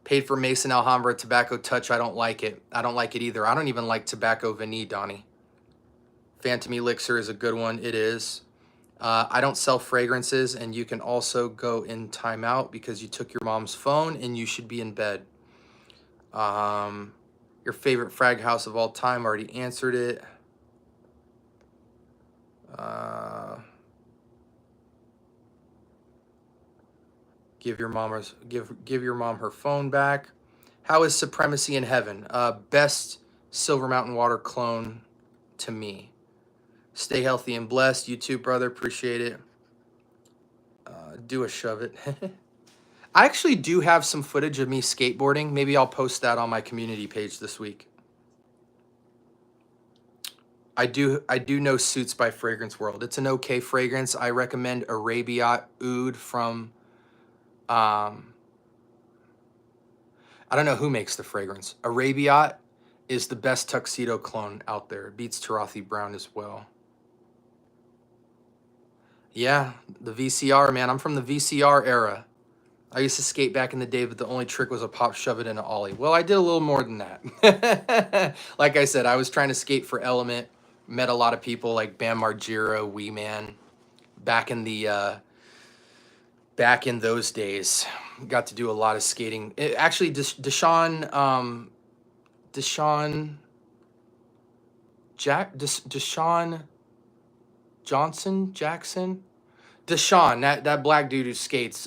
Paid for Mason Alhambra Tobacco Touch. I don't like it. I don't like it either. I don't even like Tobacco Vanille, Donnie. Phantom Elixir is a good one. It is. I don't sell fragrances, and you can also go in timeout because you took your mom's phone and you should be in bed. Your favorite frag house of all time, already answered it. Give your mom her phone back. How is Supremacy in Heaven? Best Silver Mountain Water clone to me. Stay healthy and blessed. You too, brother. Appreciate it. Do a shove it. I actually do have some footage of me skateboarding. Maybe I'll post that on my community page this week. I do know Suits by Fragrance World. It's an okay fragrance. I recommend Arabiat Oud from... I don't know who makes the fragrance. Arabiat is the best tuxedo clone out there. It beats Tarathi Brown as well. Yeah, the VCR, man. I'm from the VCR era. I used to skate back in the day, but the only trick was a pop, shove it in an ollie. Well, I did a little more than that. Like I said, I was trying to skate for Element. Met a lot of people like Bam Margera, Wee Man. Back in those days, got to do a lot of skating. Actually, Deshaun Jackson, that black dude who skates,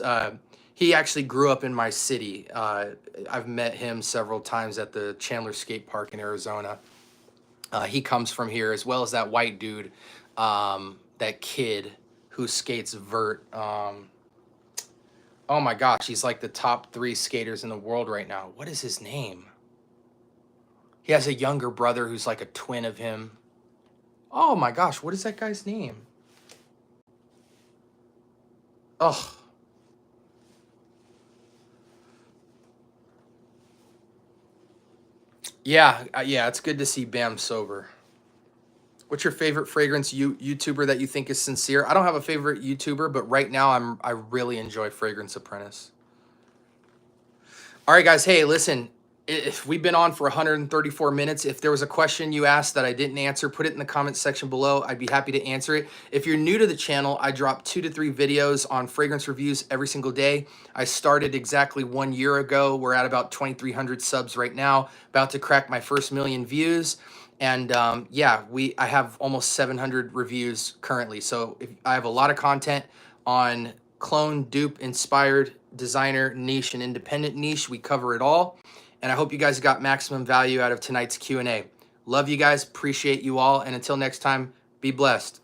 He actually grew up in my city. I've met him several times at the Chandler Skate Park in Arizona. He comes from here, as well as that white dude, that kid who skates vert. Oh my gosh, he's like the top 3 skaters in the world right now. What is his name? He has a younger brother who's like a twin of him. Oh my gosh, what is that guy's name? Oh, yeah, yeah. It's good to see Bam sober. What's your favorite fragrance YouTuber that you think is sincere? I don't have a favorite YouTuber, but right now I really enjoy Fragrance Apprentice. All right, guys. Hey, listen, if we've been on for 134 minutes. If there was a question you asked that I didn't answer, put it in the comments section below. I'd be happy to answer it. If you're new to the channel, I drop 2 to 3 videos on fragrance reviews every single day. I started exactly 1 year ago. We're at about 2,300 subs right now, about to crack my first 1,000,000 views. And yeah, I have almost 700 reviews currently. So I have a lot of content on clone, dupe, inspired, designer, niche, and independent niche. We cover it all. And I hope you guys got maximum value out of tonight's Q&A. Love you guys. Appreciate you all. And until next time, be blessed.